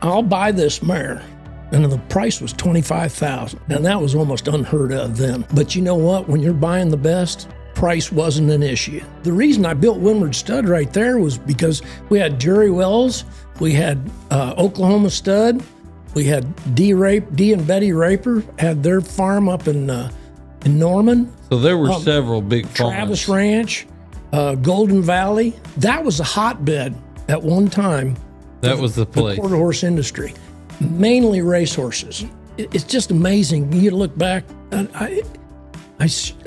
I'll buy this mare. And the price was $25,000. And that was almost unheard of then. But you know what? When you're buying the best, price wasn't an issue. The reason I built Winward Stud right there was because we had Jerry Wells, we had Oklahoma Stud, we had D and Betty Raper had their farm up in Norman. So there were several big farms. Travis Ranch, Golden Valley. That was a hotbed at one time. That was the place. The quarter horse industry. Mainly racehorses. It's just amazing. You look back, I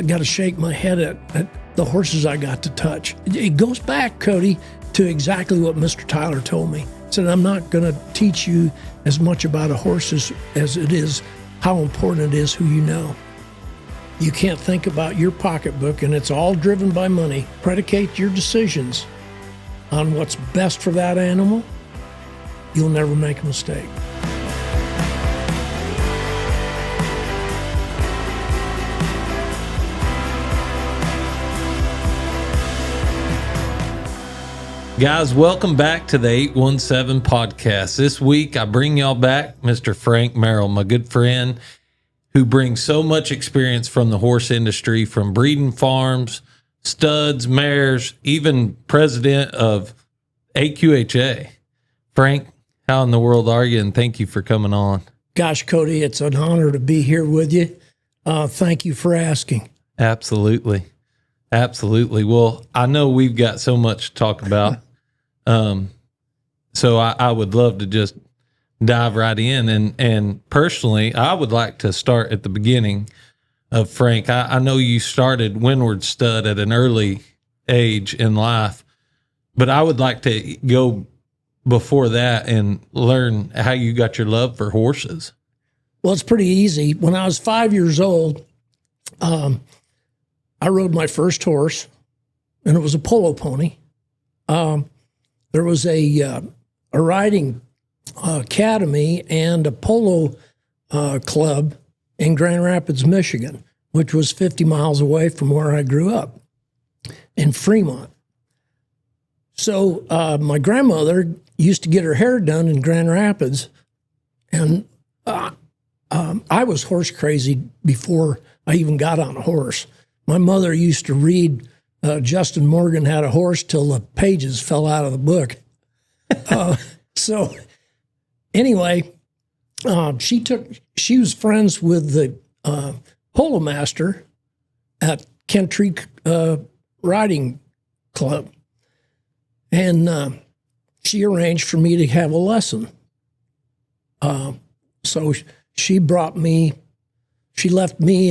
got to shake my head at the horses I got to touch. It goes back, Cody, to exactly what Mr. Tyler told me. He said, I'm not going to teach you as much about a horse as it is how important it is who you know. You can't think about your pocketbook, and it's all driven by money. Predicate your decisions on what's best for that animal. You'll never make a mistake. Guys, welcome back to the 817 podcast. This week, I bring y'all back Mr. Frank Merrill, my good friend, who brings so much experience from the horse industry, from breeding farms, studs, mares, even president of AQHA. Frank, how in the world are you? And thank you for coming on. Gosh, Cody, it's an honor to be here with you. Thank you for asking. Absolutely. Absolutely. Well, I know we've got so much to talk about. So I would love to just dive right in. And personally, I would like to start at the beginning of Frank. I know you started Winward Stud at an early age in life, but I would like to go before that and learn how you got your love for horses. Well, it's pretty easy. When I was 5 years old, I rode my first horse, and it was a polo pony. There was a riding academy and a polo club in Grand Rapids, Michigan, which was 50 miles away from where I grew up in Fremont. So my grandmother used to get her hair done in Grand Rapids, and I was horse crazy before I even got on a horse. My mother used to read Justin Morgan Had a Horse till the pages fell out of the book. So anyway, she was friends with the polo master at Kent Tree Riding Club. And she arranged for me to have a lesson. So she left me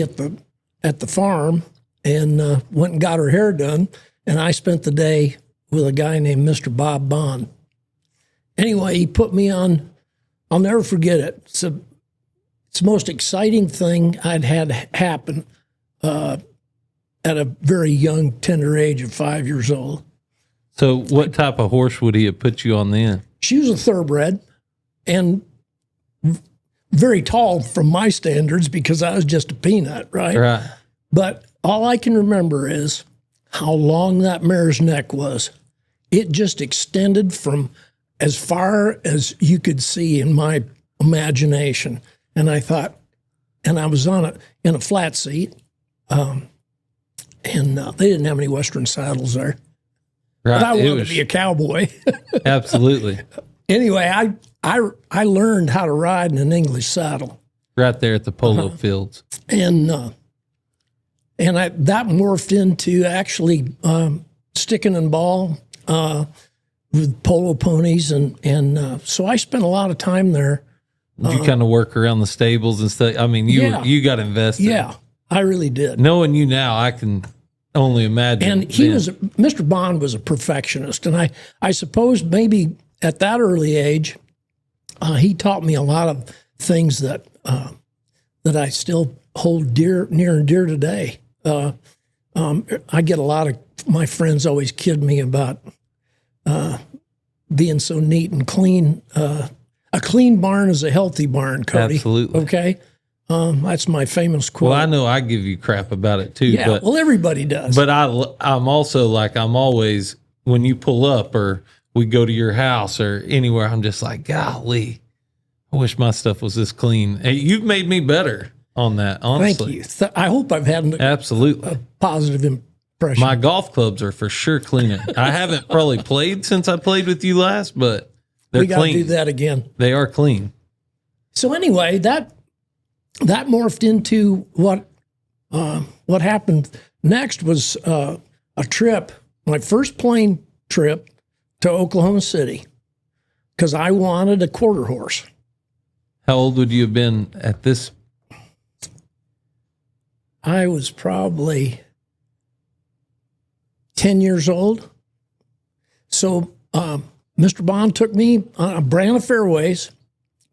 at the farm and went and got her hair done. And I spent the day with a guy named Mr. Bob Bond. Anyway, he put me on, I'll never forget it. It's the most exciting thing I'd had happen at a very young, tender age of 5 years old. So what type of horse would he have put you on then? She was a thoroughbred and very tall from my standards because I was just a peanut, right? Right. But all I can remember is how long that mare's neck was. It just extended from as far as you could see in my imagination. And I thought, and I was on it in a flat seat, and they didn't have any Western saddles there. Right. But I wanted to be a cowboy. Absolutely. Anyway, I learned how to ride in an English saddle. Right there at the polo fields. And that morphed into actually sticking and ball with polo ponies. And so I spent a lot of time there. Did you kind of work around the stables and stuff? I mean, you got invested. Yeah, I really did. Knowing you now, I can only imagine. And Mr. Bond was a perfectionist. And I suppose maybe at that early age, he taught me a lot of things that I still hold near and dear today. I get a lot of my friends always kid me about being so neat and clean. A clean barn is a healthy barn, Cody. Absolutely. Okay? That's my famous quote. Well, I know I give you crap about it too. Yeah, well, everybody does. But I'm also like, I'm always, when you pull up or we go to your house or anywhere, I'm just like, golly, I wish my stuff was this clean. Hey, you've made me better on that, honestly. Thank you. I hope I've had Absolutely. a positive impression. My golf clubs are for sure cleaner. I haven't probably played since I played with you last, but they're we got to clean. do that again. They are clean. So anyway, that morphed into what happened next was a trip, my first plane trip to Oklahoma City, because I wanted a quarter horse. How old would you have been at this? I was probably 10 years old. So Mr. Bond took me on a brand of fairways,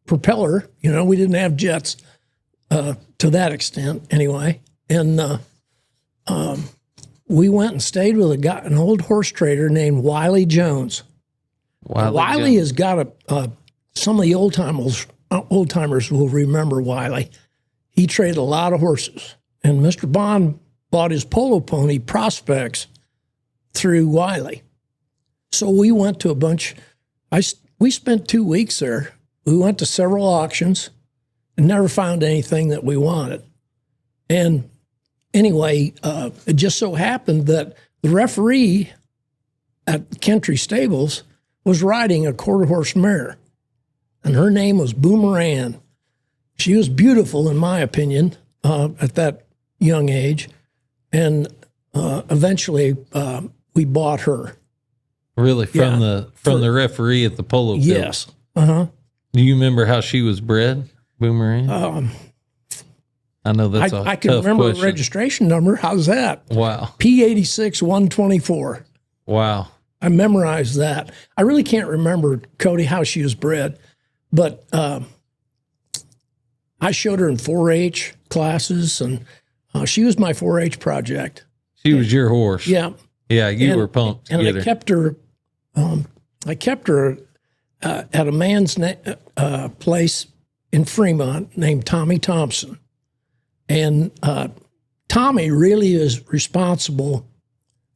propeller. You know, we didn't have jets to that extent anyway. And we went and stayed with an old horse trader named Wiley Jones. Wiley has got some of the old timers will remember Wiley. He traded a lot of horses. And Mr. Bond bought his polo pony Prospects through Wiley. So we went to a bunch. We spent 2 weeks there. We went to several auctions and never found anything that we wanted. And anyway, it just so happened that the referee at Country Stables was riding a quarter horse mare, and her name was Boomerang. She was beautiful, in my opinion, at that young age, and eventually we bought her. Really, from the referee at the polo field? Yes. Do you remember how she was bred, Boomerang? I know that's I can remember question. the registration number. How's that? Wow. P86 124. Wow. I memorized that. I really can't remember, Cody, how she was bred, but I showed her in 4-H classes, and she was my 4-H project. She was your horse. Yeah. Yeah, you were pumped to and get I her. kept her at a man's place in Fremont named Tommy Thompson. And Tommy really is responsible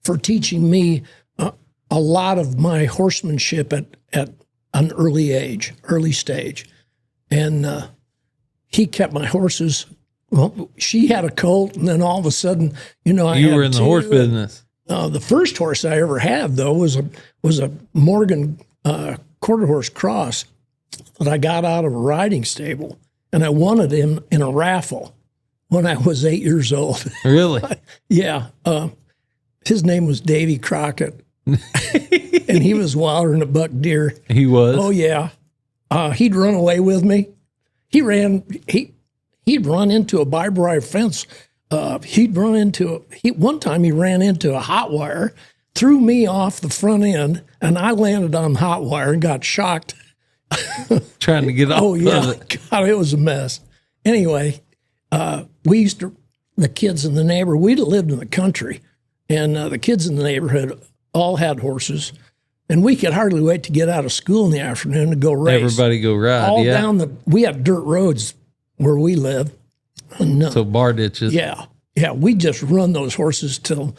for teaching me a lot of my horsemanship at an early stage. And he kept my horses. Well, she had a colt, and then all of a sudden, you know, You were in the horse business. The first horse I ever had, though, was a Morgan quarter horse cross that I got out of a riding stable, and I won it in a raffle when I was 8 years old. Really? Yeah. His name was Davy Crockett, and he was wilder than a buck deer. He was? Oh, yeah. He'd run away with me. He'd run into a barbed wire fence. One time he ran into a hot wire, threw me off the front end, and I landed on hot wire and got shocked. Trying to get off Oh, yeah. of it. God, it was a mess. Anyway, the kids in the neighborhood, we'd lived in the country, and the kids in the neighborhood all had horses, and we could hardly wait to get out of school in the afternoon to go race. Everybody go ride, all yeah. we had dirt roads where we lived. No. So bar ditches. Yeah. We just run those horses till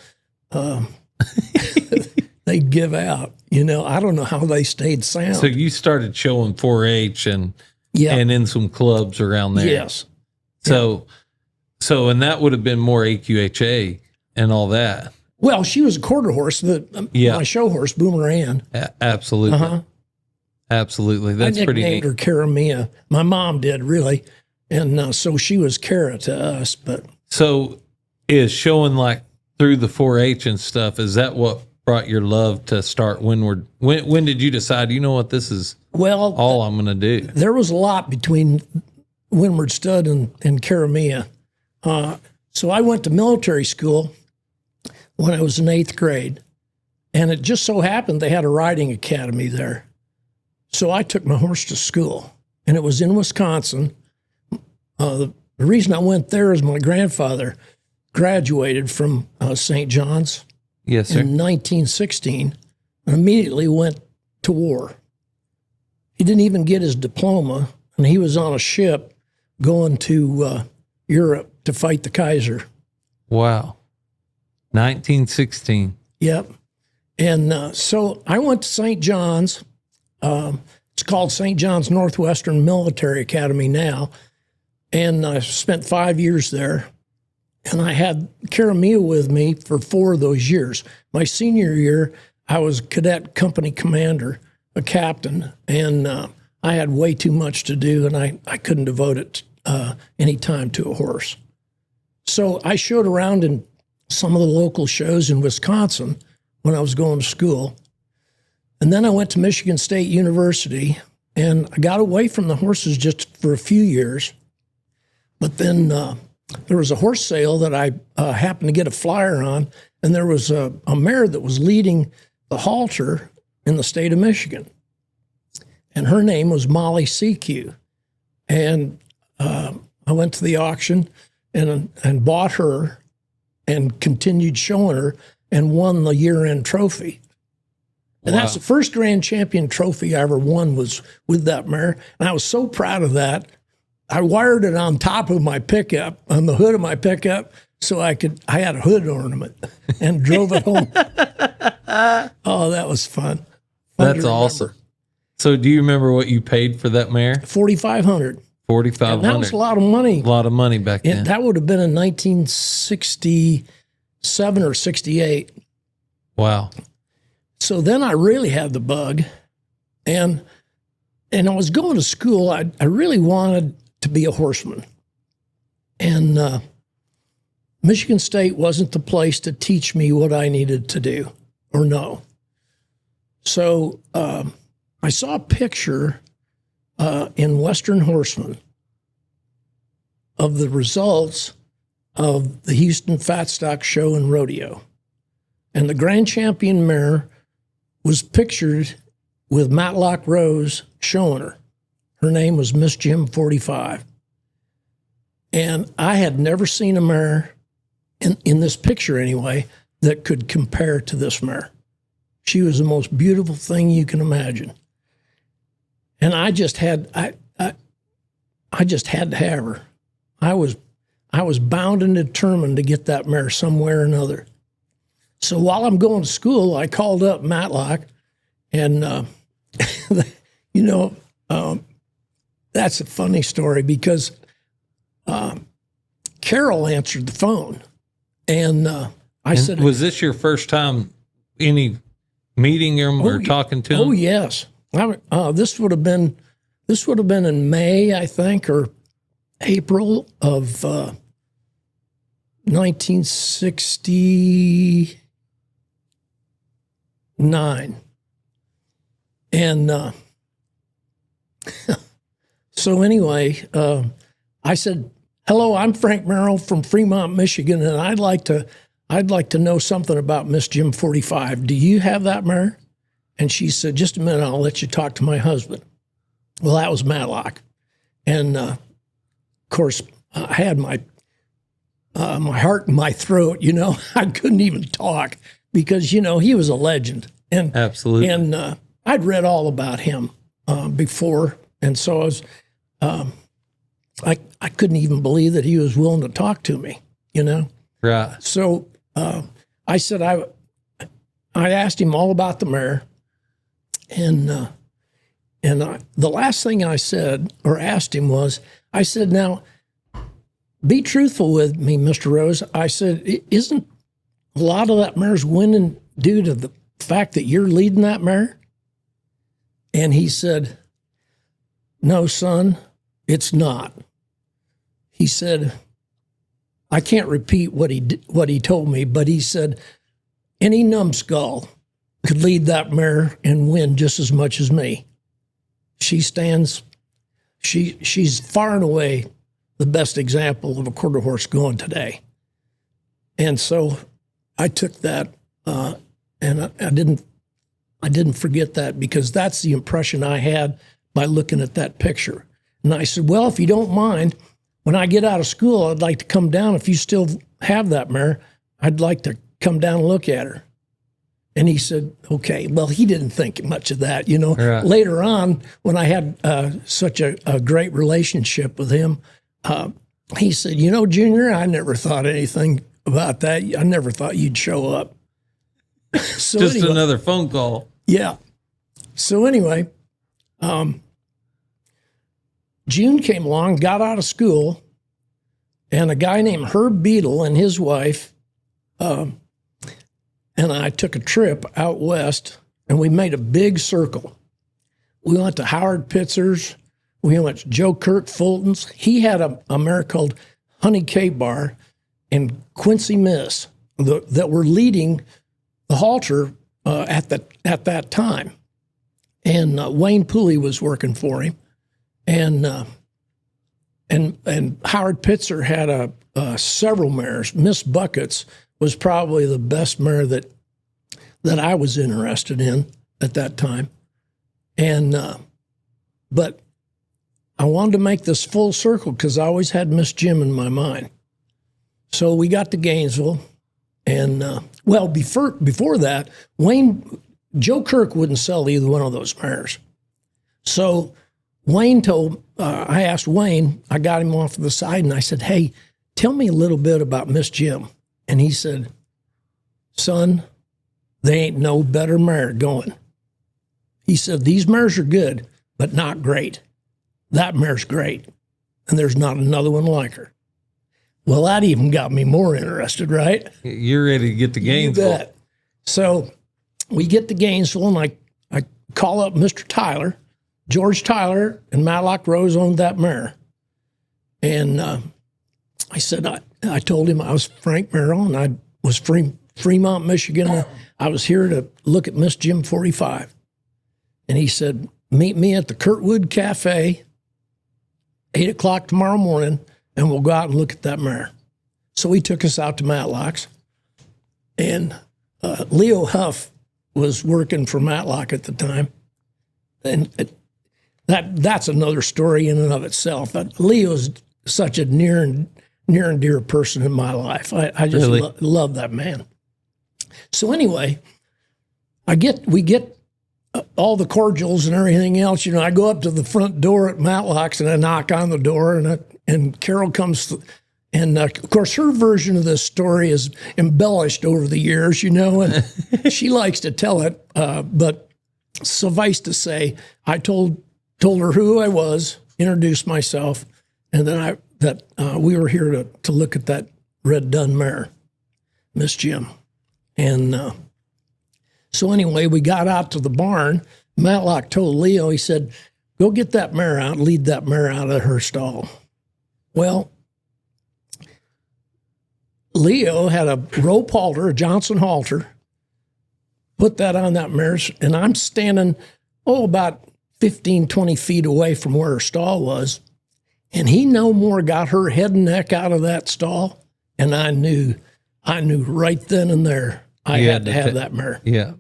they'd give out. You know, I don't know how they stayed sound. So you started showing 4-H and in some clubs around there. Yes. So and that would have been more AQHA and all that. Well, she was a quarter horse, my show horse, Boomerang. Absolutely. Absolutely. That's I pretty nicknamed neat. her Cara Mia. My mom did, really. And so she was Cara to us. But So is showing like through the 4-H and stuff, is that what brought your love to start Winward? When did you decide, you know what, this is all I'm going to do? There was a lot between Winward Stud and Cara Mia. So I went to military school when I was in 8th grade. And it just so happened they had a riding academy there. So I took my horse to school, and it was in Wisconsin. The reason I went there is my grandfather graduated from St. John's Yes, sir. in 1916 and immediately went to war. He didn't even get his diploma, and he was on a ship going to Europe to fight the Kaiser. Wow. 1916. Yep. And so I went to St. John's. It's called St. John's Northwestern Military Academy now. And I spent 5 years there. And I had Karamia with me for 4 of those years. My senior year, I was cadet company commander, a captain, and I had way too much to do, and I couldn't devote it any time to a horse. So I showed around in some of the local shows in Wisconsin when I was going to school. And then I went to Michigan State University, and I got away from the horses just for a few years. But then there was a horse sale that I happened to get a flyer on, and there was a mare that was leading the halter in the state of Michigan. And her name was Molly CQ. And I went to the auction and bought her and continued showing her and won the year-end trophy. And that's the first grand champion trophy I ever won was with that mare. And I was so proud of that. I wired it on top of my pickup, on the hood of my pickup, so I had a hood ornament and drove it home. Oh, that was fun. That's awesome. So do you remember what you paid for that mare? $4,500. $4,500. That was a lot of money. A lot of money back then. That would have been in 1967 or 68. Wow. So then I really had the bug, and I was going to school. I really wanted to be a horseman, and Michigan State wasn't the place to teach me what I needed to do or know. So I saw a picture in Western Horseman of the results of the Houston Fat Stock Show and Rodeo, and the grand champion mare was pictured with Matlock Rose showing her. Her name was Miss Jim 45. And I had never seen a mare, in this picture anyway, that could compare to this mare. She was the most beautiful thing you can imagine. And I just had to have her. I was bound and determined to get that mare somewhere or another. So while I'm going to school, I called up Matlock, and that's a funny story because Carol answered the phone, and I said, "Was this your first time meeting him or talking to him?" Oh yes, this would have been in May, I think, or April of 1969. And so anyway, I said, "Hello, I'm Frank Merrill from Fremont, Michigan, and I'd like to know something about Miss Jim 45. Do you have that mare?" And she said, "Just a minute, I'll let you talk to my husband." Well, that was Matlock, and of course, I had my heart in my throat. I couldn't even talk because he was a legend, and absolutely, and I'd read all about him before, and so I was. I couldn't even believe that he was willing to talk to me, Right. So I said I asked him all about the mare, and the last thing I said or asked him was, I said, "Now, be truthful with me, Mr. Rose." I said, "Isn't a lot of that mare's winning due to the fact that you're leading that mare?" And he said, "No, son, it's not." He said, I can't repeat what he told me, but he said, "Any numbskull could lead that mare and win just as much as me. She's far and away the best example of a quarter horse going today." And so I took that, and I didn't forget that, because that's the impression I had by looking at that picture. And I said, "Well, if you don't mind, when I get out of school, I'd like to come down. If you still have that mare, I'd like to come down and look at her." And he said, "Okay." Well, he didn't think much of that, Right. Later on, when I had such a great relationship with him, he said, "Junior, I never thought anything about that. I never thought you'd show up." So Just anyway, another phone call. yeah. So anyway, June came along, got out of school, and a guy named Herb Beadle and his wife and I took a trip out west, and we made a big circle. We went to Howard Pitzer's. We went to Joe Kirk Fulton's. He had a mare called Honey K-Bar and Quincy Miss that were leading the halter at that time. And Wayne Pooley was working for him. And Howard Pitzer had several mares. Miss Buckets was probably the best mare that I was interested in at that time. And but I wanted to make this full circle because I always had Miss Jim in my mind. So we got to Gainesville, and before that, Joe Kirk wouldn't sell either one of those mares. So I asked Wayne, I got him off to the side, and I said, "Hey, tell me a little bit about Miss Jim." And he said, "Son, they ain't no better mare going." He said, "These mares are good, but not great. That mare's great, and there's not another one like her." Well, that even got me more interested, right? You're ready to get to Gainesville. You bet. So we get to Gainesville, and I call up Mr. Tyler. George Tyler and Matlock Rose owned that mare. And I said, I told him I was Frank Merrill, and I was Fremont, Michigan. I was here to look at Miss Jim 45. And he said, "Meet me at the Kurtwood Cafe, 8 o'clock tomorrow morning, and we'll go out and look at that mare." So he took us out to Matlock's. And Leo Huff was working for Matlock at the time. And that's another story in and of itself. But Leo's such a near and dear person in my life. I just Really? Love that man. So anyway, we get all the cordials and everything else. I go up to the front door at Matlock's, and I knock on the door, and Carol comes, and of course her version of this story is embellished over the years, and she likes to tell it. But suffice to say, I told her who I was, introduced myself, and then that we were here to look at that red dun mare, Miss Jim. And so anyway, we got out to the barn. Matlock told Leo, he said, "Go get that mare out, lead that mare out of her stall." Well, Leo had a rope halter, a Johnson halter, put that on that mare, and I'm standing, about 15, 20 feet away from where her stall was. And he no more got her head and neck out of that stall. And I knew right then and there I had to have that mare. Yeah.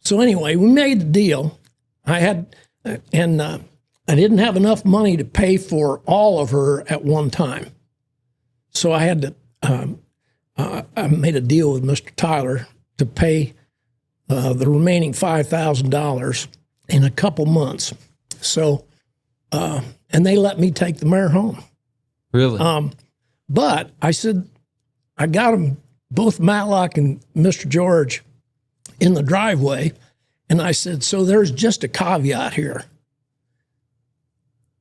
So anyway, we made the deal. I didn't have enough money to pay for all of her at one time. So I had to, I made a deal with Mr. Tyler to pay the remaining $5,000 in a couple months. So, and they let me take the mare home. Really? But I said, I got them, both Matlock and Mr. George, in the driveway. And I said, so there's just a caveat here.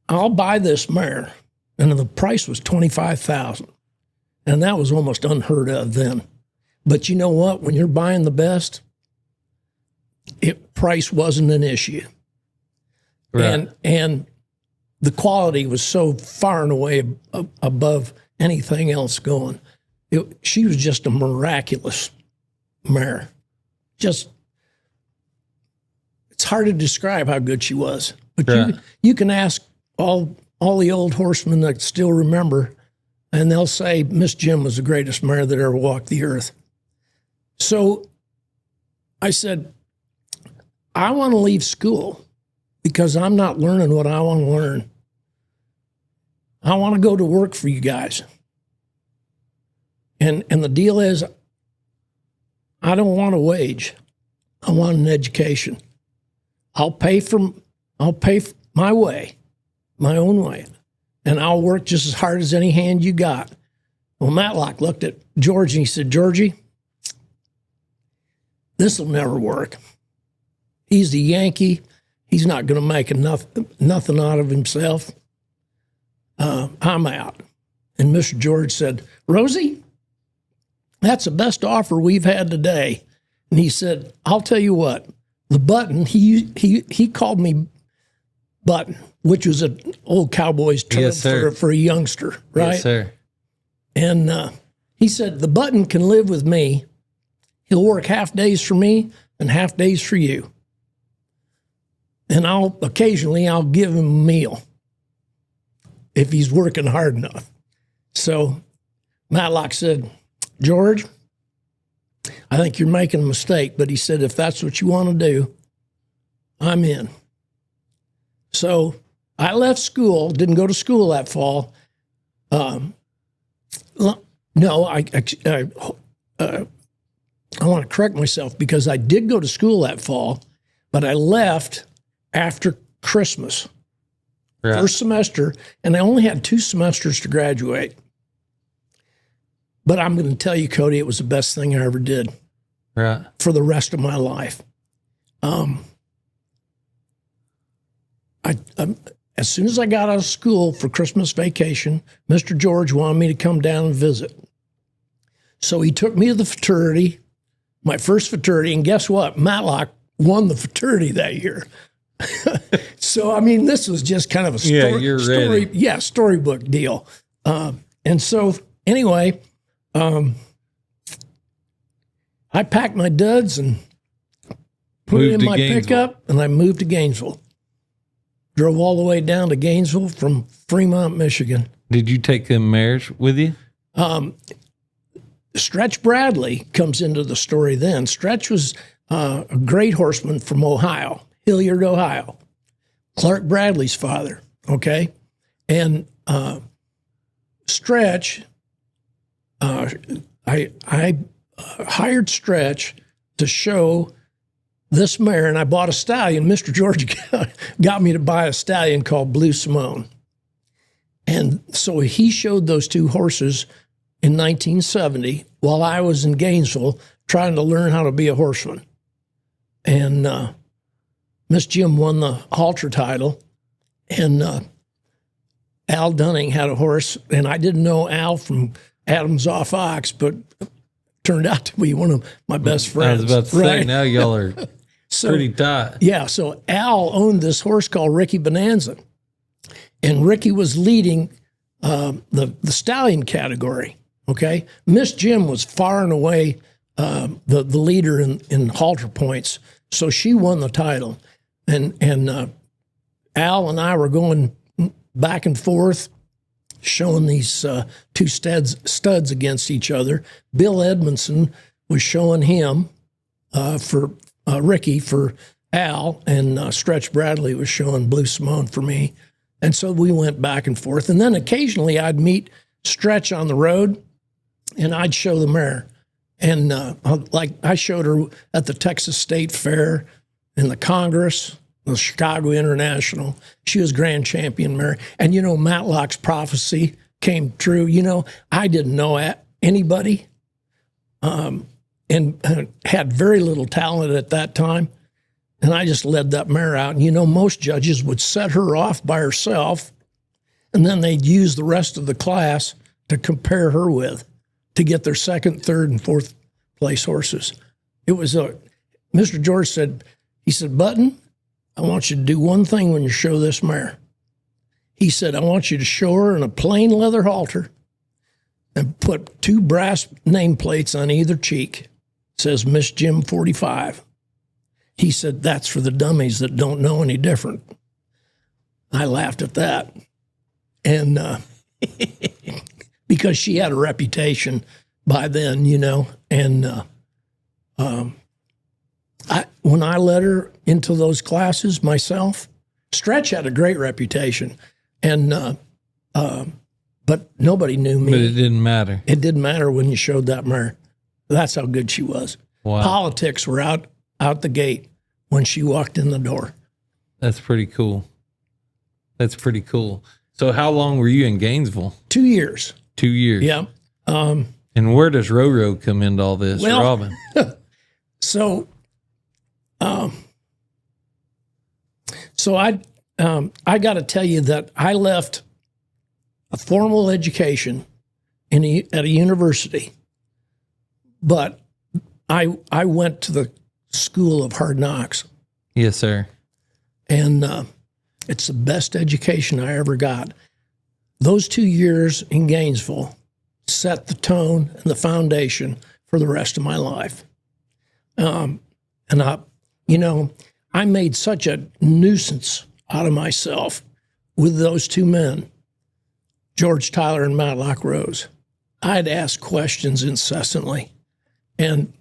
I'll buy this mare. And the price was $25,000. And that was almost unheard of then. But you know what? When you're buying the best, price wasn't an issue. Right. And the quality was so far and away above anything else going. She was just a miraculous mare. Just, it's hard to describe how good she was. But right. you can ask all the old horsemen that still remember, and they'll say Miss Jim was the greatest mare that ever walked the earth. So I said, I want to leave school because I'm not learning what I want to learn. I want to go to work for you guys. And the deal is, I don't want a wage. I want an education. I'll pay my way, my own way, and I'll work just as hard as any hand you got. Well, Matlock looked at George and he said, Georgie, this will never work. He's a Yankee. he's not going to make nothing out of himself. I'm out. And Mr. George said, Rosie, that's the best offer we've had today. And he said, I'll tell you what, the Button, he called me Button, which was an old cowboy's term for a youngster, right? Yes, sir. And he said, the Button can live with me. He'll work half days for me and half days for you. And occasionally I'll give him a meal if he's working hard enough. So Matlock said, George, I think you're making a mistake. But he said, if that's what you want to do, I'm in. So I left school, didn't go to school that fall. No, I want to correct myself because I did go to school that fall, but I left after Christmas, first semester, and I only had 2 semesters to graduate. But I'm going to tell you, Cody, it was the best thing I ever did for the rest of my life. As soon as I got out of school for Christmas vacation, Mr. George wanted me to come down and visit. So he took me to the fraternity, my first fraternity, and guess what? Matlock won the fraternity that year. So, I mean, this was just kind of a storybook deal. And so, anyway, I packed my duds and put it in my pickup, and I moved to Gainesville. Drove all the way down to Gainesville from Fremont, Michigan. Did you take them mares with you? Stretch Bradley comes into the story then. Stretch was a great horseman from Ohio, Hilliard, Ohio. Clark Bradley's father, okay? And Stretch, I hired Stretch to show this mare, and I bought a stallion. Mr. George got me to buy a stallion called Blue Simone. And so he showed those 2 horses in 1970 while I was in Gainesville trying to learn how to be a horseman. And Miss Jim won the halter title, and Al Dunning had a horse, and I didn't know Al from Adams off Ox, but turned out to be one of my best friends. I was about to say, now y'all are pretty tight. Yeah, so Al owned this horse called Ricky Bonanza, and Ricky was leading the stallion category, okay? Miss Jim was far and away the leader in halter points, so she won the title. And Al and I were going back and forth, showing these 2 studs against each other. Bill Edmondson was showing him for Ricky for Al, and Stretch Bradley was showing Blue Simone for me. And so we went back and forth. And then occasionally I'd meet Stretch on the road, and I'd show the mare. And like I showed her at the Texas State Fair, in the Congress, the Chicago International. She was grand champion mare. And, you know, Matlock's prophecy came true. You know, I didn't know anybody and had very little talent at that time. And I just led that mare out. And, you know, most judges would set her off by herself, and then they'd use the rest of the class to compare her with to get their 2nd, 3rd, and 4th place horses. It was Mr. George said, he said, Button, I want you to do one thing when you show this mare. He said, I want you to show her in a plain leather halter and put 2 brass nameplates on either cheek. It says Miss Jim 45. He said, that's for the dummies that don't know any different. I laughed at that. And because she had a reputation by then, you know, and when I led her into those classes myself, Stretch had a great reputation, and but nobody knew me. But it didn't matter. It didn't matter when you showed that mare. That's how good she was. Wow. Politics were out the gate when she walked in the door. That's pretty cool. That's pretty cool. So how long were you in Gainesville? 2 years. 2 years. Yeah. And where does Roro come into all this, well, Robin? So So I got to tell you that I left a formal education at a university, but I went to the school of hard knocks. Yes, sir. And it's the best education I ever got. Those 2 years in Gainesville set the tone and the foundation for the rest of my life. And I made such a nuisance out of myself with those two men, George Tyler and Matlock Rose. I'd ask questions incessantly. And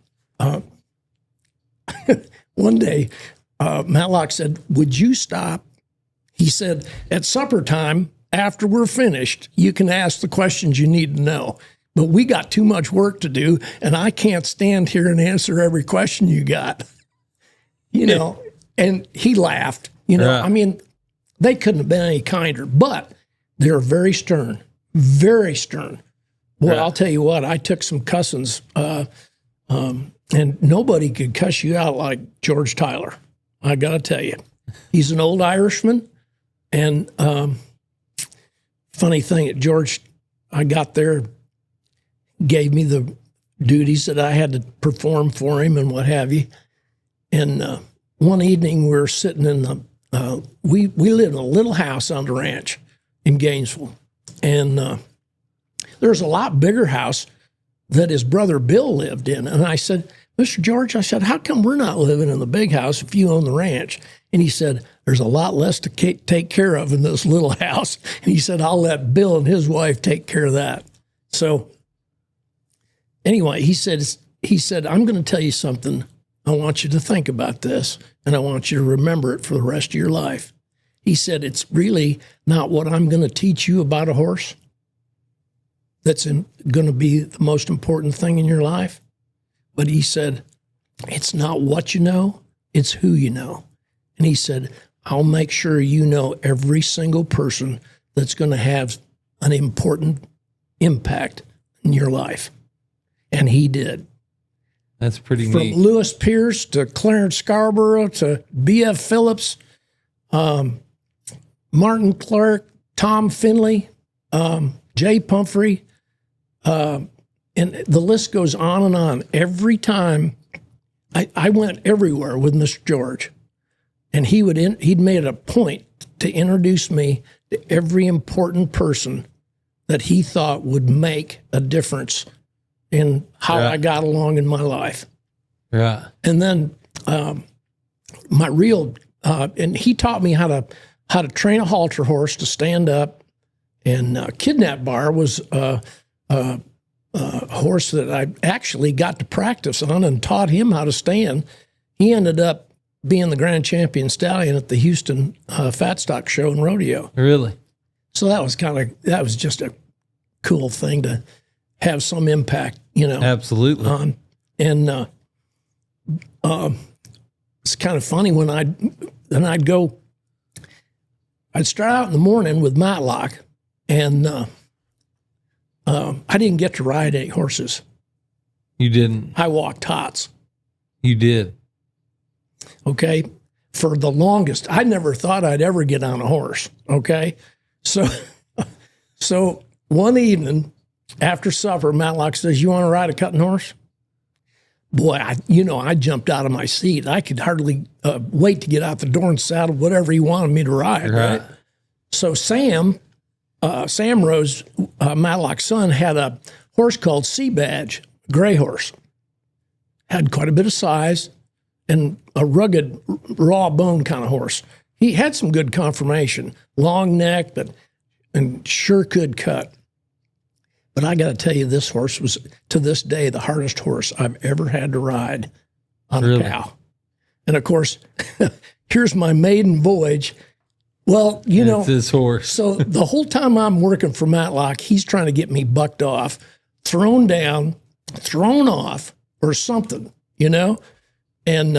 one day, Matlock said, "Would you stop?" He said, "At supper time, after we're finished, you can ask the questions you need to know. But we got too much work to do, and I can't stand here and answer every question you got." And he laughed. Right. I mean, they couldn't have been any kinder, but they're very stern, very stern. Boy, Right. I'll tell you what, I took some cussings, and nobody could cuss you out like George Tyler. I got to tell you, he's an old Irishman. And funny thing, at George, I got there, gave me the duties that I had to perform for him and what have you. And one evening we were sitting in the, we lived in a little house on the ranch in Gainesville. And there's a lot bigger house that his brother Bill lived in. And I said, "Mr. George," I said, "how come we're not living in the big house if you own the ranch?" And he said, "There's a lot less to take care of in this little house." And he said, "I'll let Bill and his wife take care of that." So anyway, he said, "I'm going to tell you something. I want you to think about this, and I want you to remember it for the rest of your life." He said, "It's really not what I'm going to teach you about a horse that's going to be the most important thing in your life." But he said, "It's not what you know, it's who you know." And he said, "I'll make sure you know every single person that's going to have an important impact in your life." And he did. That's pretty From neat. Lewis Pierce to Clarence Scarborough to B.F. Phillips, Martin Clark, Tom Finley, Jay Pumphrey, and the list goes on and on. Every time I went everywhere with Mr. George, and he'd made a point to introduce me to every important person that he thought would make a difference in how Right. I got along in my life. Right. And then my real, and he taught me how to train a halter horse to stand up. And Kidnap Bar was a horse that I actually got to practice on and taught him how to stand. He ended up being the grand champion stallion at the Houston Fat Stock Show and Rodeo. Really? So that was just a cool thing to have some impact, Absolutely. on. And it's kind of funny when I'd start out in the morning with Matlock, and I didn't get to ride any horses. You didn't. I walked hots. You did. Okay. For the longest, I never thought I'd ever get on a horse. Okay. So one evening after supper, Matlock says, "You want to ride a cutting horse?" Boy, I jumped out of my seat. I could hardly wait to get out the door and saddle whatever he wanted me to ride. Right. So Sam Rose, Matlock's son, had a horse called Sea Badge, gray horse. Had quite a bit of size and a rugged, raw bone kind of horse. He had some good conformation, long neck, and sure could cut. But I got to tell you, this horse was, to this day, the hardest horse I've ever had to ride on a cow. And of course, here's my maiden voyage. Well, It's this horse. So the whole time I'm working for Matlock, he's trying to get me bucked off, thrown down, thrown off, or something, And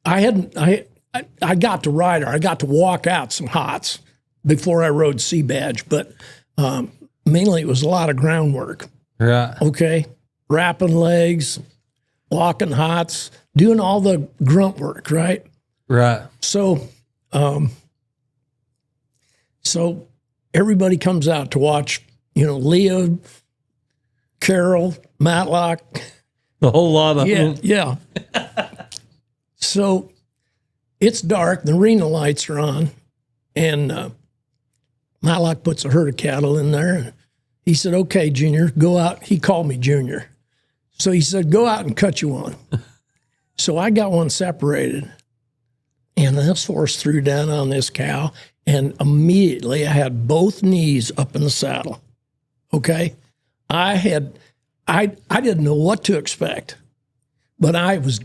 I got to ride her. I got to walk out some hots before I rode Sea Badge, but mainly it was a lot of groundwork. Right. Okay, wrapping legs, walking hots, doing all the grunt work. Right. Right. So So everybody comes out to watch, Leo, Carol, Matlock. A whole lot of Yeah, them. yeah. So it's dark. The arena lights are on, and Matlock puts a herd of cattle in there. And he said, "Okay, Junior, go out." He called me Junior. So he said, "Go out and cut you one." So I got one separated, and this horse threw down on this cow, and immediately I had both knees up in the saddle. Okay? I didn't know what to expect, but I was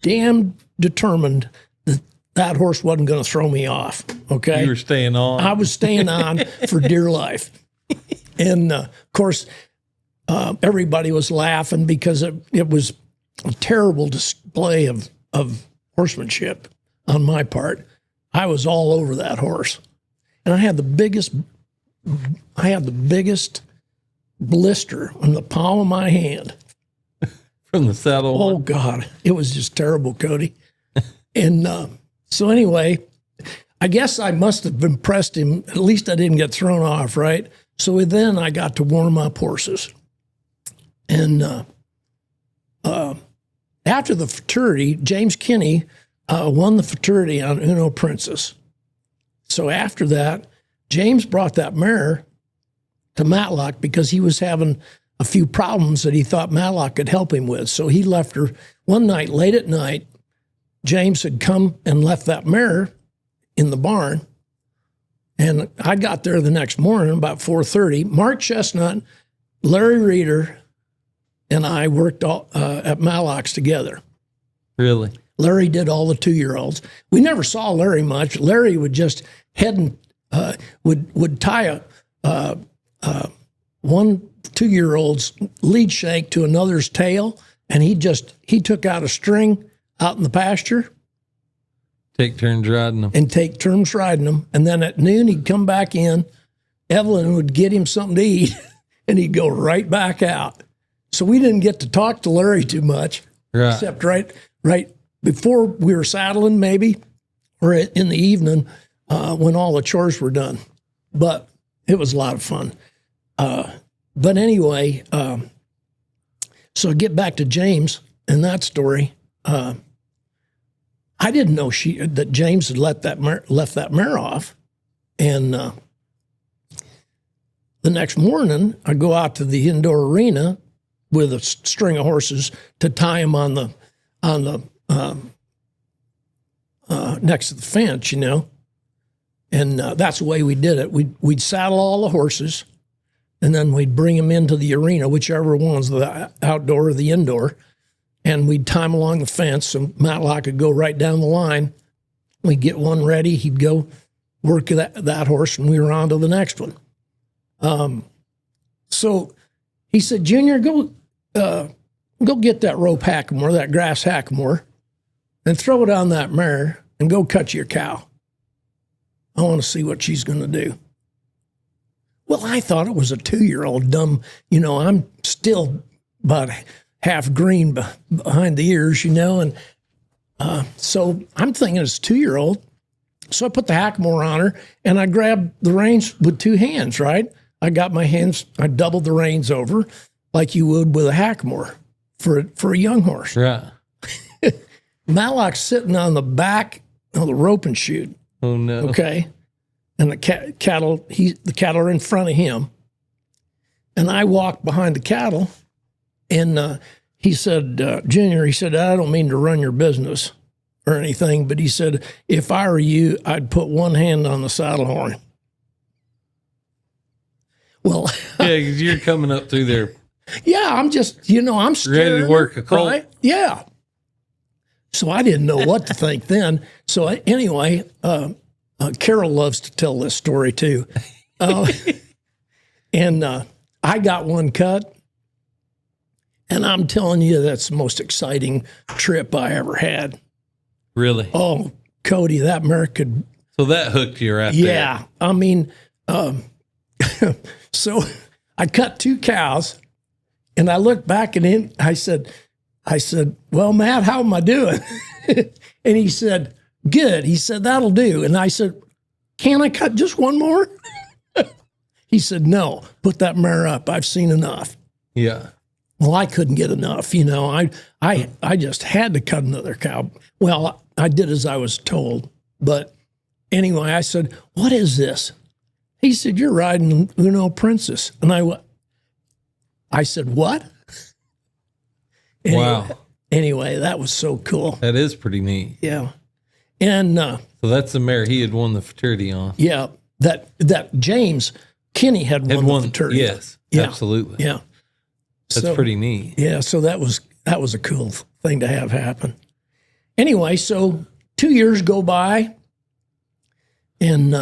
damn determined that that horse wasn't going to throw me off. Okay? You were staying on. I was staying on for dear life. And of course, everybody was laughing because it was a terrible display of horsemanship on my part. I was all over that horse. And I had the biggest blister on the palm of my hand. From the saddle. Oh, God. It was just terrible, Cody. And so anyway, I guess I must have impressed him. At least I didn't get thrown off, right? So then I got to warm up horses. And after the futurity, James Kinney won the futurity on Uno Princess. So after that, James brought that mare to Matlock because he was having a few problems that he thought Matlock could help him with. So he left her one night, late at night. James had come and left that mare in the barn. And I got there the next morning about 4:30. Mark Chestnut, Larry Reeder, and I worked at Matlock's together. Really? Larry did all the 2-year-olds. We never saw Larry much. Larry would just head and would tie one 2-year-old's lead shank to another's tail, and he took out a string out in the pasture. Take turns riding them. And take turns riding them. And then at noon, he'd come back in. Evelyn would get him something to eat, and he'd go right back out. So we didn't get to talk to Larry too much, Right. except right before we were saddling, maybe, or in the evening when all the chores were done. But it was a lot of fun. But anyway, so get back to James and that story. I didn't know that James had left that mare off. And the next morning, I go out to the indoor arena with a string of horses to tie them on the next to the fence, And that's the way we did it. We'd saddle all the horses, and then we'd bring them into the arena, whichever one's the outdoor or the indoor. And we'd tie him along the fence, so Matlock could go right down the line. We'd get one ready. He'd go work that horse, and we were on to the next one. So he said, "Junior, go get that rope hackamore, that grass hackamore, and throw it on that mare, and go cut your cow. I want to see what she's going to do." Well, I thought it was a 2-year-old dumb, I'm still about half green behind the ears, and so I'm thinking it's a 2-year-old. So I put the hackamore on her, and I grabbed the reins with 2 hands, right? I got my hands, I doubled the reins over like you would with a hackamore for a young horse. Right. Matlock's sitting on the back of the rope and chute. Oh, no. Okay. And the cattle are in front of him. And I walked behind the cattle, and he said, "Junior," he said, "I don't mean to run your business or anything, but he said, if I were you, I'd put one hand on the saddle horn." Well, Yeah, because you're coming up through there. yeah, I'm just, I'm scared. Ready to work a colt. Right? Yeah. So I didn't know what to think then. So anyway, Carol loves to tell this story too. And I got one cut. And I'm telling you, that's the most exciting trip I ever had. Really? Oh, Cody, that mare could. So that hooked you right there. Yeah. I mean, so I cut 2 cows, and I looked back and I said, "Well, Matt, how am I doing?" And he said, "Good." He said, "That'll do." And I said, can I cut just one more? He said, no, put that mare up. I've seen enough. Yeah. Well, I couldn't get enough. I just had to cut another cow. Well, I did as I was told. But anyway, I said, what is this? He said, you're riding Uno Princess. And I said, what? Wow. Anyway, that was so cool. That is pretty neat. Yeah. And so that's the mare he had won the futurity on. Yeah. That James Kinney had won the futurity. Yes. Yeah. Absolutely. Yeah. That's pretty neat. Yeah. So that was a cool thing to have happen. Anyway, so 2 years go by, and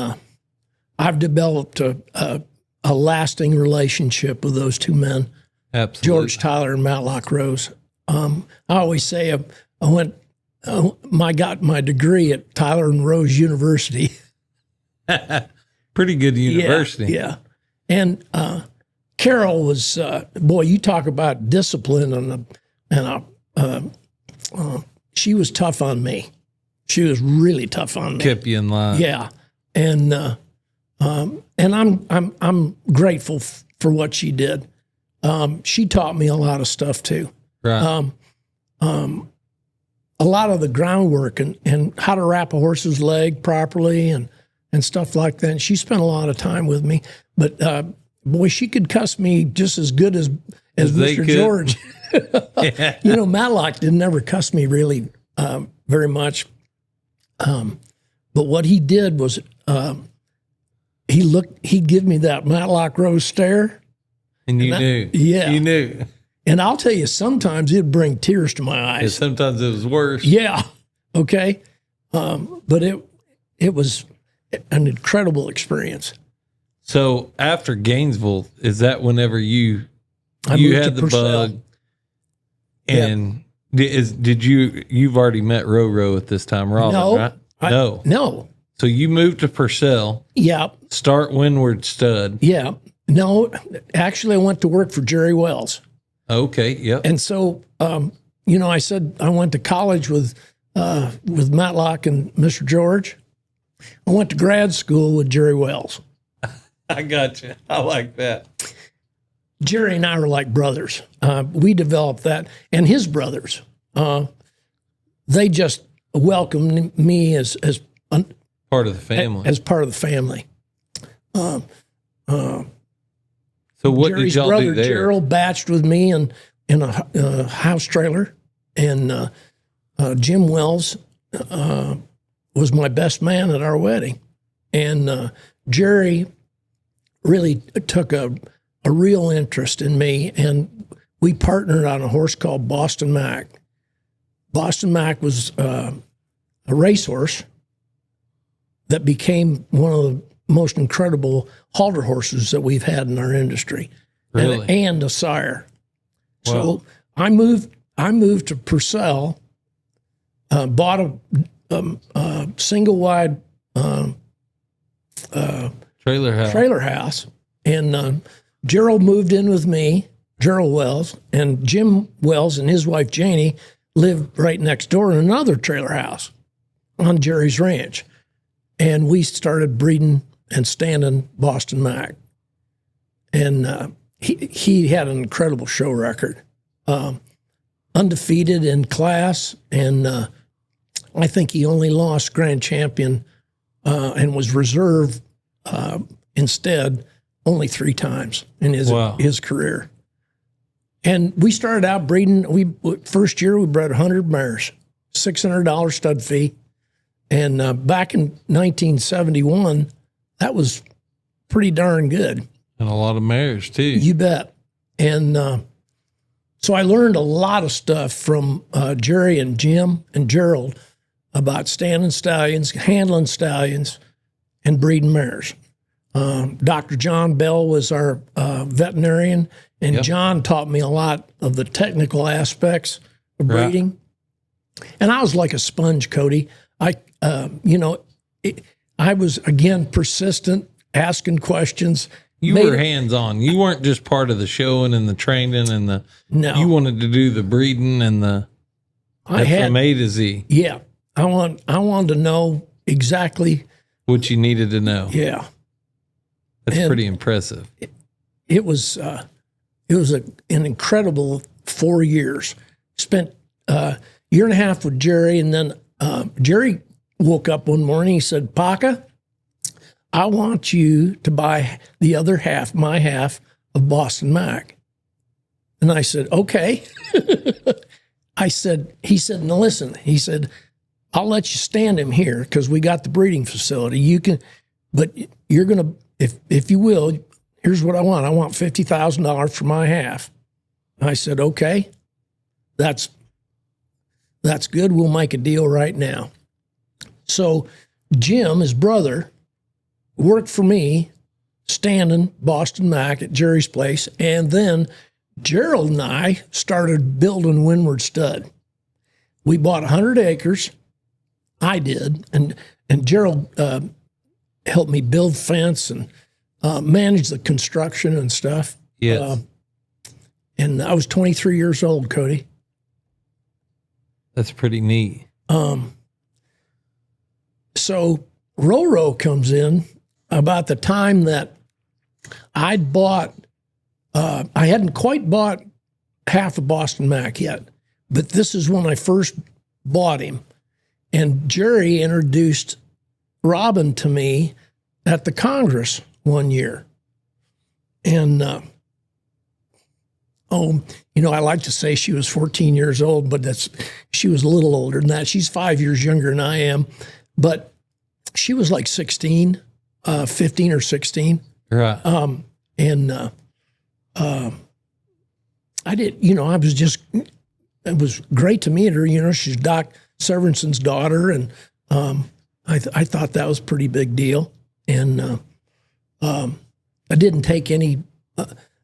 I've developed a lasting relationship with those two men, Absolutely. George Tyler and Matlock Rose. I always say I got my degree at Tyler and Rose University. Pretty good university. Yeah. And Carol was, boy, you talk about discipline she was tough on me. She was really tough on me. Kept you in line. Yeah. And I'm grateful for what she did. She taught me a lot of stuff too. Right. A lot of the groundwork and how to wrap a horse's leg properly and stuff like that. And she spent a lot of time with me, but boy, she could cuss me just as good as Mr. George. Yeah. Matlock didn't ever cuss me really very much. But what he did was he'd give me that Matlock Rose stare. And you knew. Yeah. You knew. And I'll tell you, sometimes it'd bring tears to my eyes. And sometimes it was worse. Yeah. Okay. But it was an incredible experience. So after Gainesville, is that whenever you had the Purcell. bug? And you've already met Roro at this time, Robin, No, right? No. So you moved to Purcell. Yeah. Start Winward Stud. Yeah. No, actually I went to work for Jerry Wells. Okay. Yep. And so, I said I went to college with Matlock and Mr. George. I went to grad school with Jerry Wells. I got you. I like that. Jerry and I were like brothers. We developed that, and his brothers. They just welcomed me as part of the family. As part of the family. So what Jerry's did y'all brother do there? Gerald batched with me in a house trailer, and Jim Wells was my best man at our wedding, and Jerry really took a real interest in me, and we partnered on a horse called Boston Mac. Boston Mac was a racehorse that became one of the most incredible halter horses that we've had in our industry, Really? and a sire. Wow. So I moved to Purcell, bought a single wide trailer house, and Gerald moved in with me, Gerald Wells, and Jim Wells and his wife Janie lived right next door in another trailer house on Jerry's ranch. And we started breeding and standing Boston Mac. And he had an incredible show record, undefeated in class, and I think he only lost Grand Champion and was reserve instead only 3 times in his career. And we started out breeding. First year we bred 100 mares, $600 stud fee. And back in 1971, that was pretty darn good. And a lot of mares, too. You bet. And so I learned a lot of stuff from Jerry and Jim and Gerald about standing stallions, handling stallions, and breeding mares. Dr. John Bell was our veterinarian, and Yep. John taught me a lot of the technical aspects of breeding. Right. And I was like a sponge, Cody. I was, again, persistent, asking questions. You were hands-on. You weren't just part of the showing and the training and No. You wanted to do the breeding and from A to Z. Yeah. I wanted to know exactly what you needed to know. Yeah. That's And pretty impressive. It was an incredible 4 years. Spent a year and a half with Jerry, and then Jerry woke up one morning. He said, "Paca, I want you to buy the other half, my half of Boston Mac." And I said, "Okay." He said, "Now listen," he said, "I'll let you stand him here because we got the breeding facility. You can, but you're going to, if you will, here's what I want. I want $50,000 for my half." I said, "Okay, that's good. We'll make a deal right now." So Jim, his brother, worked for me standing Boston Mac at Jerry's place. And then Gerald and I started building Winward Stud. We bought 100 acres. I did. And Gerald helped me build fence and manage the construction and stuff. Yes. And I was 23 years old, Cody. That's pretty neat. So Roro comes in about the time that I'd bought, I hadn't quite bought half of Boston Mac yet, but this is when I first bought him. And Jerry introduced Robin to me at the Congress one year. And, I like to say she was 14 years old, but she was a little older than that. She's 5 years younger than I am, but she was like 16, 15 or 16. Right. I did, it was great to meet her. She's Doc Severinson's daughter. And I thought that was a pretty big deal. And I didn't take any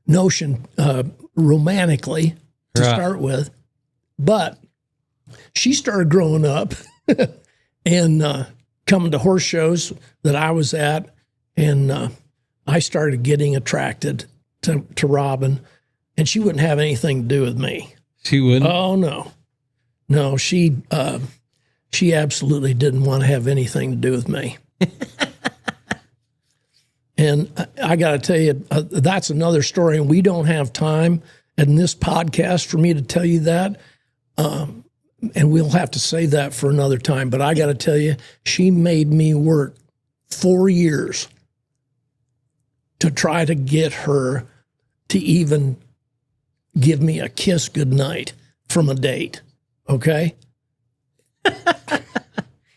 notion romantically to start with, but she started growing up and coming to horse shows that I was at, and I started getting attracted to Robin, and she wouldn't have anything to do with me. She wouldn't? Oh, no, she absolutely didn't want to have anything to do with me. And I got to tell you, that's another story, and we don't have time in this podcast for me to tell you that, and we'll have to save that for another time. But I got to tell you, she made me work 4 years to try to get her to even give me a kiss goodnight from a date, okay?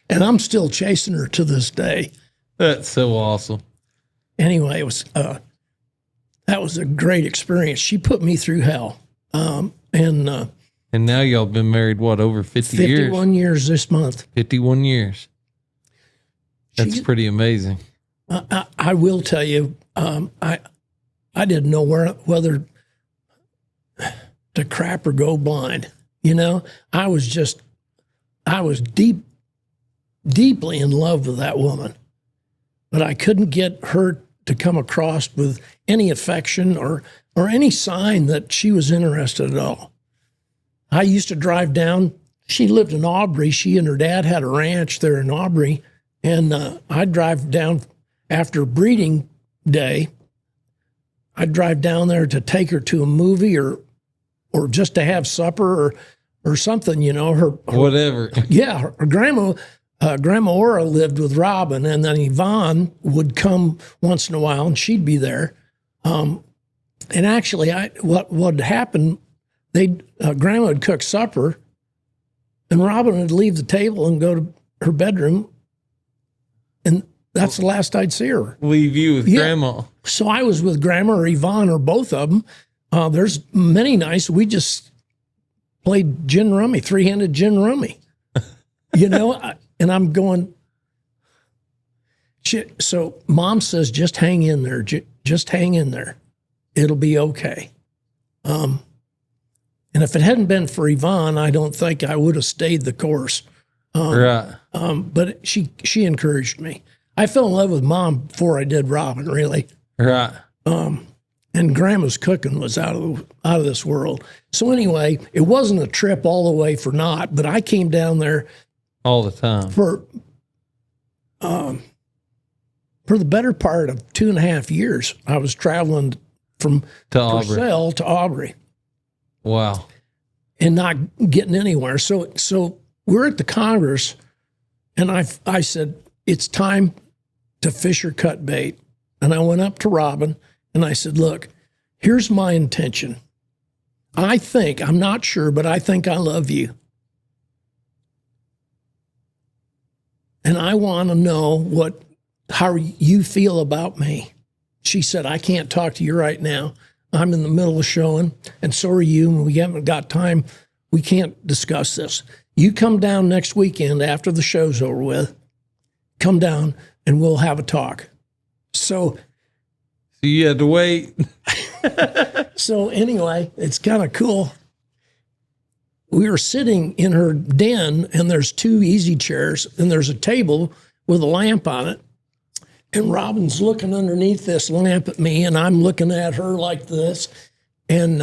And I'm still chasing her to this day. That's so awesome. Anyway, it was that was a great experience. She put me through hell, and now y'all been married over 50 years? 51 years this month. 51 years. That's pretty amazing. I will tell you, I didn't know whether to crap or go blind. I was deeply in love with that woman, but I couldn't get her to come across with any affection or any sign that she was interested at all. I used to drive down. She lived in Aubrey. She and her dad had a ranch there in Aubrey, and I'd drive down after breeding day. I'd drive down there to take her to a movie or just to have supper or something. Her whatever. Yeah, her grandma. Grandma Ora lived with Robin, and then Yvonne would come once in a while, and she'd be there. And actually, what happened? Grandma would cook supper, and Robin would leave the table and go to her bedroom, and that's the last I'd see her. Leave you with Grandma. So I was with Grandma or Yvonne or both of them. There's many nights we just played gin rummy, three-handed gin rummy. And I'm going, shit. So Mom says, just hang in there. Just hang in there. It'll be okay. And if it hadn't been for Yvonne, I don't think I would have stayed the course. Right. But she encouraged me. I fell in love with Mom before I did Robin, really. Right. And Grandma's cooking was out of this world. So anyway, it wasn't a trip all the way for naught, but I came down there all the time for for the better part of 2.5 years, I was traveling from Purcell to Aubrey. Wow. And not getting anywhere. So we're at the Congress, and I said, it's time to fish or cut bait. And I went up to Robin, and I said, look, here's my intention. I'm not sure, but I think I love you. And I want to know how you feel about me. She said, I can't talk to you right now. I'm in the middle of showing, and so are you, and we haven't got time. We can't discuss this. You come down next weekend after the show's over with. Come down, and we'll have a talk. So you had to wait. So anyway, it's kind of cool. We were sitting in her den, and there's 2 easy chairs, and there's a table with a lamp on it. And Robin's looking underneath this lamp at me, and I'm looking at her like this. And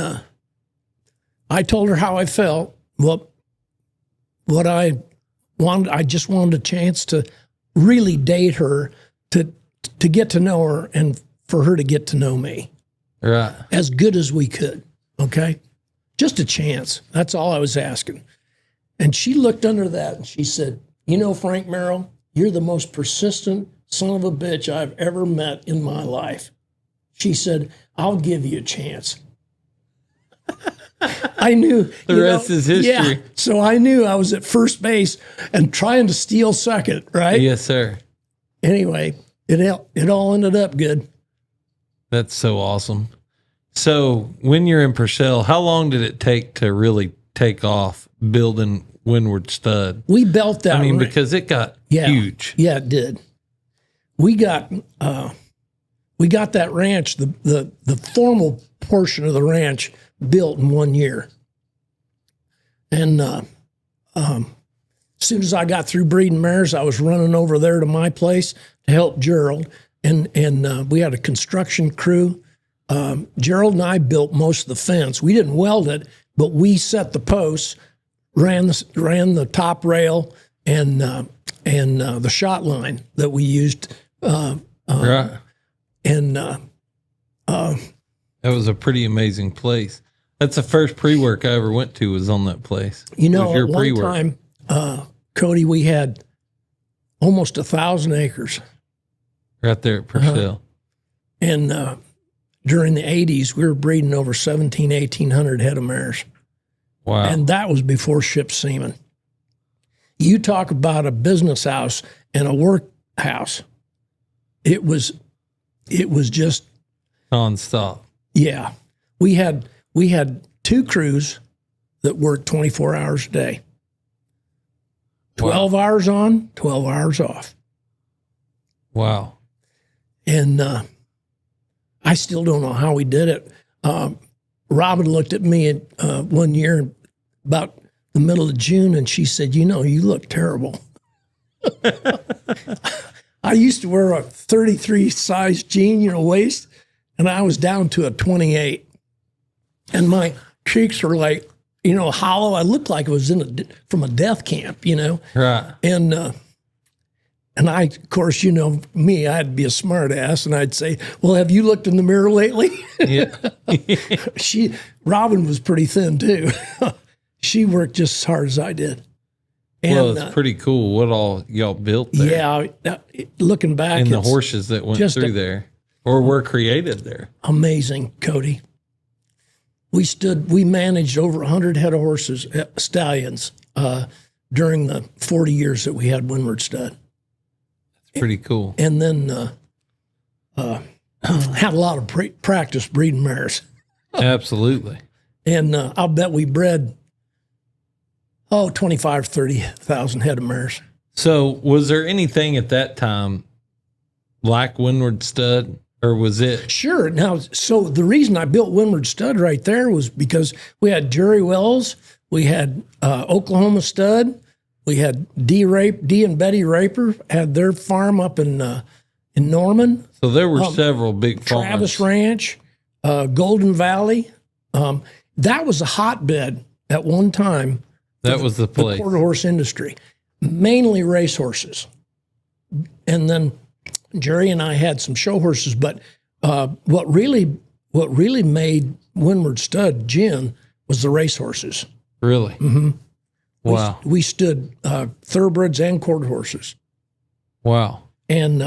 I told her how I felt. What I wanted, I just wanted a chance to really date her, to get to know her, and for her to get to know me. Right. As good as we could, okay? Just a chance. That's all I was asking. And she looked under that, and she said, you know, Frank Merrill, you're the most persistent son of a bitch I've ever met in my life. She said, I'll give you a chance. I knew. The rest is history. Yeah, so I knew I was at first base and trying to steal second, right? Yes, sir. Anyway, it all ended up good. That's so awesome. So when you're in Purcell, how long did it take to really take off building Winward Stud? We built that. Because it got huge. Yeah, it did. We got that ranch, the formal portion of the ranch, built in 1 year. And as soon as I got through breeding mares, I was running over there to my place to help Gerald. And we had a construction crew. Gerald and I built most of the fence. We didn't weld it, but we set the posts, ran the top rail, and the shot line that we used. Right. And that was a pretty amazing place. That's the first pre-work I ever went to was on that place. You know, at one time, Cody, we had almost 1,000 acres. Right there at Purcell. And during the 80s, we were breeding over 1,800 head of mares. Wow. And that was before ship semen. You talk about a business house and a workhouse. It was just nonstop. Yeah. We had 2 crews that worked 24 hours a day. 12 hours on, 12 hours off. Wow. And I still don't know how we did it. Robin looked at me one year about the middle of June, and she said, you know, you look terrible. I used to wear a 33 size jean, waist, and I was down to a 28. And my cheeks were like, hollow. I looked like I was from a death camp, Right. And I, of course, me, I'd be a smart ass, and I'd say, well, have you looked in the mirror lately? Yeah. Robin was pretty thin too. She worked just as hard as I did. And, well, it's pretty cool what all y'all built there. Yeah, looking back. And the horses that went through there or were created there. Amazing, Cody. We managed over 100 head of horses, stallions, during the 40 years that we had Winward Stud. That's pretty cool. And then had a lot of practice breeding mares. Absolutely. And I'll bet we bred, 25, 30,000 head of mares. So was there anything at that time like Winward Stud, or was it? Sure. Now, so the reason I built Winward Stud right there was because we had Jerry Wells, we had Oklahoma Stud, we had D and Betty Raper had their farm up in Norman. So there were several big farms. Travis Ranch, Golden Valley. That was a hotbed at one time. That was the place. The quarter horse industry, mainly racehorses. And then Jerry and I had some show horses, but what really made Winward Stud gin was the race horses. Really? Mm-hmm. Wow. We stood thoroughbreds and quarter horses. Wow. And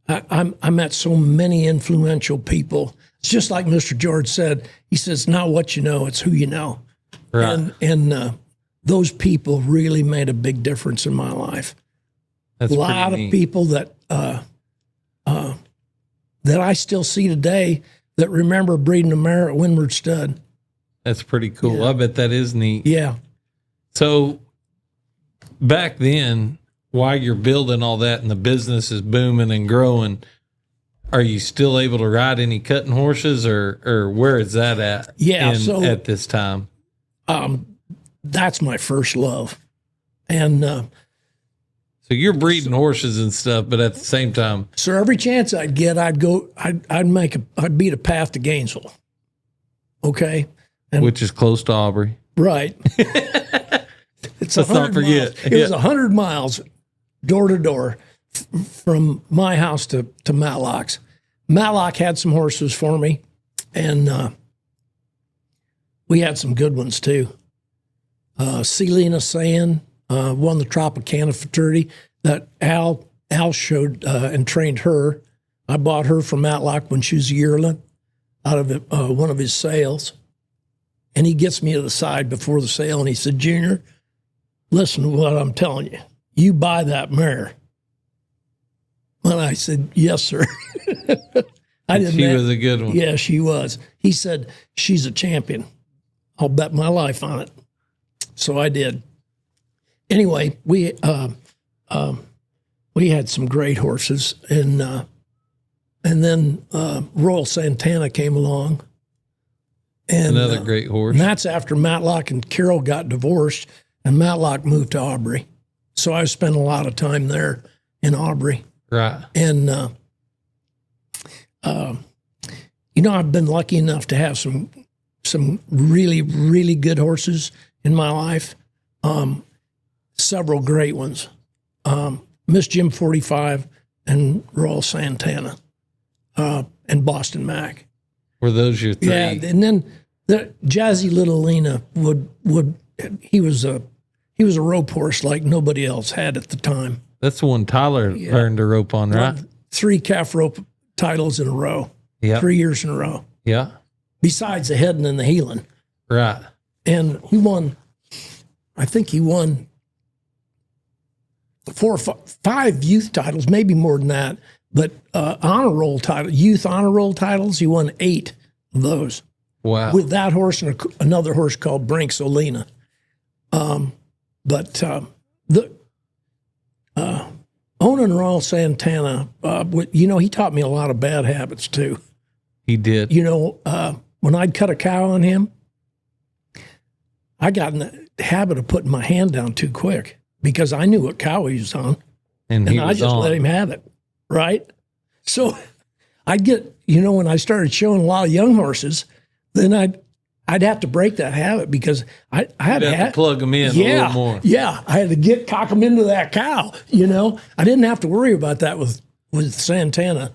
I met so many influential people. It's just like Mr. George said. He says, "Not what you know, it's who you know." Right. And those people really made a big difference in my life. That's a lot of people that I still see today that remember breeding a mare at Winward Stud. That's pretty cool. Yeah. I bet that is neat. Yeah. So back then, while you're building all that and the business is booming and growing, are you still able to ride any cutting horses, or where is that at? Yeah. At this time, that's my first love, and so you're breeding horses and stuff, but at the same time, so every chance I'd get, I'd beat a path to Gainesville. Okay, which is close to Aubrey, right? It's 100 miles. It was 100 miles, door to door, from my house to Matlock's. Matlock had some horses for me, and we had some good ones too. Selena Sand won the Tropicana fraternity. That Al showed and trained her. I bought her from Matlock when she was a yearling out of one of his sales. And he gets me to the side before the sale, and he said, "Junior, listen to what I'm telling you. You buy that mare." And I said, "Yes, sir." She was a good one. Yeah, she was. He said, "She's a champion. I'll bet my life on it." So I did. Anyway, we had some great horses, and then Royal Santana came along. And, another great horse. And that's after Matlock and Carol got divorced, and Matlock moved to Aubrey. So I spent a lot of time there in Aubrey. Right. And, I've been lucky enough to have some really, really good horses in my life. Several great ones. Miss Jim 45 and Royal Santana and Boston Mac. Were those your three? Yeah, and then the Jazzy Little Lena he was a rope horse like nobody else had at the time. That's the one Tyler learned to rope on, right? 3 calf rope titles in a row. Yeah. 3 years in a row. Yeah. Besides the heading and the heeling. Right. And he won 4 or 5 youth titles, maybe more than that. But honor roll title, youth honor roll titles, he won 8 of those. Wow. With that horse and another horse called Brinks Olena. Owning Royal Santana, he taught me a lot of bad habits too. He did. When I'd cut a cow on him, I got in the habit of putting my hand down too quick because I knew what cow he was on. And I just let him have it, right? So I'd get, when I started showing a lot of young horses, then I'd have to break that habit because I had to plug them in a little more. Yeah, I had to cock them into that cow, I didn't have to worry about that with Santana.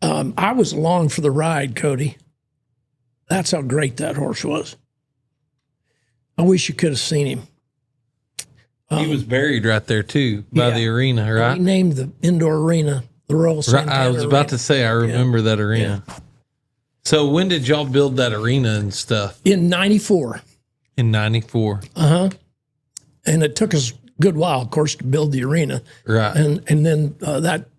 I was along for the ride, Cody. That's how great that horse was. I wish you could have seen him. He was buried right there, too, by the arena, right? He named the indoor arena the Royal Santana I was about to say, I remember that arena. Yeah. So when did y'all build that arena and stuff? In 94. In 94. Uh-huh. And it took us a good while, of course, to build the arena. Right. And then that...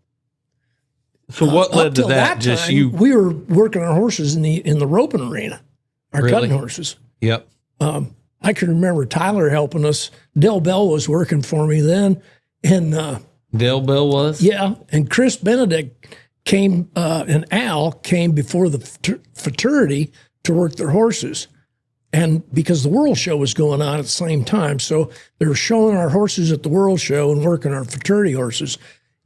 So what led to that? Just time, we were working our horses in the roping arena, our cutting horses. Yep. I can remember Tyler helping us. Del Bell was working for me then. And Del Bell was? Yeah. And Chris Benedict came, and Al came before the fraternity to work their horses. And because the World Show was going on at the same time, so they were showing our horses at the World Show and working our fraternity horses.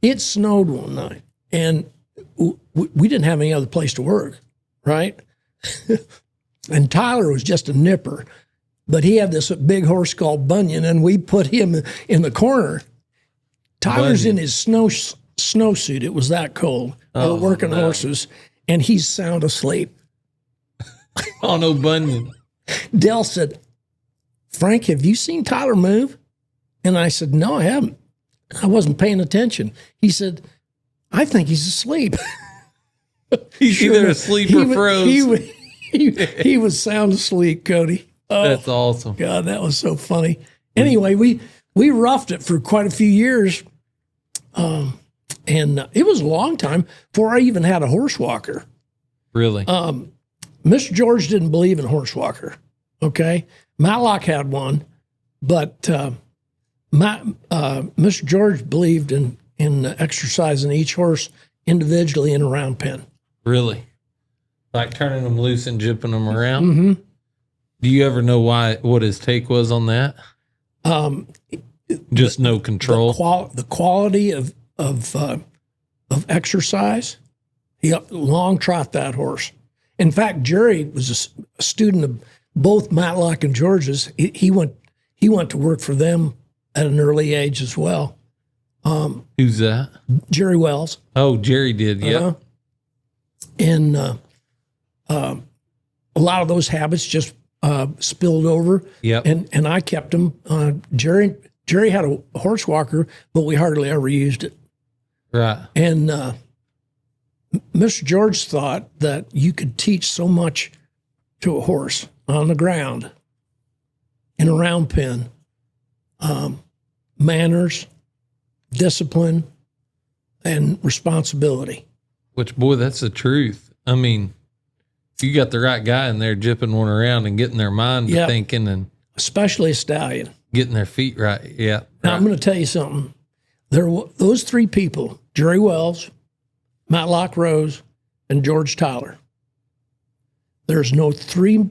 It snowed one night, and we didn't have any other place to work, right? And Tyler was just a nipper. But he had this big horse called Bunyan, and we put him in the corner. Tyler's Bunion. in his snowsuit. It was that cold. Oh, We're working no. horses, and he's sound asleep. Oh, no bunion. Dell said, Frank, have you seen Tyler move? And I said, no, I haven't. I wasn't paying attention. He said, I think he's asleep. He's either enough, asleep or froze. He was sound asleep, Cody. Oh, That's awesome. God, that was so funny. Anyway, we roughed it for quite a few years. And it was a long time before I even had a horse walker. Really? Mr. George didn't believe in horse walker. Okay. Matlock had one, but Mr. George believed in exercising each horse individually in a round pen. Really? Like turning them loose and jipping them around? Mm-hmm. Do you ever know what his take was on that? Just no control. The quality of exercise. He long trot that horse. In fact, Jerry was a student of both Matlock and George's. He went to work for them at an early age as well. Who's that? Jerry Wells. Oh, Jerry did. Yeah. And a lot of those habits just spilled over. Yep. And I kept them. Jerry had a horse walker, but we hardly ever used it. Right. And Mr. George thought that you could teach so much to a horse on the ground, in a round pen, manners, discipline, and responsibility. Which, boy, that's the truth. I mean, if you got the right guy in there jipping one around and getting their mind to thinking and especially a stallion, getting their feet right. Yeah. Now, I'm going to tell you something. Those three people, Jerry Wells, Matlock Rose, and George Tyler. There's no three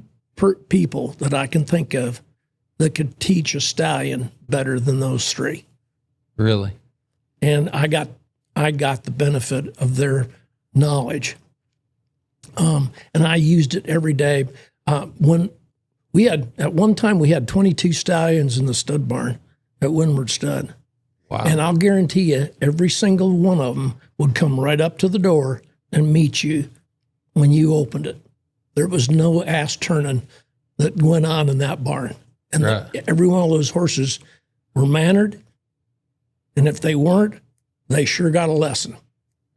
people that I can think of that could teach a stallion better than those three. Really? And I got the benefit of their knowledge. And I used it every day. When we had, at one time, we had 22 stallions in the stud barn at Winward Stud. Wow. And I'll guarantee you, every single one of them would come right up to the door and meet you when you opened it. There was no ass turning that went on in that barn. And every one of those horses were mannered. And if they weren't, they sure got a lesson.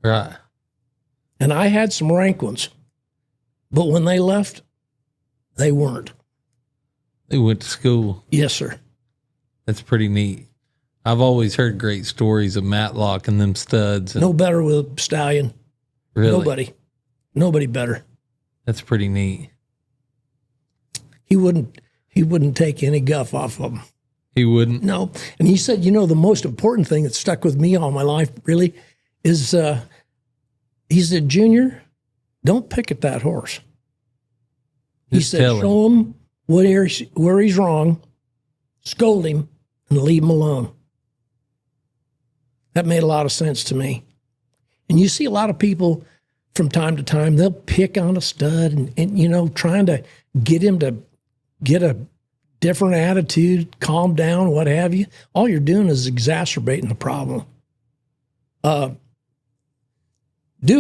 Right. And I had some rank ones. But when they left, they weren't. They went to school. Yes, sir. That's pretty neat. I've always heard great stories of Matlock and them studs. And No better with a stallion. really? Nobody better. That's pretty neat. He wouldn't take any guff off of them. He wouldn't? No. And he said, the most important thing that stuck with me all my life really is, he said, Junior, don't pick at that horse. He said, show him where he's wrong, scold him, and leave him alone. That made a lot of sense to me. And you see a lot of people from time to time, they'll pick on a stud and trying to get him to get a different attitude, calm down, what have you. All you're doing is exacerbating the problem. Do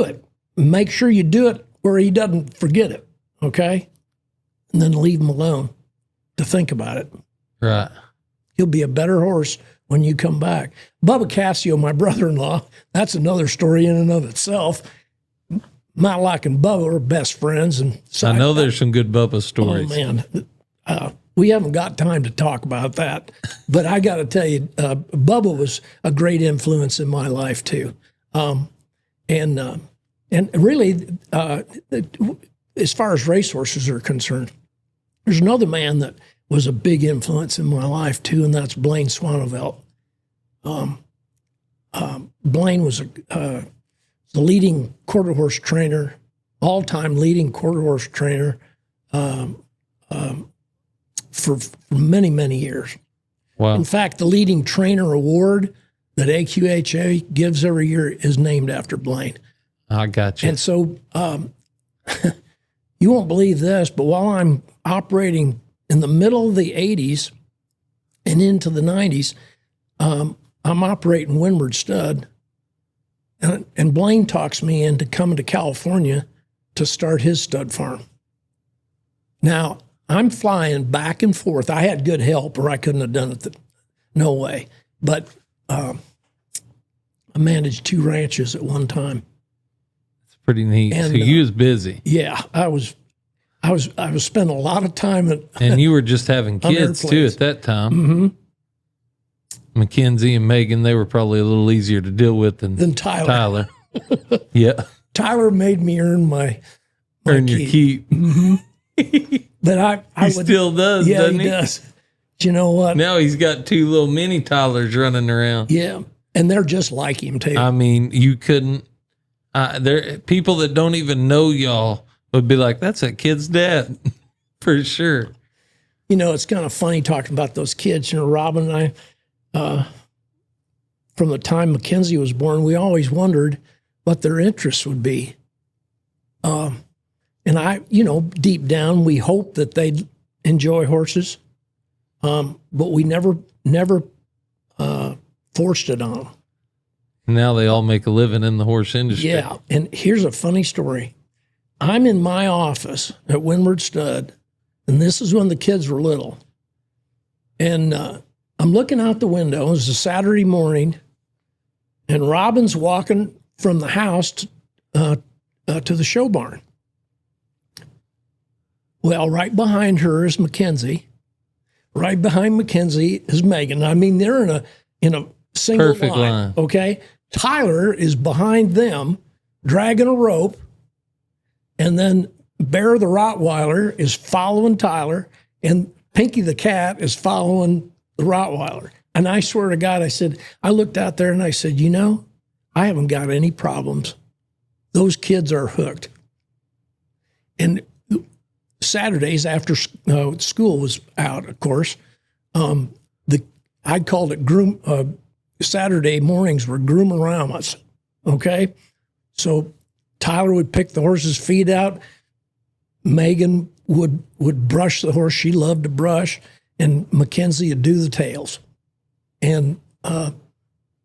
it. Make sure you do it where he doesn't forget it, okay? And then leave him alone to think about it. Right. He'll be a better horse when you come back. Bubba Cassio, my brother-in-law, that's another story in and of itself. Matlock and Bubba are best friends. And so I know there's some good Bubba stories. Oh, man. We haven't got time to talk about that. But I got to tell you, Bubba was a great influence in my life, too. And really, as far as racehorses are concerned, there's another man that was a big influence in my life, too, and that's Blaine Swanevelt. Blaine was the leading quarter horse trainer, all-time leading quarter horse trainer for many, many years. Wow. In fact, the leading trainer award that AQHA gives every year is named after Blaine. I got you. And so you won't believe this, but while I'm operating in the middle of the 80s and into the 90s, I'm operating Winward Stud, and Blaine talks me into coming to California to start his stud farm. Now, I'm flying back and forth. I had good help, or I couldn't have done it. No way. But I managed 2 ranches at one time. It's pretty neat. And, so you was busy. Yeah, I was spending a lot of time at. And you were just having kids too at that time. Mm-hmm. Mackenzie and Megan, they were probably a little easier to deal with than Tyler. Yeah. Tyler made me earn my Earn your keep. Mm-hmm. But I He still does, yeah, doesn't he? Does. Do you know what? Now he's got 2 little mini Tylers running around. Yeah, and they're just like him too. I mean, you couldn't. There people that don't even know y'all would be like, "That's that kid's dad," for sure. You know, it's kind of funny talking about those kids. You know, Robin and I, from the time Mackenzie was born, we always wondered what their interests would be. And I, you know, deep down, we hoped that they'd enjoy horses, but we never forced it on them. Now they all make a living in the horse industry. Yeah, and here's a funny story. I'm in my office at Winward Stud, and this is when the kids were little. And I'm looking out the window. It was a Saturday morning, and Robin's walking from the house to the show barn. Well, right behind her is Mackenzie. Right behind Mackenzie is Megan. I mean, they're in a single Perfect line. Okay, Tyler is behind them, dragging a rope, and then Bear the Rottweiler is following Tyler, and Pinky the cat is following the Rottweiler. And I swear to God, I looked out there and I said, you know, I haven't got any problems. Those kids are hooked. And Saturdays after school was out, of course, I called it Saturday mornings were groom-a-ramas, okay? So Tyler would pick the horse's feet out. Megan would brush the horse. She loved to brush. And Mackenzie would do the tails. And had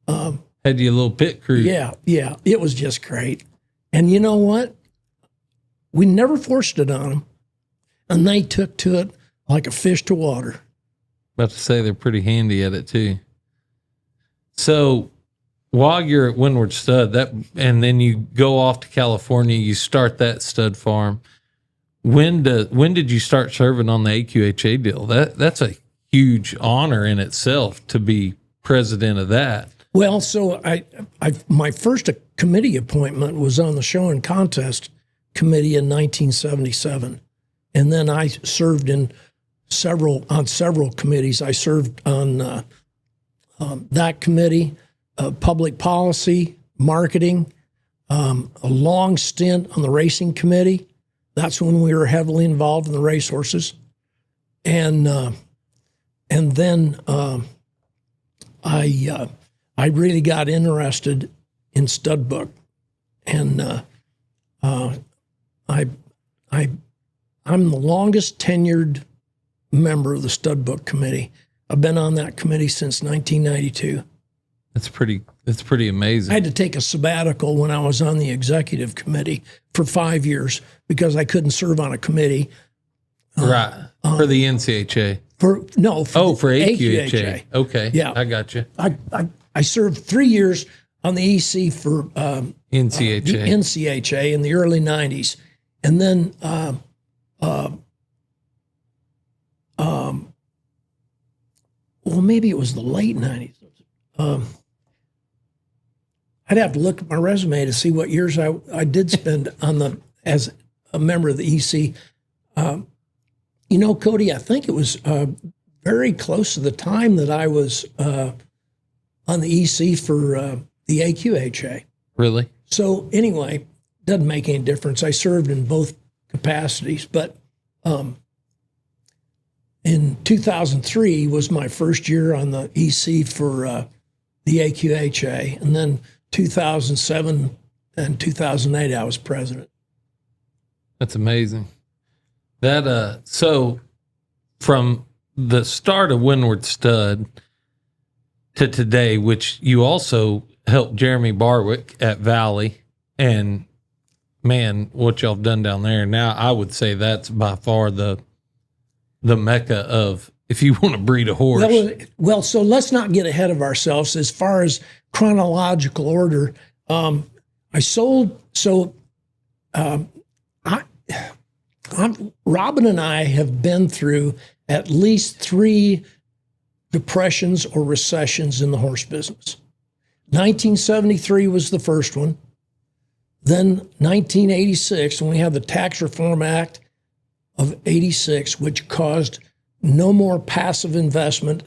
you a little pit crew. Yeah. It was just great. And you know what? We never forced it on them. And they took to it like a fish to water. About to say they're pretty handy at it too. So while you're at Winward Stud, and then you go off to California, you start that stud farm. When did you start serving on the AQHA deal? That's a huge honor in itself to be president of that. Well, so my first committee appointment was on the show and contest committee in 1977. And then I served on several committees. I served on that committee, public policy, marketing, a long stint on the racing committee. That's when we were heavily involved in the racehorses. And then I really got interested in stud book. And I'm the longest tenured member of the stud book committee. I've been on that committee since 1992. That's pretty amazing. I had to take a sabbatical when I was on the executive committee for 5 years because I couldn't serve on a committee. Right. For the NCHA. For AQHA. Okay. Yeah. I got you. I served 3 years on the EC for NCHA. the NCHA in the early 90s. And then well, maybe it was the late 90s. I'd have to look at my resume to see what years I did spend as a member of the EC. You know, Cody, I think it was very close to the time that I was on the EC for the AQHA. Really? So anyway, doesn't make any difference. I served in both capacities, but in 2003 was my first year on the EC for the AQHA, and then 2007 and 2008 I was president. That's amazing. So from the start of Winward Stud, to today, which you also helped Jeremy Barwick at Valley, and man, what y'all have done down there. Now, I would say that's by far the mecca of, if you want to breed a horse. Well, so let's not get ahead of ourselves as far as chronological order. I sold, Robin and I have been through at least 3 depressions or recessions in the horse business. 1973 was the first one. Then 1986, when we had the Tax Reform Act of 86, which caused no more passive investment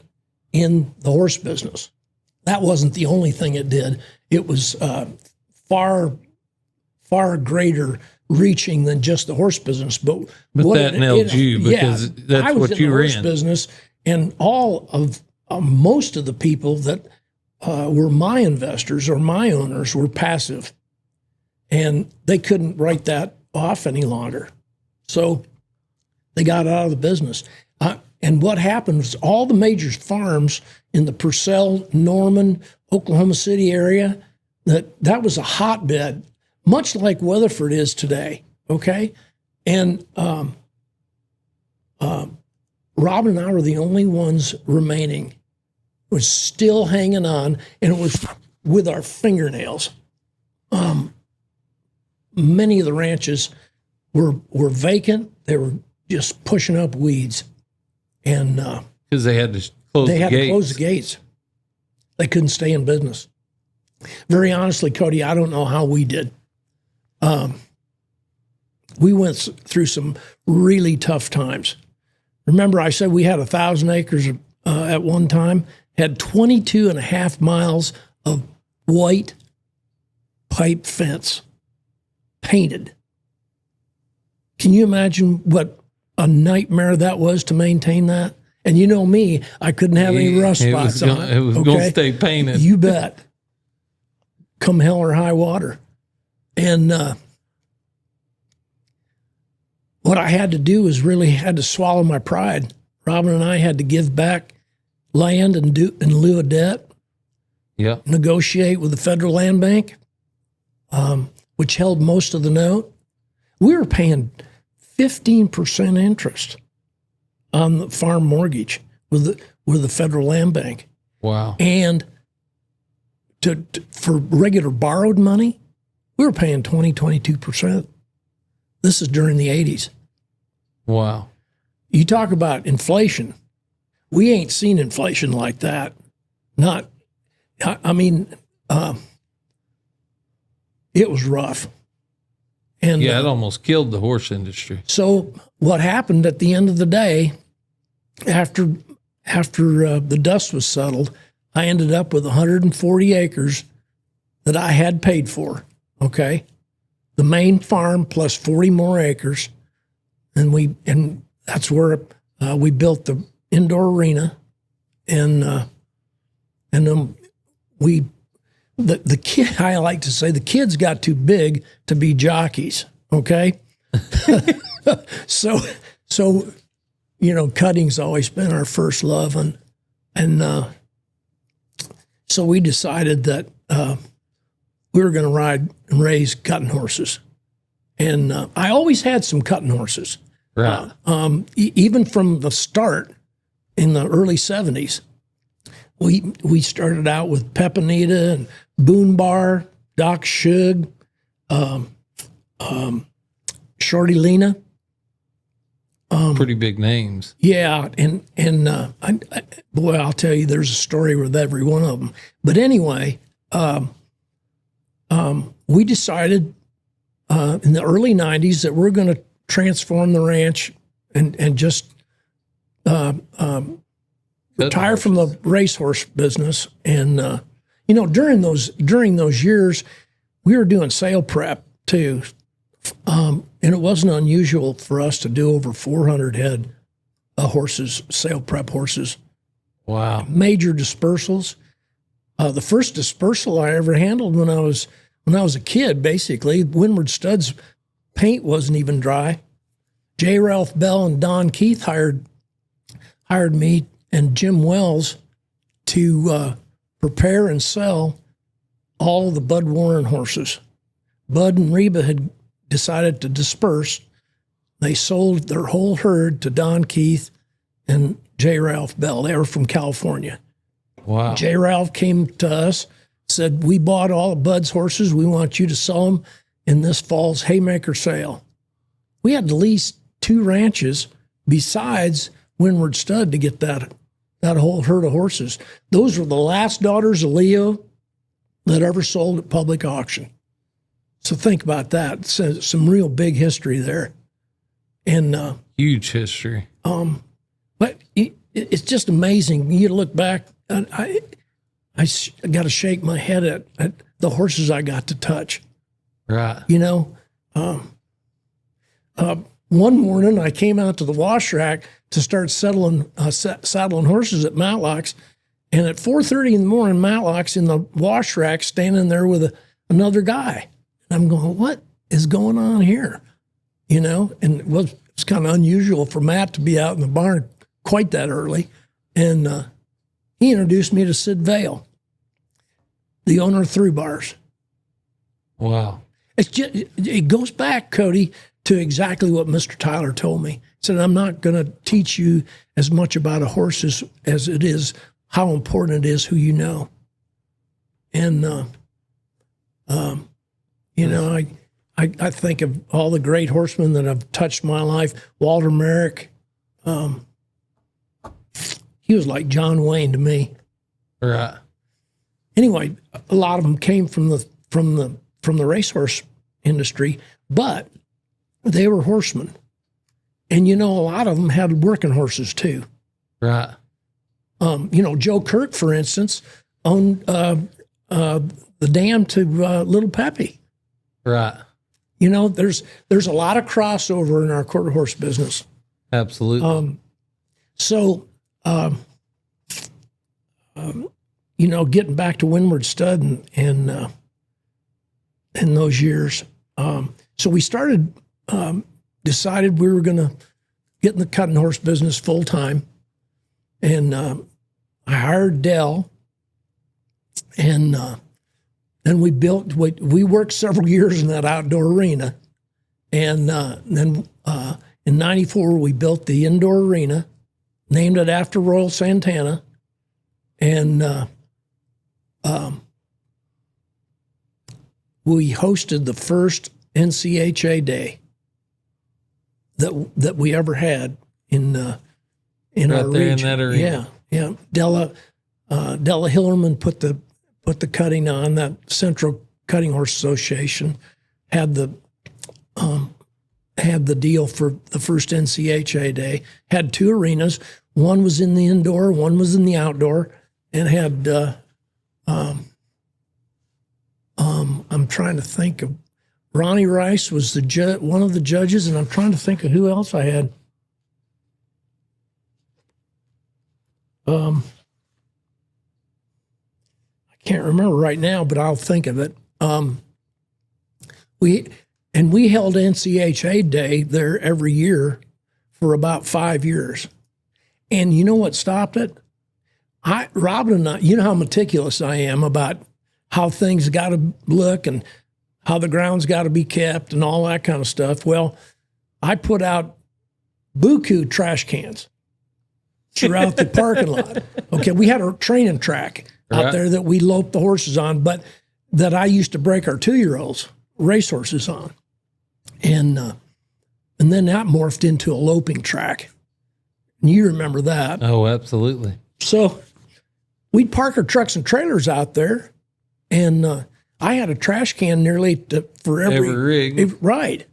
in the horse business. That wasn't the only thing it did. It was far greater reaching than just the horse business. But that nailed you, because that's what you were in. Business, and all of most of the people that were my investors or my owners were passive, and they couldn't write that off any longer. So they got out of the business. And what happened was all the major farms in the Purcell, Norman, Oklahoma City area, that was a hotbed, much like Weatherford is today, okay? And Robin and I were the only ones remaining, was still hanging on, and it was with our fingernails. Many of the ranches were vacant. They were just pushing up weeds. And because they had to close the gates. They couldn't stay in business. Very honestly, Cody, I don't know how we did. We went through some really tough times. Remember, I said we had 1,000 acres at one time, had 22 and a half miles of white pipe fence painted. Can you imagine what a nightmare that was to maintain that? And you know me, I couldn't have any rust spots on it. It was going to stay painted. You bet. Come hell or high water. And what I had to do is really had to swallow my pride. Robin and I had to give back land in lieu of debt. Yeah. Negotiate with the Federal Land Bank, which held most of the note. We were paying 15% interest on the farm mortgage with the Federal Land Bank. Wow. And for regular borrowed money, we were paying 22%. This is during the 80s. Wow. You talk about inflation. We ain't seen inflation like that. It was rough. And yeah, it almost killed the horse industry. So what happened at the end of the day, after the dust was settled, I ended up with 140 acres that I had paid for, okay? The main farm plus 40 more acres. And that's where we built the indoor arena. And then the kid, I like to say, the kids got too big to be jockeys, okay? So cutting's always been our first love, and so we decided that we were going to ride and raise cutting horses, and I always had some cutting horses, right? Even from the start in the early '70s. We started out with Pepinita and Boone Bar, Doc Shug, Shorty Lena. Pretty big names. Yeah, and boy, I'll tell you, there's a story with every one of them. But anyway, we decided in the early '90s that we're going to transform the ranch and just retire from the racehorse business. And during those years, we were doing sale prep too. And it wasn't unusual for us to do over 400 head of horses, sale prep horses. Wow. Major dispersals. The first dispersal I ever handled when I was a kid, basically, Winward Stud's paint wasn't even dry. J. Ralph Bell and Don Keith hired me and Jim Wells to prepare and sell all of the Bud Warren horses. Bud and Reba had decided to disperse. They sold their whole herd to Don Keith and J. Ralph Bell. They were from California. Wow. J. Ralph came to us, said, we bought all of Bud's horses. We want you to sell them in this fall's haymaker sale. We had at least 2 ranches besides Winward Stud to get that whole herd of horses. Those were the last daughters of Leo that ever sold at public auction. So think about that. It's some real big history there. And huge history. But it's just amazing. You look back, I got to shake my head at the horses I got to touch. Right. You know, one morning I came out to the wash rack to start saddling horses at Matlocks, and at 4:30 in the morning, Matlocks in the wash rack standing there with another guy. And I'm going, what is going on here? You know, and it was kind of unusual for Matt to be out in the barn quite that early. And he introduced me to Sid Vale, the owner of Through Bars. Wow. It goes back, Cody, to exactly what Mr. Tyler told me. He said, I'm not going to teach you as much about a horse as it is how important it is who you know. And, you know, I think of all the great horsemen that have touched my life. Walter Merrick, he was like John Wayne to me. Right. Anyway, a lot of them came from the racehorse industry, but they were horsemen. And, you know, a lot of them had working horses too. Right. You know, Joe Kirk, for instance, owned the dam to Little Peppy. Right. You know, there's a lot of crossover in our quarter horse business. Absolutely. You know, getting back to Winward Stud and in those years, so we decided we were going to get in the cutting horse business full time, and I hired Dell, and then we worked several years in that outdoor arena, and then in '94 we built the indoor arena, named it after Royal Santana, and we hosted the first NCHA day that we ever had in our region. In that arena. Yeah. Della Hillerman put the cutting on. That Central Cutting Horse Association had the deal for the first NCHA day. Had 2 arenas. One was in the indoor, one was in the outdoor, and had I'm trying to think of Ronnie Rice was one of the judges, and I'm trying to think of who else I had. I can't remember right now, but I'll think of it. We held NCHA Day there every year for about 5 years. And you know what stopped it? Robin and I, you know how meticulous I am about how things got to look and how the ground's got to be kept and all that kind of stuff. Well, I put out buku trash cans throughout the parking lot. Okay, we had a training track out there that we loped the horses on, but that I used to break our 2-year-olds racehorses on. And then that morphed into a loping track. And you remember that. Oh, absolutely. So we'd park our trucks and trailers out there, and I had a trash can nearly for every rig. Right.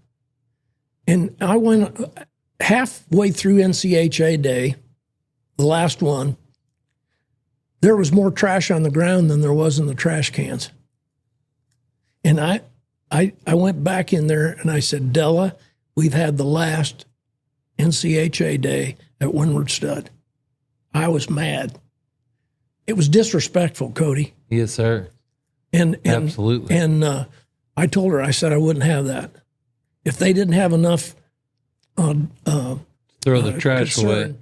And I went halfway through NCHA Day, the last one, there was more trash on the ground than there was in the trash cans. And I went back in there and I said, Della, we've had the last NCHA Day at Winward Stud. I was mad. It was disrespectful, Cody. Yes, sir. And absolutely. And I told her, I said I wouldn't have that. If they didn't have enough throw the trash away.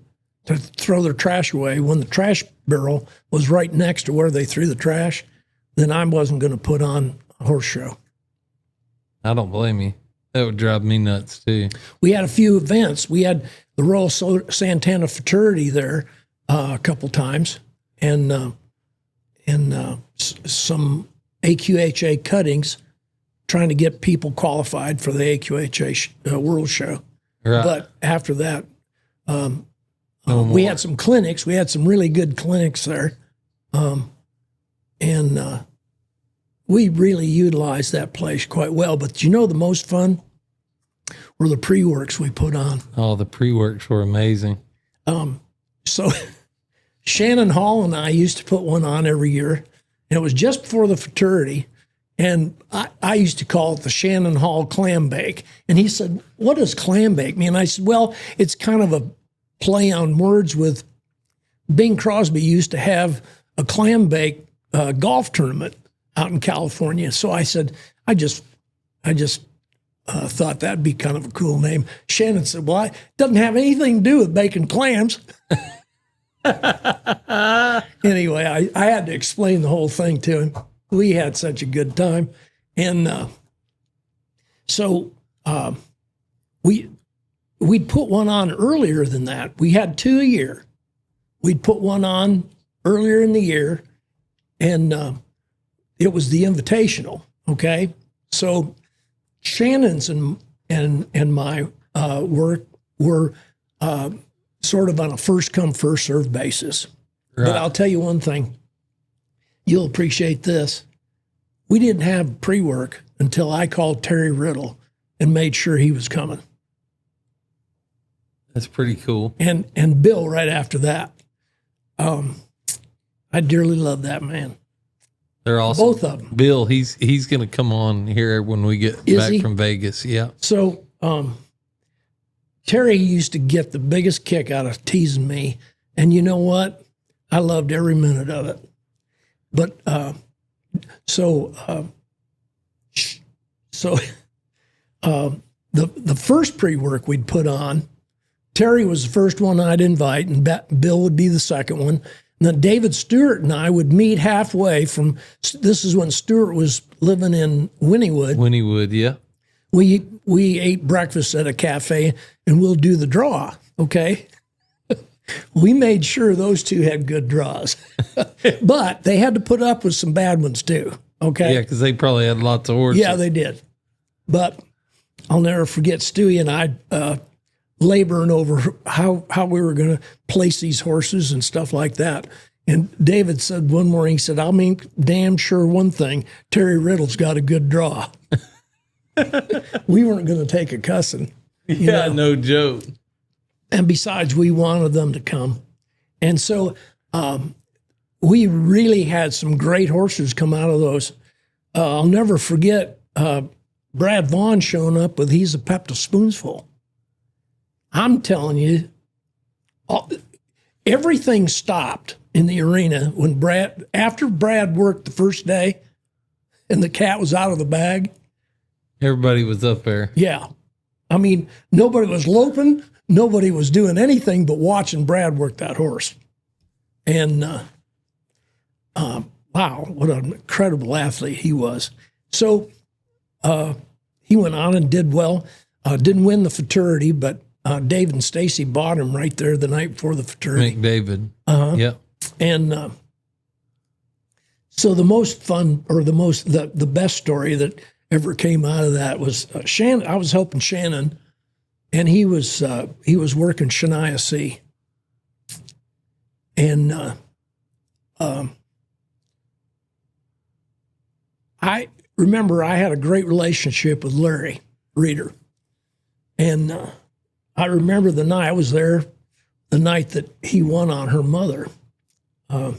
to throw their trash away. When the trash barrel was right next to where they threw the trash, then I wasn't going to put on a horse show. I don't blame you. That would drive me nuts too. We had a few events. We had the Royal Santana Fraternity there a couple times, and some AQHA cuttings, trying to get people qualified for the AQHA World Show. Right. But after that, No we more. had some clinics. We had some really good clinics there, and we really utilized that place quite well. But you know, the most fun were the pre-works we put on. Oh, the pre-works were amazing. So Shannon Hall and I used to put one on every year, and it was just before the fraternity. And I used to call it the Shannon Hall clam bake. And he said, "What does clam bake mean?" I said, "Well, it's kind of a play on words with Bing Crosby used to have a clam bake golf tournament out in California." So I said, I just thought that'd be kind of a cool name. Shannon said, "Well, it doesn't have anything to do with baking clams." Anyway, I had to explain the whole thing to him. We had such a good time. And so we'd put one on earlier than that. We had 2 a year. We'd put one on earlier in the year, and it was the invitational, okay? So Shannon's and my work were sort of on a first-come, first-served basis. Right. But I'll tell you one thing. You'll appreciate this. We didn't have pre-work until I called Terry Riddle and made sure he was coming. That's pretty cool. And Bill right after that. I dearly love that man. They're awesome. Both of them. Bill, he's going to come on here when we get Is back he? from Vegas. Yeah. So Terry used to get the biggest kick out of teasing me. And you know what? I loved every minute of it. But the first pre-work we'd put on, Terry was the first one I'd invite, and Bill would be the second one. And then David Stewart and I would meet halfway from, this is when Stewart was living in Winnywood. Winnywood, yeah. We ate breakfast at a cafe, and we'll do the draw, okay? We made sure those two had good draws. But they had to put up with some bad ones too, okay? Yeah, because they probably had lots of horses. Yeah, they did. But I'll never forget Stewie and I laboring over how we were going to place these horses and stuff like that. And David said one morning, he said, "I'll mean damn sure one thing, Terry Riddle's got a good draw." We weren't going to take a cussing. Yeah, no joke. And besides, we wanted them to come. And so we really had some great horses come out of those. I'll never forget Brad Vaughn showing up with He's a Pepto Spoonsful. I'm telling you, everything stopped in the arena when after Brad worked the first day and the cat was out of the bag. Everybody was up there. Yeah. I mean, nobody was loping. Nobody was doing anything but watching Brad work that horse. And wow, what an incredible athlete he was. So he went on and did well. Didn't win the fraternity, but Dave and Stacy bought him right there the night before the fraternity. McDavid. Yep. And so the most fun, or the best story that ever came out of that was Shannon. I was helping Shannon, and he was working Shania C. And I remember I had a great relationship with Larry Reeder, and I remember the night I was there, the night that he won on her mother, I'll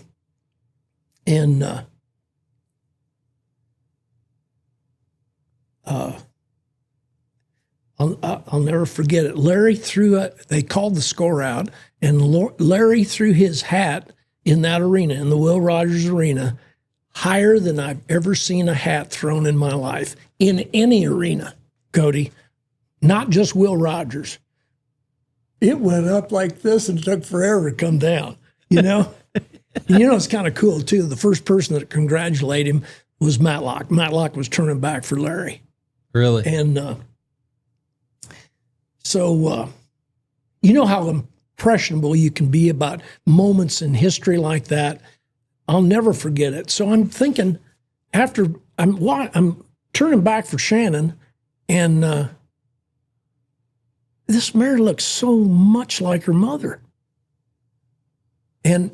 never forget it. Larry they called the score out, and Larry threw his hat in that arena, in the Will Rogers Arena, higher than I've ever seen a hat thrown in my life, in any arena, Cody, not just Will Rogers. it went up like this and it took forever to come down, you know? And it's kind of cool, too. The first person that congratulated him was Matlock. Matlock was turning back for Larry. Really? And so you know how impressionable you can be about moments in history like that. I'll never forget it. So I'm thinking, after I'm turning back for Shannon, and this mare looks so much like her mother. And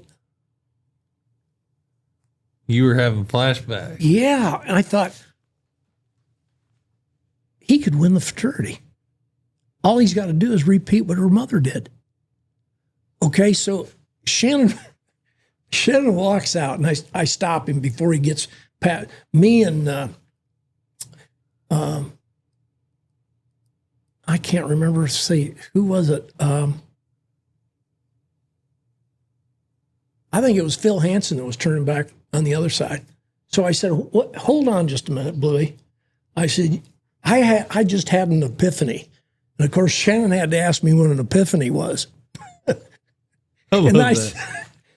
you were having flashbacks. Yeah, and I thought, he could win the fraternity. All he's got to do is repeat what her mother did. Okay, so Shannon walks out, and I stop him before he gets past me, and I can't remember. See, who was it? I think it was Phil Hansen that was turning back on the other side. So I said, hold on just a minute, Bluey. I said, I just had an epiphany. And of course, Shannon had to ask me what an epiphany was.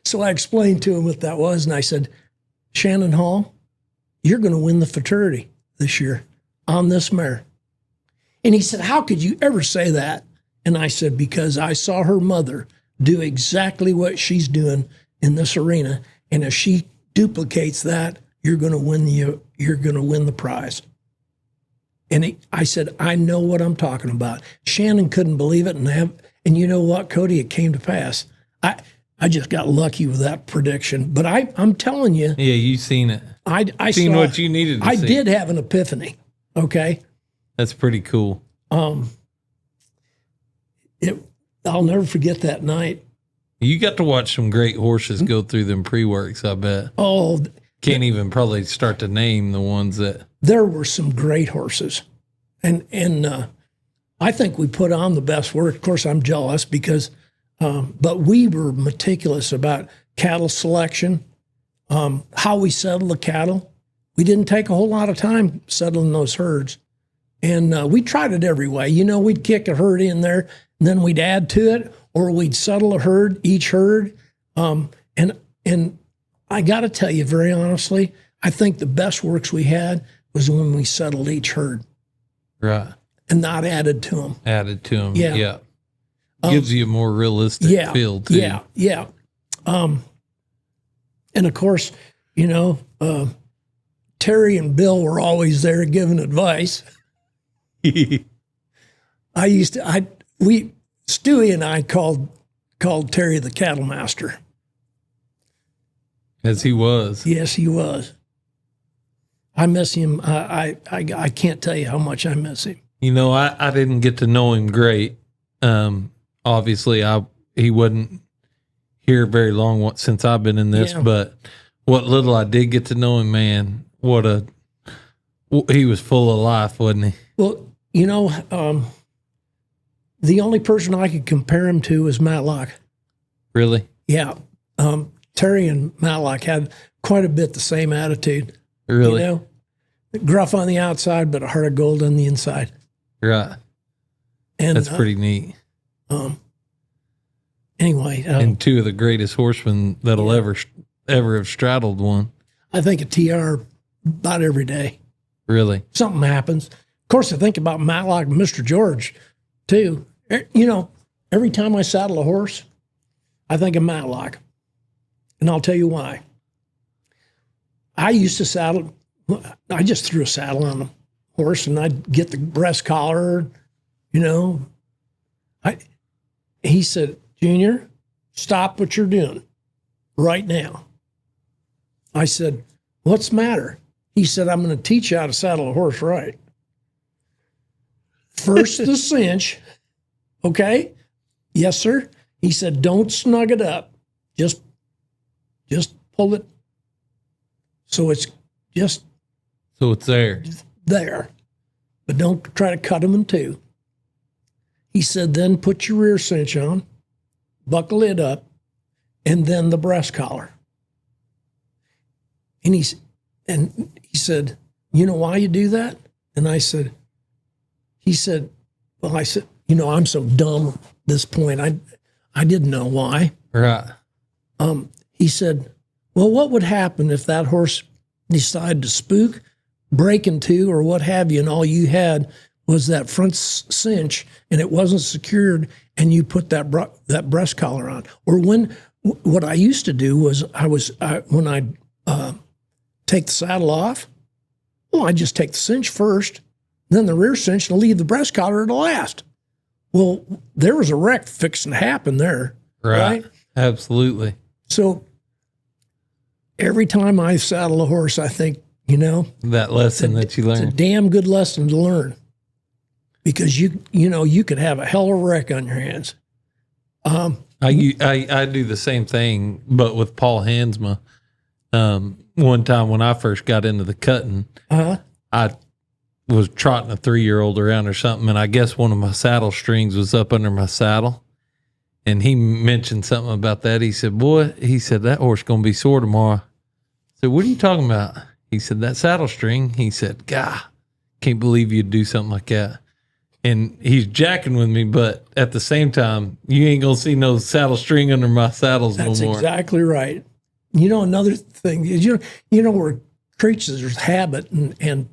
So I explained to him what that was. And I said, Shannon Hall, you're going to win the fraternity this year on this mare. And he said, how could you ever say that? And I said, because I saw her mother do exactly what she's doing in this arena. And if she duplicates that, you're going to win the prize. And I said, I know what I'm talking about. Shannon couldn't believe it. And you know what, Cody, it came to pass. I just got lucky with that prediction. But I'm telling you. Yeah, you seen it. I seen saw what you needed to see. I did have an epiphany. Okay. That's pretty cool. I'll never forget that night. You got to watch some great horses go through them pre-works, I bet. Oh. Can't even probably start to name the ones that. There were some great horses. And I think we put on the best work. Of course, I'm jealous because, but we were meticulous about cattle selection, how we settled the cattle. We didn't take a whole lot of time settling those herds. And we tried it every way. We'd kick a herd in there, and then we'd add to it, or we'd settle a herd, each herd. And I got to tell you, very honestly, I think the best works we had was when we settled each herd. Right. And not added to them. Added to them, yeah. Gives you a more realistic feel, too. Yeah. And of course, Terry and Bill were always there giving advice. Stewie and I called Terry the cattle master. As he was. Yes, he was. I miss him. I can't tell you how much I miss him. I didn't get to know him great. Obviously, he wasn't here very long since I've been in this, but what little I did get to know him, man, he was full of life, wasn't he? Well, the only person I could compare him to is Matlock. Really? Yeah. Terry and Matlock had quite a bit the same attitude. Really? Gruff on the outside, but a heart of gold on the inside. Right. And that's pretty neat. Anyway. And two of the greatest horsemen that'll ever have straddled one. I think a TR about every day. Really? Something happens. Of course, I think about Matlock and Mr. George, too. Every time I saddle a horse, I think of Matlock. And I'll tell you why. I used to saddle, I just threw a saddle on a horse and I'd get the breast collar, He said, Junior, stop what you're doing right now. I said, what's the matter? He said, I'm going to teach you how to saddle a horse right. First the cinch, okay? Yes, sir. He said, don't snug it up. Just pull it so it's just there. But don't try to cut them in two. He said, then put your rear cinch on, buckle it up, and then the breast collar. And he said, you know why you do that? And he said, I'm so dumb at this point. I didn't know why. Right. He said, well, what would happen if that horse decided to spook, break in two, or what have you, and all you had was that front cinch and it wasn't secured, and you put that breast collar on? Or what I used to do was when I'd take the saddle off, well, I'd just take the cinch first, then the rear cinch, and leave the breast collar to last. Well, there was a wreck fixing to happen there. Right? Absolutely. So every time I saddle a horse, I think, that lesson that you learned. It's a damn good lesson to learn, because you could have a hell of a wreck on your hands. I do the same thing, but with Paul Hansma. One time when I first got into the cutting, I was trotting a 3-year-old around or something, and I guess one of my saddle strings was up under my saddle. And he mentioned something about that. He said, that horse going to be sore tomorrow. I said, what are you talking about? He said, that saddle string. He said, God, can't believe you'd do something like that. And he's jacking with me, but at the same time, you ain't going to see no saddle string under my saddles no more. That's exactly right. Another thing is, we're creatures of habit, and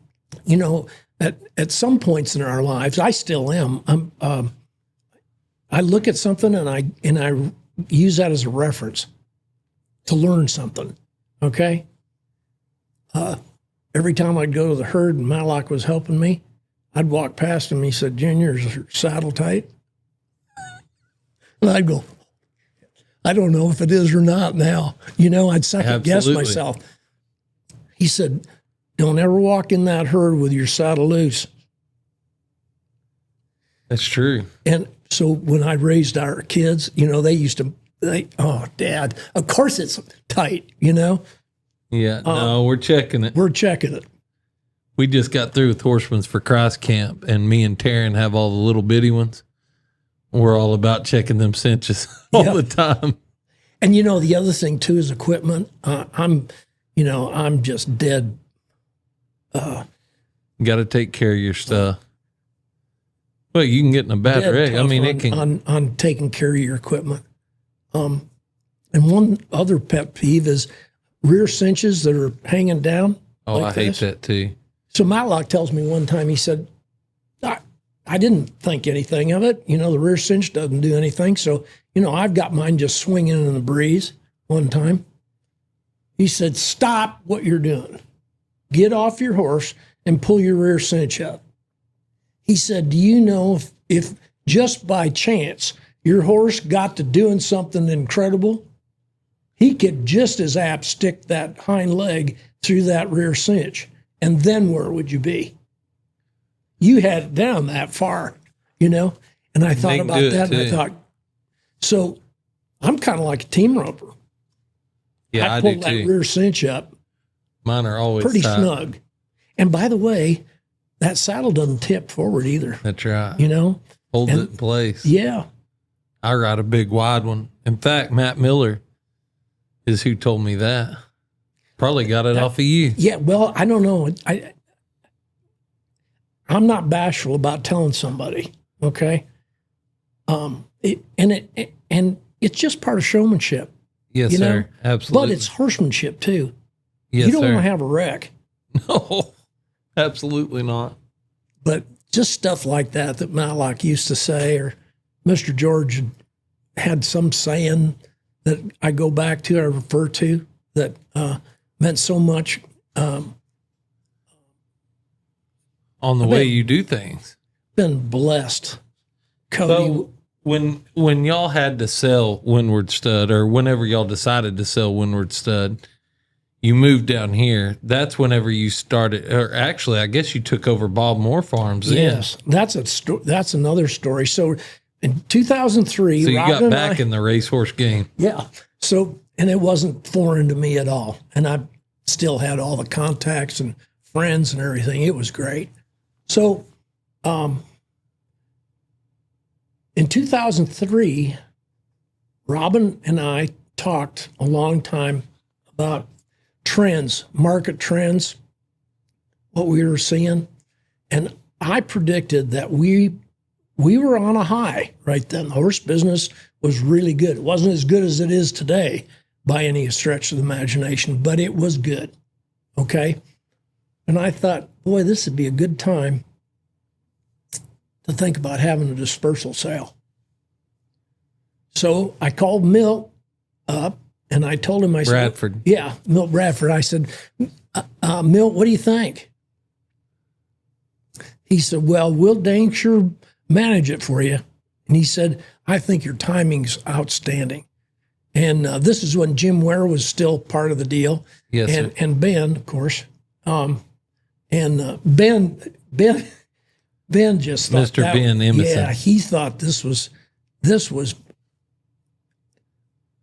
at some points in our lives, I still am. I look at something and I use that as a reference to learn something. Okay. Every time I'd go to the herd and Matlock was helping me, I'd walk past him. He said, Junior, is your saddle tight? And I'd go, I don't know if it is or not now. I'd second guess myself. He said, don't ever walk in that herd with your saddle loose. That's true. And so when I raised our kids, oh, Dad, of course it's tight, Yeah, no, we're checking it. We're checking it. We just got through with Horsemen's for Christ camp, and me and Taryn have all the little bitty ones. We're all about checking them cinches all the time. And the other thing too is equipment. I'm just dead. Got to take care of your stuff. Well, you can get in a bad wreck. I mean, it can on taking care of your equipment. And one other pet peeve is rear cinches that are hanging down. Oh, I hate that too. So Matlock tells me one time, he said, I didn't think anything of it. The rear cinch doesn't do anything. So, I've got mine just swinging in the breeze one time. He said, stop what you're doing. Get off your horse and pull your rear cinch up. He said, do you know if just by chance your horse got to doing something incredible, he could just as apt stick that hind leg through that rear cinch. And then where would you be? You had it down that far, And I thought about that, and I thought, so I'm kind of like a team roper. Yeah, I pull that rear cinch up. Mine are always pretty tight. snug. And by the way, that saddle doesn't tip forward either. That's right. Holds it in place. Yeah. I ride a big wide one. In fact, Matt Miller is who told me that. Probably got it off of you. Yeah, well, I don't know. I'm not bashful about telling somebody, okay? And it's just part of showmanship. Yes, sir. Absolutely. But it's horsemanship too. Yes, you don't sir. want to have a wreck. No, absolutely not. But just stuff like that Matlock used to say, or Mr. George had some saying that I go back to, I refer to, that meant so much. On the way you do things. Been blessed. Cody. So when y'all had to sell Winward Stud, or whenever y'all decided to sell Winward Stud, you moved down here. That's whenever you started, or actually, I guess you took over Bob Moore Farms. Yes, that's another story. So in 2003, so you Robin got back in the racehorse game. Yeah. So, and it wasn't foreign to me at all. And I still had all the contacts and friends and everything. It was great. So, in 2003, Robin and I talked a long time about trends, market trends, what we were seeing. And I predicted that we we were on a high right then. The horse business was really good. It wasn't as good as it is today by any stretch of the imagination, but it was good. Okay. And I thought, boy, this would be a good time to think about having a dispersal sale. So I called Milt up and I told him, I said, Bradford. Yeah, Milt Bradford. I said, Milt, what do you think? He said, well, we'll dang sure manage it for you. And he said, I think your timing's outstanding. And this is when Jim Ware was still part of the deal. Yes, and, sir. and Ben, of course. Ben just thought Mr. Ben Emerson. Yeah, he thought this was,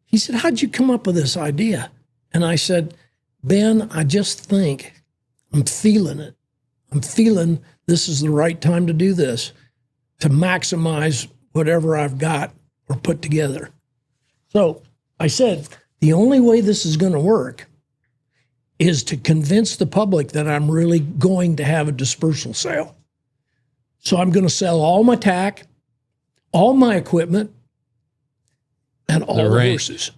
he said, how'd you come up with this idea? And I said, Ben, I just think, I'm feeling it. I'm feeling this is the right time to do this, to maximize whatever I've got or put together. So I said, the only way this is going to work is to convince the public that I'm really going to have a dispersal sale. So I'm going to sell all my tack, all my equipment, and all the horses.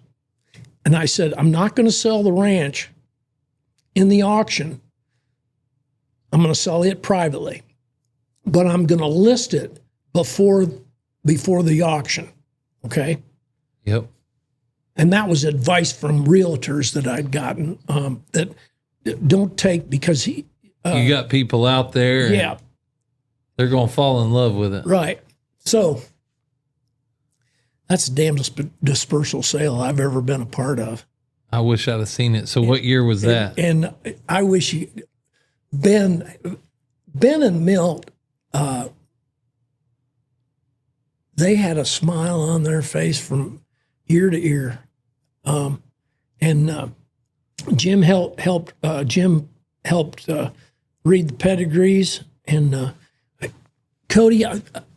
And I said, I'm not going to sell the ranch in the auction. I'm going to sell it privately, but I'm going to list it before the auction. Okay. Yep. And that was advice from realtors that I'd gotten, that don't take, because you got people out there. Yeah. They're going to fall in love with it. Right. So that's the damnedest dispersal sale I've ever been a part of. I wish I'd have seen it. So what year was that? And I wish Ben and Milt, they had a smile on their face from ear to ear. Jim helped read the pedigrees, and Cody,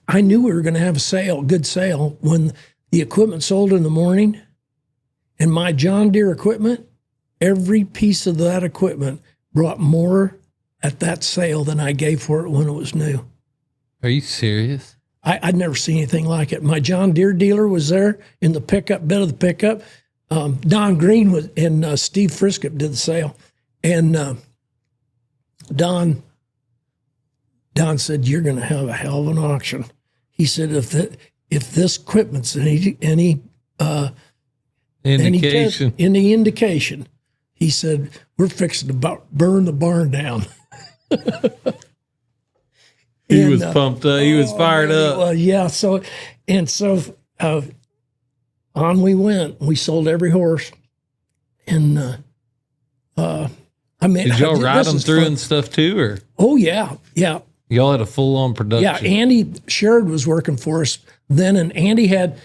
I knew we were going to have a good sale when the equipment sold in the morning, and my John Deere equipment, every piece of that equipment brought more at that sale than I gave for it when it was new. Are you serious? I'd never seen anything like it. My John Deere dealer was there in the pickup, bed of the pickup. Don Green was, and Steve Friskup did the sale. And Don said, you're going to have a hell of an auction. He said, if this equipment's any indication, he said, we're fixing to burn the barn down. He was pumped up. He was fired up. Well, yeah. So on we went. We sold every horse, and did y'all ride them through and stuff too, or? Oh yeah. Y'all had a full-on production. Yeah, Andy Sherrod was working for us then, and Andy had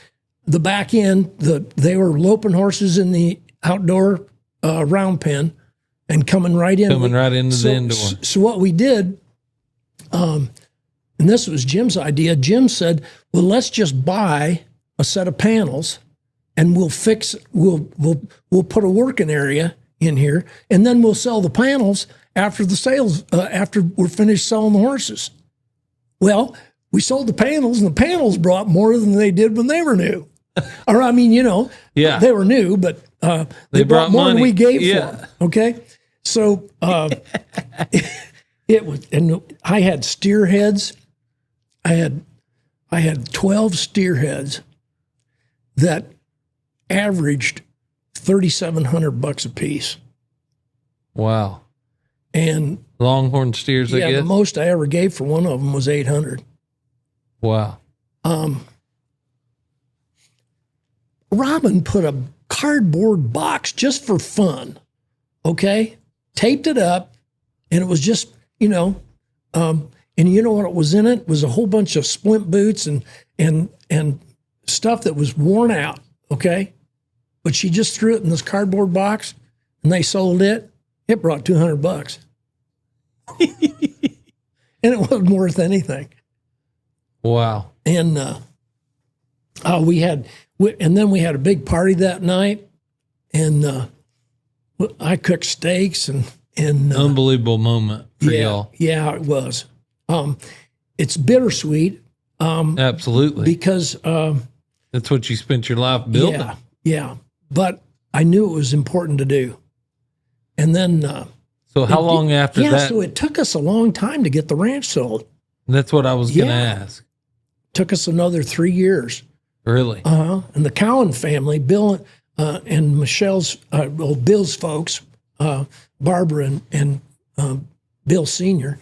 the back end. They were loping horses in the outdoor round pen and coming right in. The indoor. So what we did, and this was Jim's idea. Jim said, "Well, let's just buy a set of panels, and we'll put a working area in here, and then we'll sell the panels after the sales, after we're finished selling the horses." Well, we sold the panels, and the panels brought more than they did when they were new. Or, I mean, yeah, they were new, but they brought more than we gave for them. Okay. So it was, and I had steer heads. I had 12 steer heads that averaged $3,700 a piece. Wow. And Longhorn steers, I guess? The most I ever gave for one of them was $800. Wow. Robin put a cardboard box just for fun, okay? Taped it up, and it was just, and you know what was in it? It was a whole bunch of splint boots and stuff that was worn out, okay? But she just threw it in this cardboard box, and they sold it. It brought $200. And it wasn't worth anything. Wow. And then we had a big party that night, and I cooked steaks and unbelievable moment for y'all. Yeah, it was. It's bittersweet. Absolutely. because That's what you spent your life building. yeah. But I knew it was important to do. And then So how long after that? So it took us a long time to get the ranch sold. That's what I was going to ask. Took us another 3 years. Really? And the Cowan family, Bill and Michelle's, Bill's folks, Barbara and Bill Sr.,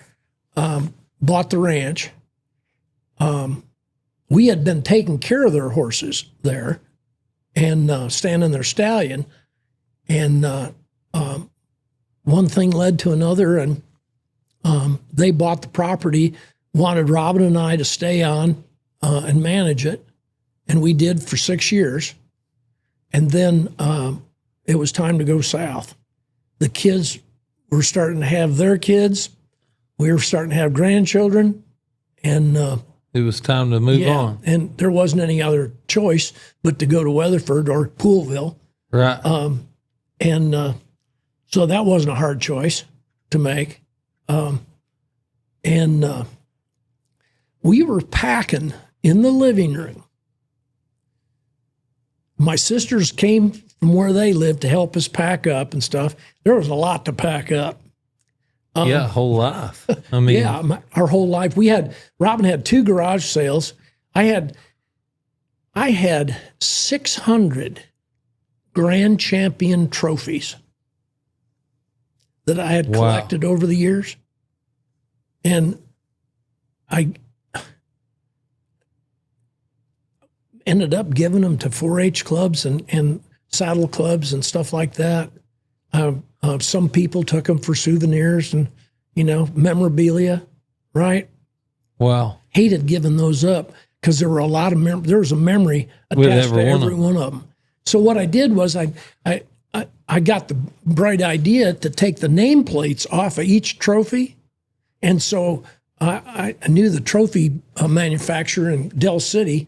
bought the ranch. We had been taking care of their horses there and standing their stallion. And one thing led to another, and they bought the property, wanted Robin and I to stay on and manage it. And we did for 6 years. And then it was time to go south. The kids were starting to have their kids. We were starting to have grandchildren. And it was time to move on. And there wasn't any other choice but to go to Weatherford or Poolville. Right. So that wasn't a hard choice to make. We were packing in the living room. My sisters came from where they lived to help us pack up and stuff. There was a lot to pack up. Whole life. I mean, our whole life. Robin had 2 garage sales. I had 600 grand champion trophies that I had collected over the years. And I ended up giving them to 4-H clubs and saddle clubs and stuff like that. Some people took them for souvenirs and, memorabilia, right? Wow. Hated giving those up because there were a lot of there was a memory attached to every one of them. So what I did was I got the bright idea to take the nameplates off of each trophy. And so I knew the trophy manufacturer in Del City,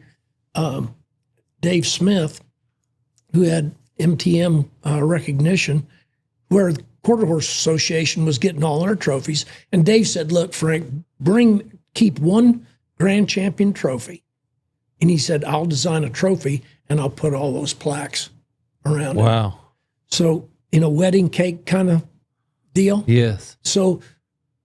Dave Smith, who had MTM recognition, where the Quarter Horse Association was getting all our trophies. And Dave said, look, Frank, keep 1 grand champion trophy. And he said, I'll design a trophy and I'll put all those plaques around it. Wow. So in a wedding cake kind of deal. Yes. So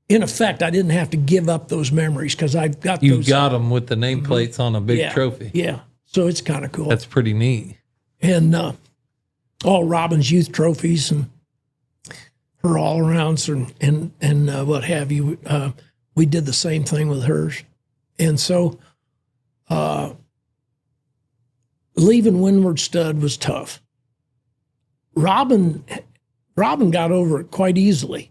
in effect, I didn't have to give up those memories because I've got those. You got them with the nameplates on a big trophy. Yeah. So it's kind of cool. That's pretty neat. And all Robin's youth trophies and her all-arounds and what have you. We did the same thing with hers. And so leaving Winward Stud was tough. Robin got over it quite easily.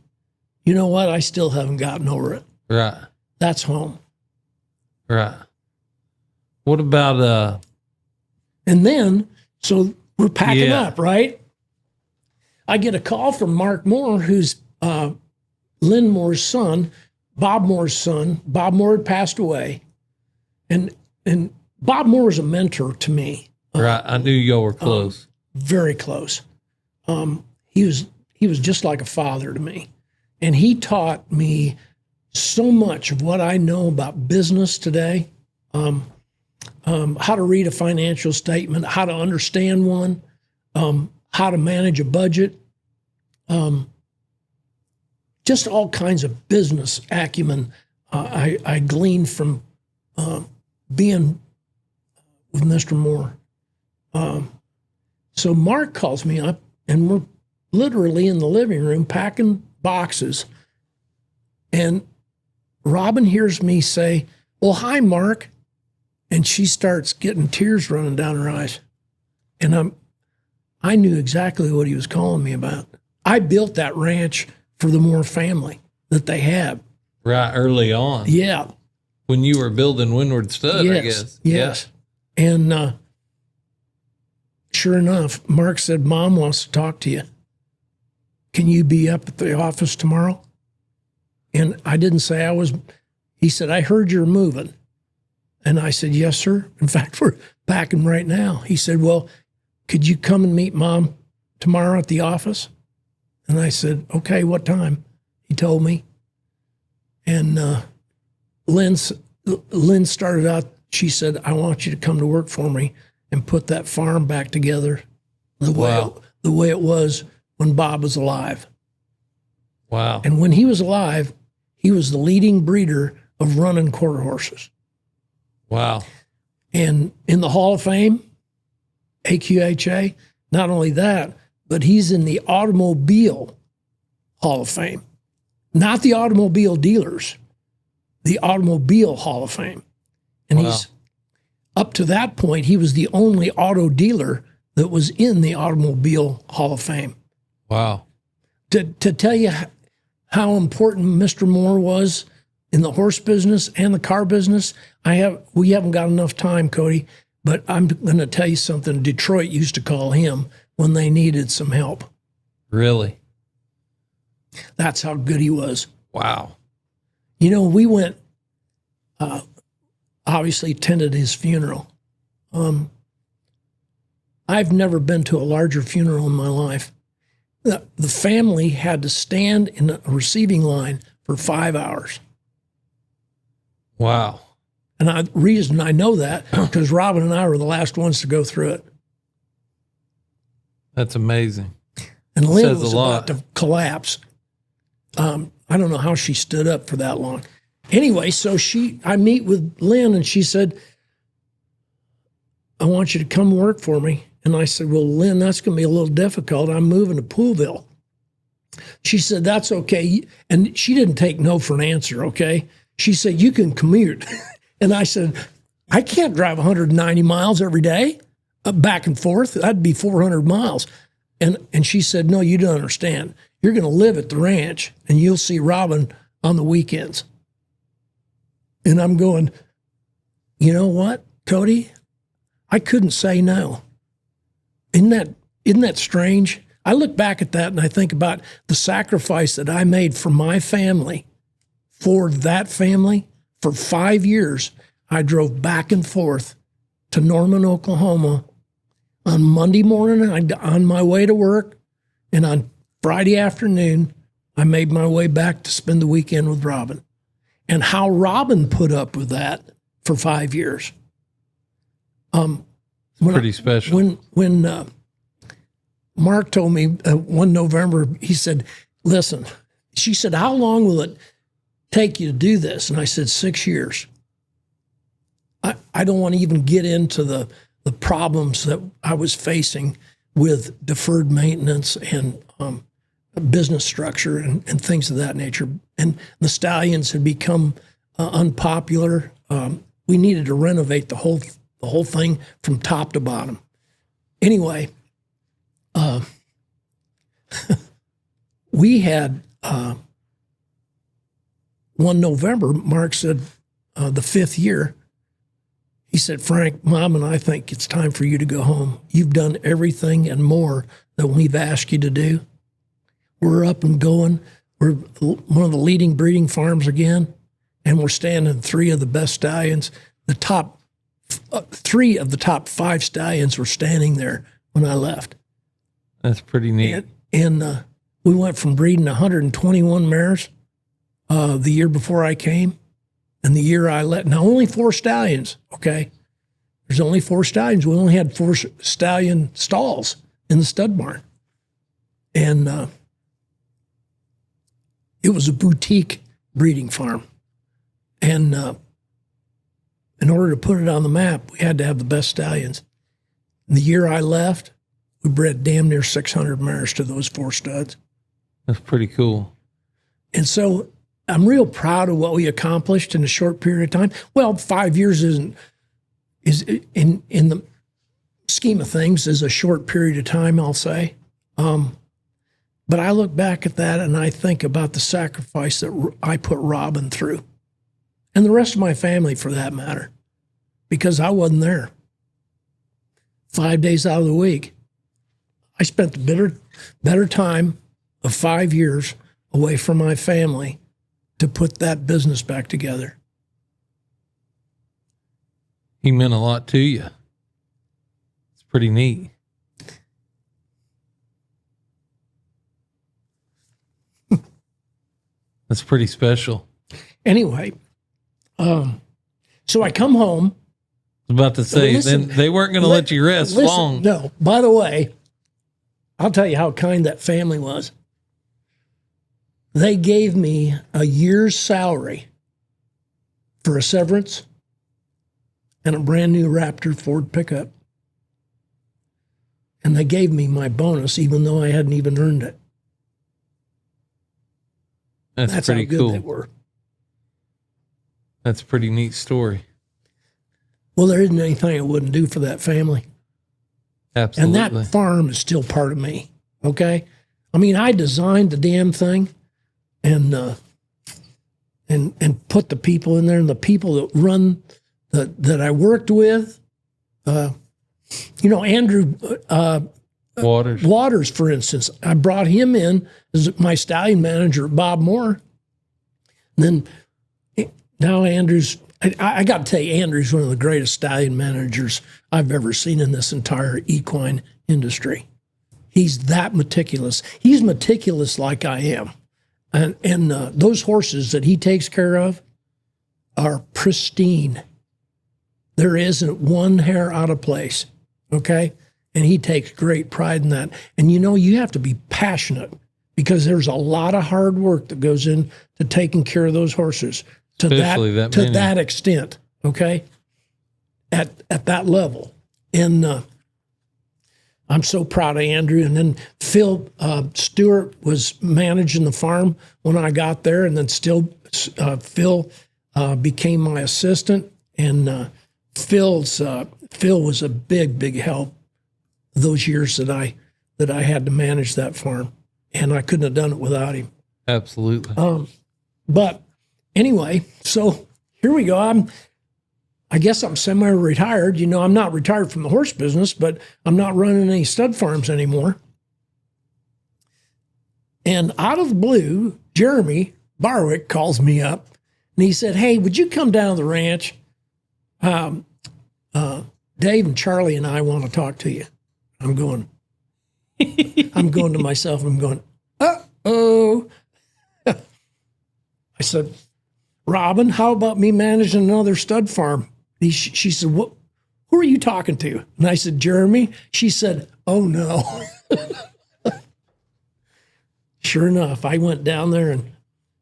You know what? I still haven't gotten over it. Right. That's home. Right. What about And then, so we're packing up, right? I get a call from Mark Moore, who's Lynn Moore's son, Bob Moore's son. Bob Moore had passed away. And Bob Moore was a mentor to me. Right. I knew y'all were close. Very close. He was just like a father to me. And he taught me so much of what I know about business today, how to read a financial statement, how to understand one, how to manage a budget, just all kinds of business acumen I gleaned from being with Mr. Moore. So Mark calls me up, and we're literally in the living room packing boxes. And Robin hears me say, well, hi, Mark. And she starts getting tears running down her eyes. And I knew exactly what he was calling me about. I built that ranch for the Moore family that they had. Right, early on. Yeah. When you were building Winward Stud, yes, I guess. Yes. Yeah. And sure enough, Mark said, Mom wants to talk to you. Can you be up at the office tomorrow? And I didn't say I was. He said, I heard you're moving. And I said, yes, sir. In fact, we're packing right now. He said, well, could you come and meet Mom tomorrow at the office? And I said, okay, what time? He told me. And Lynn started out she said, I want you to come to work for me and put that farm back together the way it was when Bob was alive. Wow. And when he was alive, he was the leading breeder of running quarter horses. Wow. And in the Hall of Fame, AQHA, not only that, but he's in the Automobile Hall of Fame. Not the automobile dealers, the Automobile Hall of Fame. And he's up to that point, he was the only auto dealer that was in the Automobile Hall of Fame. Wow. To tell you how important Mr. Moore was in the horse business and the car business, we haven't got enough time, Cody, but I'm going to tell you something. Detroit used to call him when they needed some help. Really? That's how good he was. Wow. You know, we went, obviously attended his funeral. I've never been to a larger funeral in my life. The family had to stand in a receiving line for 5 hours. Wow. And the reason I know that, because Robin and I were the last ones to go through it. That's amazing. And Lynn was about to collapse. I don't know how she stood up for that long. Anyway, so I meet with Lynn, and she said, I want you to come work for me. And I said, well, Lynn, that's going to be a little difficult. I'm moving to Poolville. She said, that's okay. And she didn't take no for an answer, okay? She said, you can commute. And I said, I can't drive 190 miles every day back and forth. That'd be 400 miles. And she said, no, you don't understand. You're going to live at the ranch, and you'll see Robin on the weekends. And I'm going, you know what, Cody? I couldn't say no. Isn't that strange? I look back at that and I think about the sacrifice that I made for my family, for that family. For 5 years, I drove back and forth to Norman, Oklahoma on Monday morning on my way to work, and on Friday afternoon, I made my way back to spend the weekend with Robin. And how Robin put up with that for 5 years. Pretty special. When Mark told me one November, he said, listen, she said, how long will it take you to do this? And I said, 6 years. I don't want to even get into the problems that I was facing with deferred maintenance and business structure and things of that nature. And the stallions had become unpopular. We needed to renovate the whole thing from top to bottom. Anyway, we had one November, Mark said, the 5th year, he said, Frank, Mom and I think it's time for you to go home. You've done everything and more than we've asked you to do. We're up and going. We're one of the leading breeding farms again, and we're standing 3 of the best stallions. The top 3 of the top 5 stallions were standing there when I left. That's pretty neat. And we went from breeding 121 mares the year before I came, and the year I left. Now, only 4 stallions, okay? There's only 4 stallions. We only had 4 stallion stalls in the stud barn. And it was a boutique breeding farm. And in order to put it on the map, we had to have the best stallions. And the year I left, we bred damn near 600 mares to those 4 studs. That's pretty cool. And so I'm real proud of what we accomplished in a short period of time. Well, 5 years is in the scheme of things is a short period of time, I'll say. But I look back at that and I think about the sacrifice that I put Robin through, and the rest of my family for that matter, because I wasn't there 5 days out of the week. I spent the better time of 5 years away from my family to put that business back together. He meant a lot to you. It's pretty neat. That's pretty special. Anyway, so I come home was about to say, Listen, then they weren't going to let you rest long. No, by the way, I'll tell you how kind that family was. They gave me a year's salary for a severance and a brand new Raptor Ford pickup. And they gave me my bonus, even though I hadn't even earned it. That's how pretty good cool. they were. That's a pretty neat story. Well, there isn't anything I wouldn't do for that family. Absolutely. And that farm is still part of me, okay? I mean, I designed the damn thing and put the people in there, and the people that run, that I worked with, Andrew Waters, for instance. I brought him in as my stallion manager, Bob Moore. And then now Andrew's, I got to tell you, Andrew's one of the greatest stallion managers I've ever seen in this entire equine industry. He's that meticulous. He's meticulous like I am. And those horses that he takes care of are pristine. There isn't one hair out of place, okay? And he takes great pride in that. And you have to be passionate, because there's a lot of hard work that goes into taking care of those horses to that extent, okay? At that level. And I'm so proud of Andrew. And then Phil Stewart was managing the farm when I got there, and then Phil became my assistant. And Phil was a big help those years that I had to manage that farm, and I couldn't have done it without him. Absolutely. But anyway, so here we go. I guess I'm semi-retired. I'm not retired from the horse business, but I'm not running any stud farms anymore. And out of the blue, Jeremy Barwick calls me up, and he said, "Hey, would you come down to the ranch? Dave and Charlie and I want to talk to you." I'm going to myself, I'm going, uh-oh. I said, "Robin, how about me managing another stud farm?" She said, "Who are you talking to?" And I said, "Jeremy." She said, "Oh, no." Sure enough, I went down there and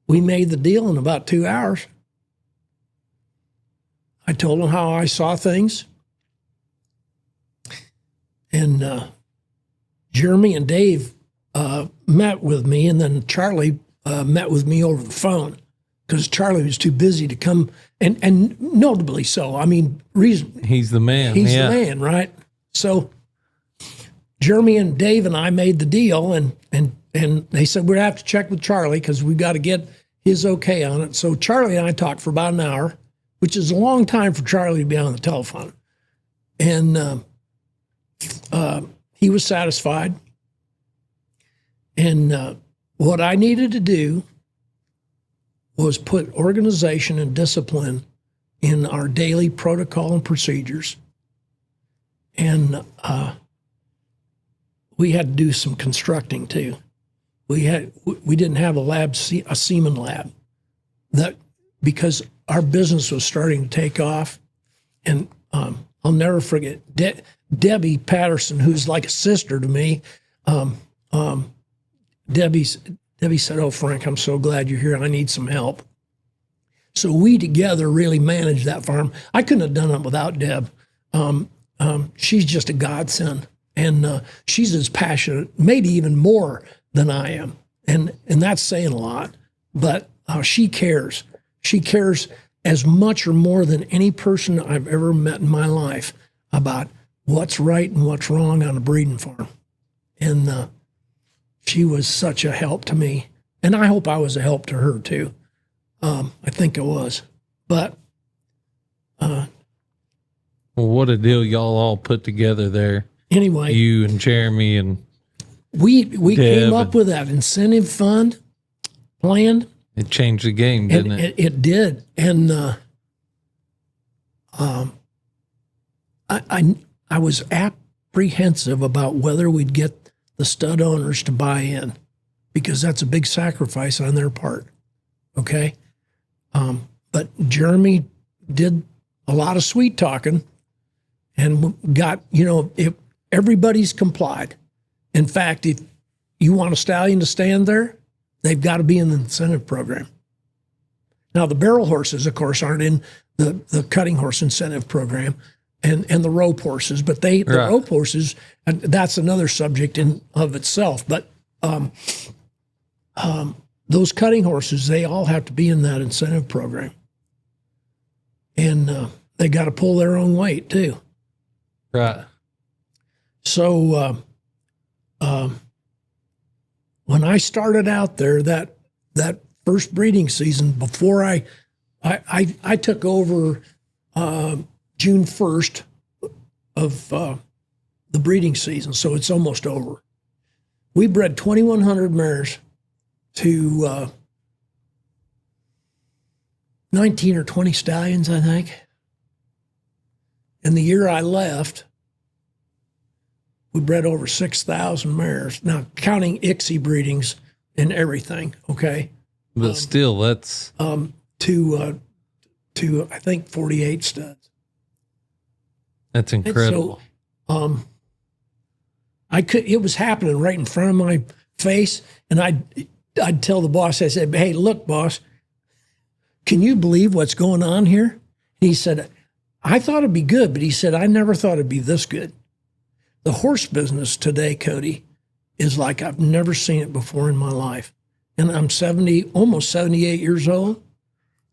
we made the deal in about 2 hours. I told him how I saw things. And Jeremy and Dave met with me, and then Charlie met with me over the phone, because Charlie was too busy to come, and notably so. I mean, he's the man. He's the man, right? So Jeremy and Dave and I made the deal, and they said we'd have to check with Charlie because we got to get his okay on it. So Charlie and I talked for about an hour, which is a long time for Charlie to be on the telephone. And he was satisfied. And what I needed to do was put organization and discipline in our daily protocol and procedures. And we had to do some constructing too. We didn't have a semen lab, because our business was starting to take off. And I'll never forget Debbie Patterson, who's like a sister to me. Debbie said, "Oh, Frank, I'm so glad you're here. I need some help." So we together really managed that farm. I couldn't have done it without Deb. She's just a godsend, and she's as passionate, maybe even more than I am, and that's saying a lot. But she cares. She cares as much or more than any person I've ever met in my life about what's right and what's wrong on a breeding farm. And she was such a help to me. And I hope I was a help to her too. I think I was. But well, what a deal y'all all put together there. Anyway, you and Jeremy and we came up with that incentive fund plan. It changed the game, didn't it? It did. And I was apprehensive about whether we'd get the stud owners to buy in, because that's a big sacrifice on their part. Okay. But Jeremy did a lot of sweet talking, and got, everybody's complied. In fact, if you want a stallion to stand there, they've got to be in the incentive program. Now, the barrel horses, of course, aren't in the cutting horse incentive program and the rope horses, but the rope horses, and that's another subject in of itself. But those cutting horses, they all have to be in that incentive program. And they got to pull their own weight, too. Right. So when I started out there, that first breeding season, before I took over June 1st of the breeding season, so it's almost over. We bred 2,100 mares to 19 or 20 stallions, I think. And the year I left, we bred over 6,000 mares. Now, counting ICSI breedings and everything, okay? But still, that's... to I think 48 studs. That's incredible. And so, it was happening right in front of my face, and I'd tell the boss, I said, "Hey, look, boss, can you believe what's going on here?" And he said, "I thought it'd be good," but he said, "I never thought it'd be this good." The horse business today, Cody, is like I've never seen it before in my life. And I'm almost 78 years old.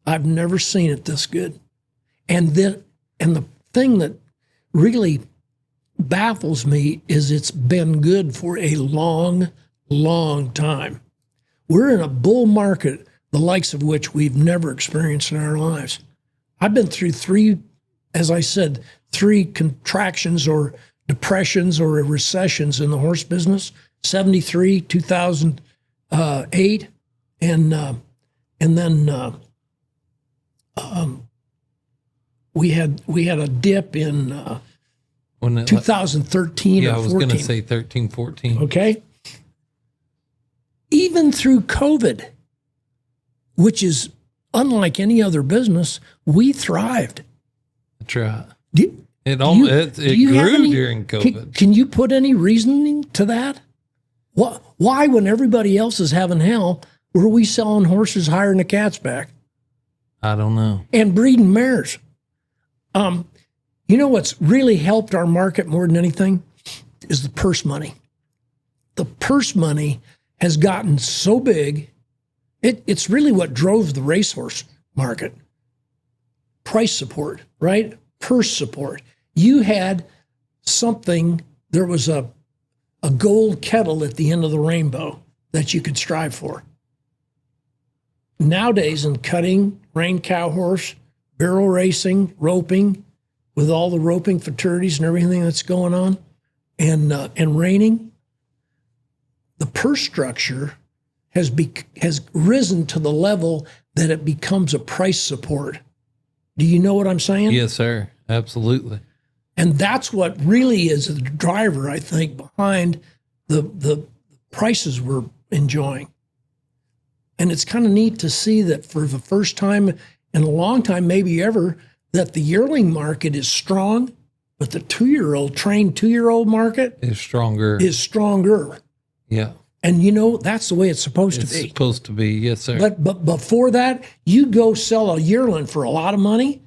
I've never seen it this good. And the thing that really baffles me is it's been good for a long, long time. We're in a bull market, the likes of which we've never experienced in our lives. I've been through three contractions or depressions or recessions in the horse business: 73, 2008, and then we had a dip in 2013 or 14. I was going to say 13, 14. Okay. Even through COVID, which is unlike any other business, we thrived. That's right. It grew during COVID. Can you put any reasoning to that? Why, when everybody else is having hell, were we selling horses higher than a cat's back? I don't know. And breeding mares. You know what's really helped our market more than anything is the purse money. The purse money has gotten so big, it's really what drove the racehorse market. Price support, right? Purse support. You had something, there was a gold kettle at the end of the rainbow that you could strive for. Nowadays in cutting, rein cow horse, barrel racing, roping, with all the roping fraternities and everything that's going on, and reining, the purse structure has risen to the level that it becomes a price support. Do you know what I'm saying? Yes, sir. Absolutely. And that's what really is the driver, I think, behind the prices we're enjoying. And it's kind of neat to see that for the first time in a long time, maybe ever, that the yearling market is strong, but the trained two-year-old market is stronger. Yeah. And that's the way it's supposed to be. It's supposed to be, yes, sir. But before that, you go sell a yearling for a lot of money.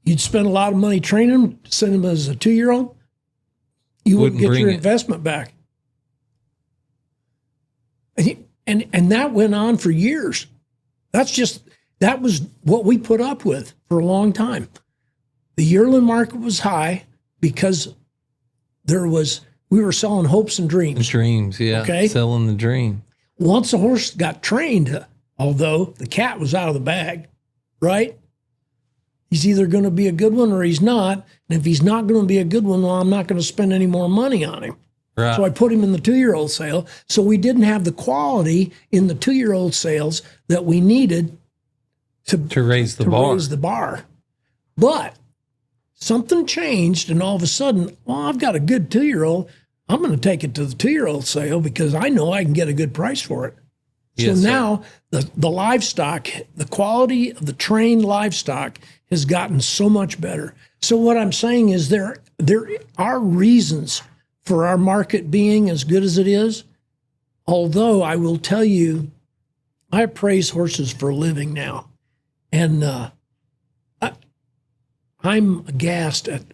You'd spend a lot of money training them, send them as a two-year-old. You wouldn't get your investment back. And that went on for years. That was what we put up with for a long time. The yearling market was high because we were selling hopes and dreams. Dreams, yeah. Okay? Selling the dream. Once a horse got trained, although the cat was out of the bag, right? He's either going to be a good one or he's not. And if he's not going to be a good one, well, I'm not going to spend any more money on him. Right. So I put him in the two-year-old sale. So we didn't have the quality in the two-year-old sales that we needed to raise the bar. But something changed, and all of a sudden, I've got a good two-year-old. I'm going to take it to the two-year-old sale because I know I can get a good price for it. So now the livestock, the quality of the trained livestock has gotten so much better. So what I'm saying is there are reasons for our market being as good as it is. Although I will tell you, I appraise horses for a living now, and I'm aghast at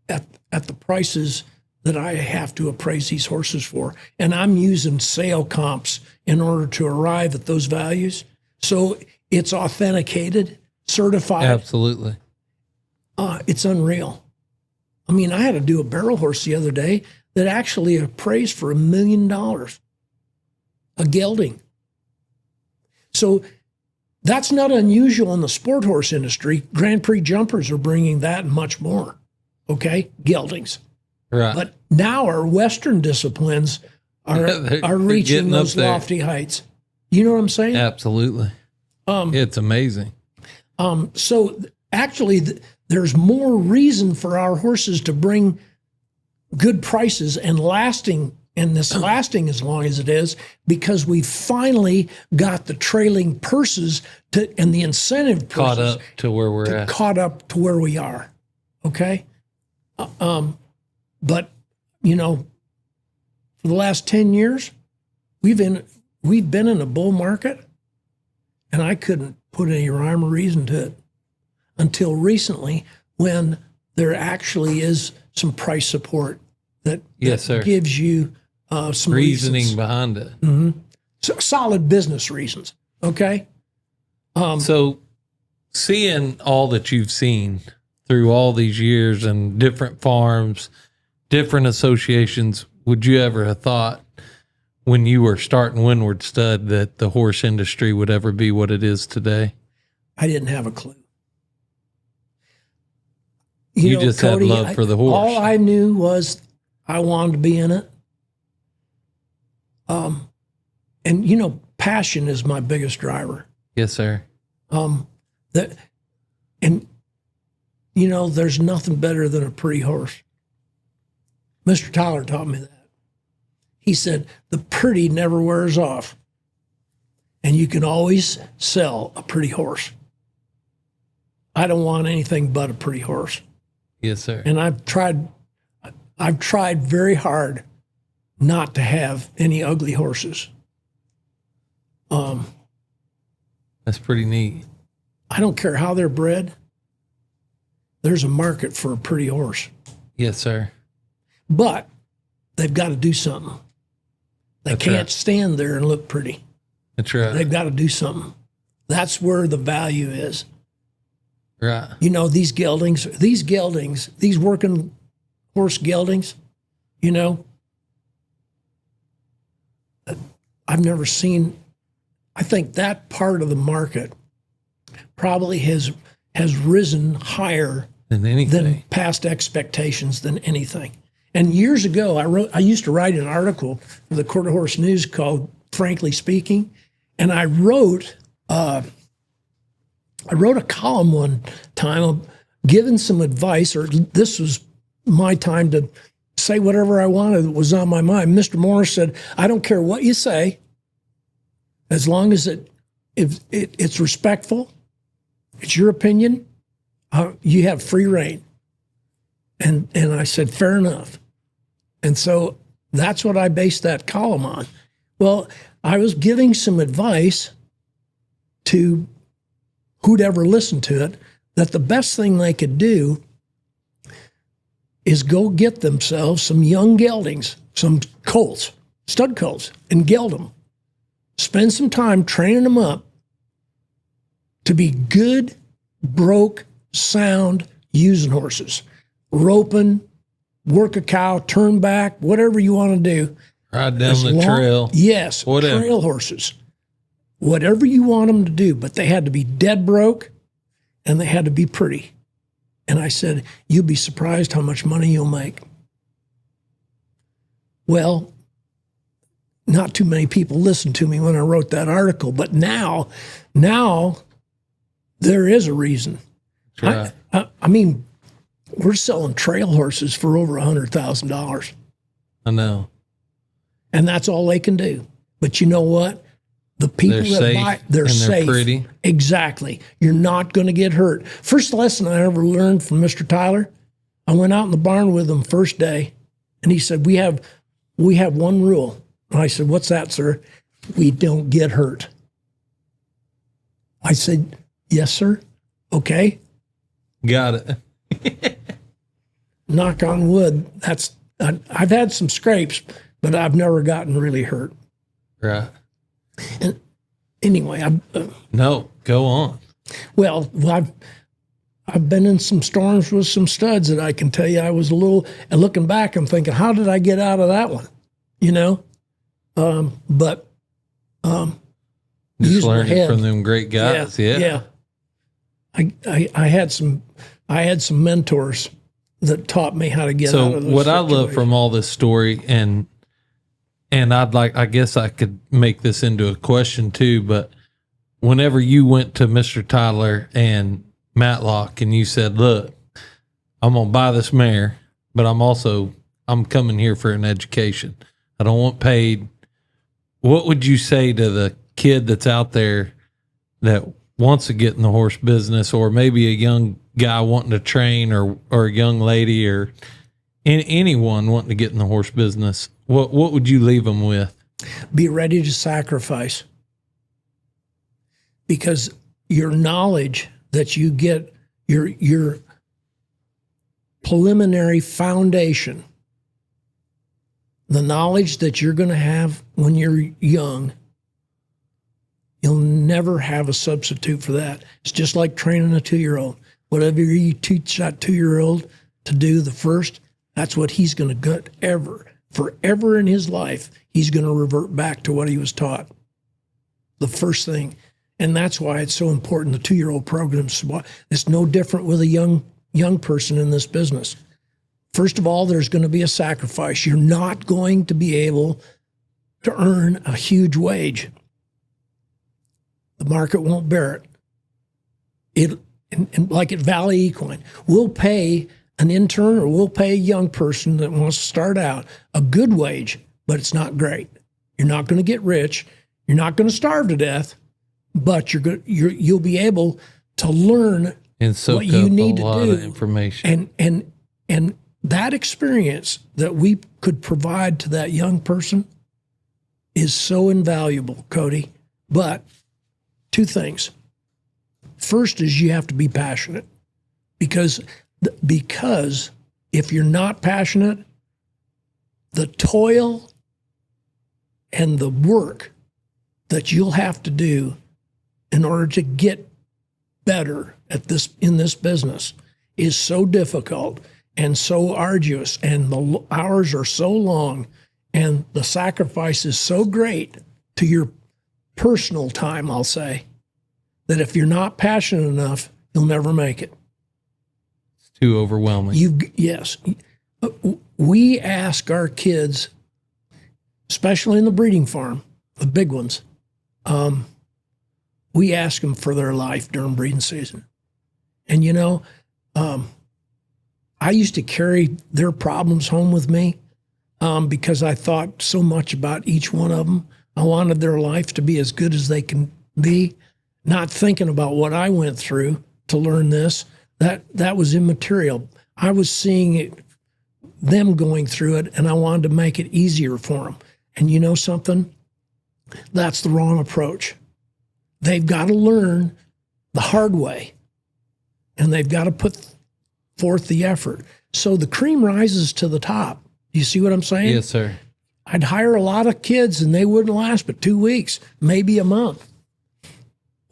the prices that I have to appraise these horses for, and I'm using sale comps in order to arrive at those values. So it's authenticated, certified. Absolutely. It's unreal. I mean, I had to do a barrel horse the other day that actually appraised for $1 million, a gelding. So that's not unusual in the sport horse industry. Grand Prix jumpers are bringing that and much more. Okay, geldings. Right. But now our Western disciplines are reaching those lofty heights. You know what I'm saying? Absolutely. It's amazing. So actually, there's more reason for our horses to bring good prices and lasting, and this lasting as long as it is, because we finally got the trailing purses and the incentive purses Caught up to where we're at. Caught up to where we are. Okay. But you know, for the last 10 years, we've been in a bull market, and I couldn't put any rhyme or reason to it until recently, when there actually is some price support that gives you some reasoning behind it. Mm-hmm. So, solid business reasons. Okay. So seeing all that you've seen through all these years and different farms, different associations, would you ever have thought when you were starting Winward Stud that the horse industry would ever be what it is today? I didn't have a clue. You know, just Cody, had love for the horse. All I knew was I wanted to be in it. And you know, passion is my biggest driver. Yes, sir. You know, there's nothing better than a pretty horse. Mr. Tyler taught me that. He said, the pretty never wears off. And you can always sell a pretty horse. I don't want anything but a pretty horse. Yes, sir. And I've tried very hard not to have any ugly horses. That's pretty neat. I don't care how they're bred. There's a market for a pretty horse. Yes, sir. But they've got to do something. They can't stand there and look pretty. That's right. They've got to do something. That's where the value is. Right. You know, these working horse geldings, you know, I've never seen, I think that part of the market probably has risen higher than past expectations than anything. And years ago, I used to write an article for the Quarter Horse News called Frankly Speaking, and I wrote a column one time giving some advice, or this was my time to say whatever I wanted that was on my mind. Mr. Morris said, I don't care what you say, as long as it's respectful, it's your opinion, you have free reign. And I said, fair enough. And so that's what I based that column on. Well, I was giving some advice to who'd ever listened to it, that the best thing they could do is go get themselves some young geldings, some colts, stud colts, and geld them. Spend some time training them up to be good, broke, sound using horses. Roping, work a cow, turn back, whatever you want to do. Ride down the trail. Yes, whatever. Trail horses. Whatever you want them to do, but they had to be dead broke and they had to be pretty. And I said, you'll be surprised how much money you'll make. Well, not too many people listened to me when I wrote that article, but now there is a reason. Right. I mean, we're selling trail horses for over $100,000. I know. And that's all they can do. But you know what? The people that buy, they're safe. Pretty. Exactly. You're not going to get hurt. First lesson I ever learned from Mr. Tyler, I went out in the barn with him first day, and he said, we have one rule. And I said, what's that, sir? We don't get hurt. I said, yes, sir. Okay. Got it. Knock on wood. I've had some scrapes, but I've never gotten really hurt. Right. And anyway, no, go on. Well, I've been in some storms with some studs that I can tell you I was a little, and looking back, I'm thinking, how did I get out of that one? You know? Just learning from them great guys. Yeah. I had some mentors that taught me how to get out of those what situations. I love from all this story, and I guess I could make this into a question too, but whenever you went to Mr. Tyler and Matlock and you said, look, I'm going to buy this mare, but I'm coming here for an education. I don't want paid. What would you say to the kid that's out there that wants to get in the horse business, or maybe a young guy wanting to train, or a young lady, or anyone wanting to get in the horse business? What would you leave them with? Be ready to sacrifice, because your knowledge that you get, your preliminary foundation, the knowledge that you're going to have when you're young, you'll never have a substitute for that. It's just like training a 2-year-old. Whatever you teach that 2-year-old to do the first, that's what he's going to get forever in his life. He's going to revert back to what he was taught. The first thing. And that's why it's so important. The 2-year-old programs, it's no different with a young person in this business. First of all, there's going to be a sacrifice. You're not going to be able to earn a huge wage. The market won't bear it. And like at Valley Equine, we'll pay an intern, or we'll pay a young person that wants to start out a good wage, but it's not great. You're not going to get rich. You're not going to starve to death, but you'll be able to learn and what you need to do. Of information. And that experience that we could provide to that young person is so invaluable, Cody. But 2 things. First is you have to be passionate, because if you're not passionate, the toil and the work that you'll have to do in order to get better in this business is so difficult and so arduous, and the hours are so long, and the sacrifice is so great to your personal time, I'll say, that if you're not passionate enough, you'll never make it. It's too overwhelming. Yes. We ask our kids, especially in the breeding farm, the big ones, we ask them for their life during breeding season. And, I used to carry their problems home with me because I thought so much about each one of them. I wanted their life to be as good as they can be, not thinking about what I went through to learn this. That was immaterial. I was seeing them going through it, and I wanted to make it easier for them. And you know something? That's the wrong approach. They've got to learn the hard way, and they've got to put forth the effort. So the cream rises to the top. You see what I'm saying? Yes, sir. I'd hire a lot of kids, and they wouldn't last but 2 weeks, maybe a month.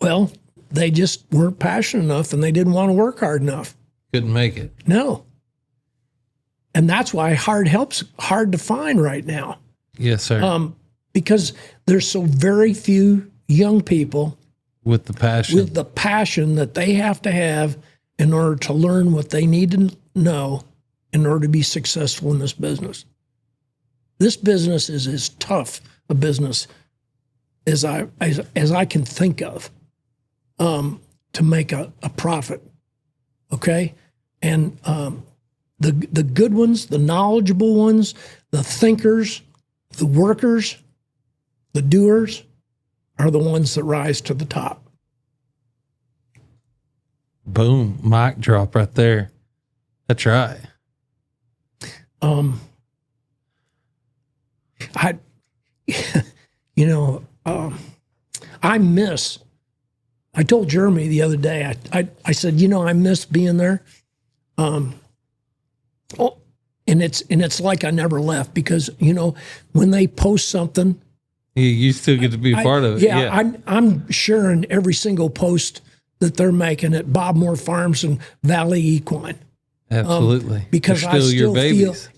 Well, they just weren't passionate enough, and they didn't want to work hard enough. Couldn't make it. No. And that's why help's hard to find right now. Yes, sir. Because there's so very few young people with the passion that they have to have in order to learn what they need to know in order to be successful in this business. This business is as tough a business as I can think of to make a profit. Okay? And the good ones, the knowledgeable ones, the thinkers, the workers, the doers are the ones that rise to the top. Boom, mic drop right there. That's right. I, you know, I told Jeremy the other day, I said, I miss being there. And it's like I never left because, when they post something, you still get to be a part of it. Yeah. I'm sharing every single post that they're making at Bob Moore Farms and Valley Equine. Absolutely. Because They're I still your babies.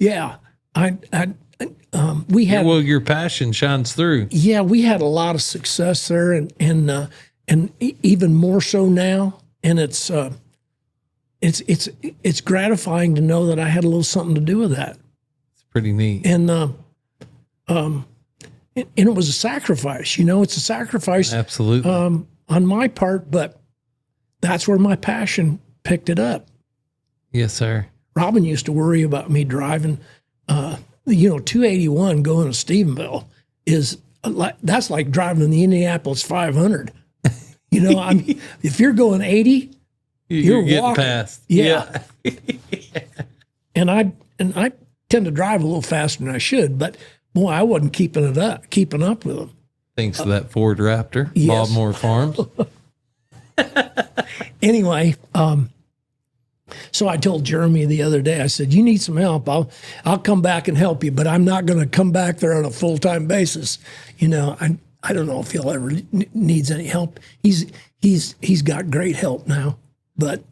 We had, well, your passion shines through. Yeah, we had a lot of success there, and even more so now. And it's gratifying to know that I had a little something to do with that. It's pretty neat. And it was a sacrifice. It's a sacrifice. Absolutely. On my part, but that's where my passion picked it up. Yes, sir. Robin used to worry about me driving. 281 going to Stephenville that's like driving in the Indianapolis 500. If you're going 80, you're getting walking past. Yeah. and I tend to drive a little faster than I should, but boy, I wasn't keeping up with them. Thanks to that Ford Raptor, Yes. Bob Moore Farms. Anyway, so I told Jeremy the other day, I said, you need some help. I'll come back and help you, but I'm not going to come back there on a full-time basis. I don't know if he'll ever needs any help. He's got great help now, but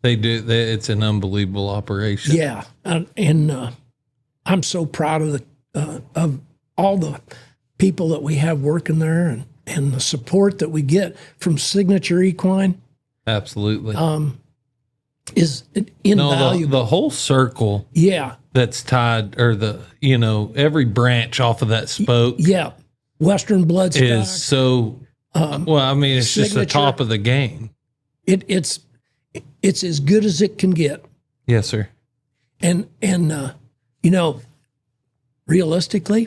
They do. It's an unbelievable operation. yeah. And I'm so proud of all the people that we have working there and the support that we get from Signature Equine. Absolutely. Is invaluable. The whole circle Yeah. that's tied, or every branch off of that spoke Yeah. Western Bloodstock. is so, it's just the Signature. top of the game. It's as good as it can get. Yes, sir. And realistically,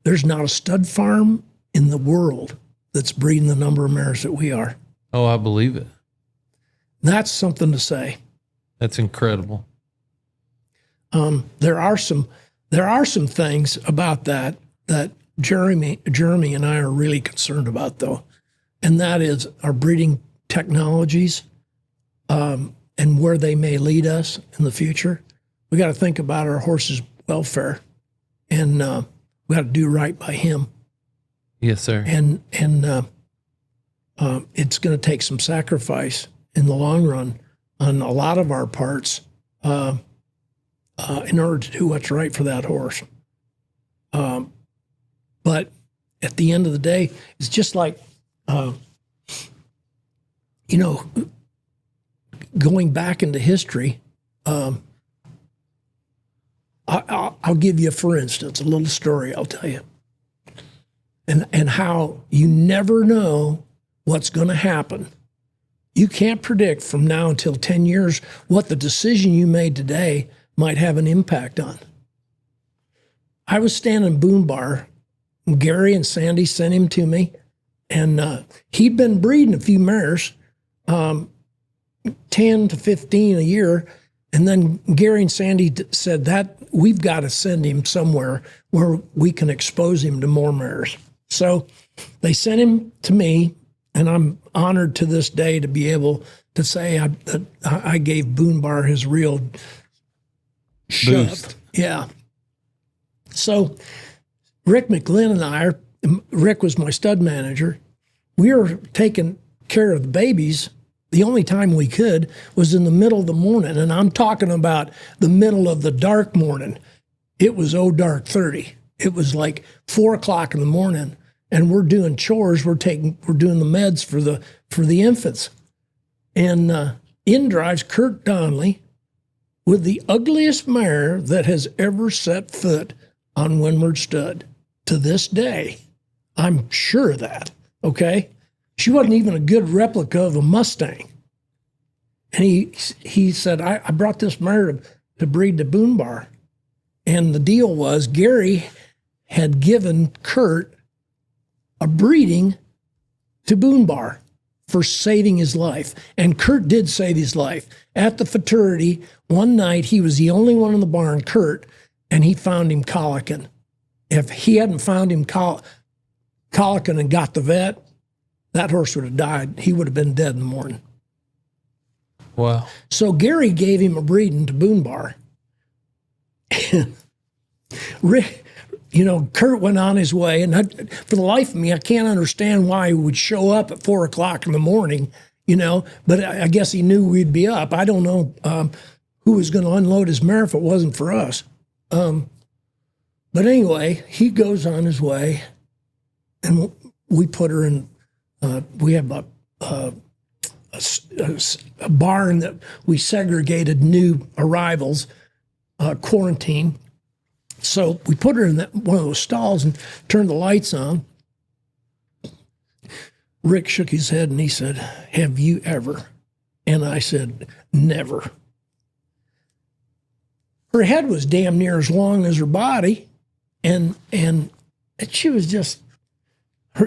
there's not a stud farm in the world that's breeding the number of mares that we are. Oh, I believe it. That's something to say. That's incredible. There are some things about that Jeremy and I are really concerned about, though, and that is our breeding technologies and where they may lead us in the future. We got to think about our horse's welfare, and we got to do right by him. Yes, sir. And it's going to take some sacrifice in the long run on a lot of our parts in order to do what's right for that horse. But at the end of the day, it's just like, going back into history. I'll give you, for instance, a little story I'll tell you. And how you never know what's going to happen. You can't predict from now until 10 years what the decision you made today might have an impact on. I was standing in Boone Bar, and Gary and Sandy sent him to me, and he'd been breeding a few mares, 10 to 15 a year, and then Gary and Sandy said that we've got to send him somewhere where we can expose him to more mares. So they sent him to me, and I'm honored to this day to be able to say that I gave Boone Bar his real shove. Yeah. So Rick McGlynn and Rick was my stud manager. We were taking care of the babies. The only time we could was in the middle of the morning, and I'm talking about the middle of the dark morning. It was dark 30. It was like 4 o'clock in the morning, and we're doing chores. We're doing the meds for the infants, and in drives Kurt Donnelly with the ugliest mare that has ever set foot on Winward Stud to this day. I'm sure of that. Okay. She wasn't even a good replica of a Mustang. And he said, I brought this mare to breed to Boone Bar. And the deal was Gary had given Kurt a breeding to Boone Bar. for saving his life. And Kurt did save his life. At the fraternity, one night, he was the only one in the barn, Kurt, and he found him colicking. If he hadn't found him colicking and got the vet, that horse would have died. He would have been dead in the morning. Wow. So Gary gave him a breeding to Boone Bar. Rick, Kurt went on his way, and for the life of me, I can't understand why he would show up at 4 o'clock in the morning, but I guess he knew we'd be up. I don't know who was going to unload his mare if it wasn't for us. But anyway, he goes on his way, and we put her in, we have a barn that we segregated new arrivals, quarantine. So we put her in one of those stalls and turned the lights on. Rick shook his head and he said, "Have you ever?" And I said, "Never." Her head was damn near as long as her body, and she was just,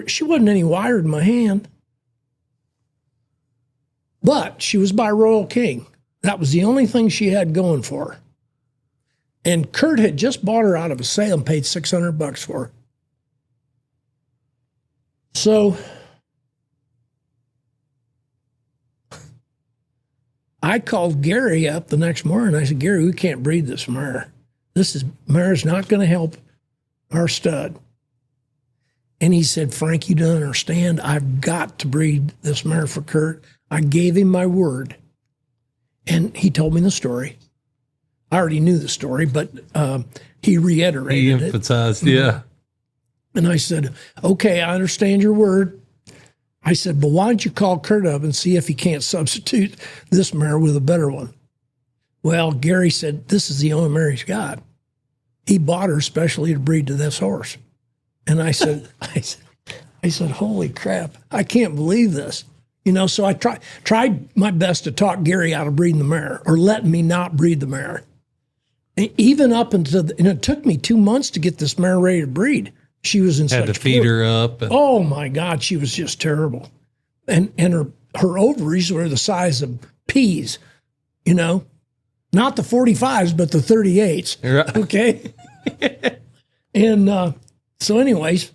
she wasn't any wider than my hand. But she was by Royal King. That was the only thing she had going for her. And Kurt had just bought her out of a sale and paid $600 for her. So I called Gary up the next morning. I said, "Gary, we can't breed this mare. Mare's not going to help our stud." And he said, "Frank, you don't understand. I've got to breed this mare for Kurt. I gave him my word." And he told me the story. I already knew the story, but he reiterated it. He emphasized, yeah. And I said, "Okay, I understand your word." I said, "But why don't you call Kurt up and see if he can't substitute this mare with a better one?" Well, Gary said, "This is the only mare he's got. He bought her specially to breed to this horse." And I said, I said, "Holy crap, I can't believe this." So I tried my best to talk Gary out of breeding the mare or letting me not breed the mare. And even up until, and it took me 2 months to get this mare ready to breed. She was in had to feed her up. Oh my God, she was just terrible. And her ovaries were the size of peas, not the 45s, but the 38s. Right. Okay. And so anyways,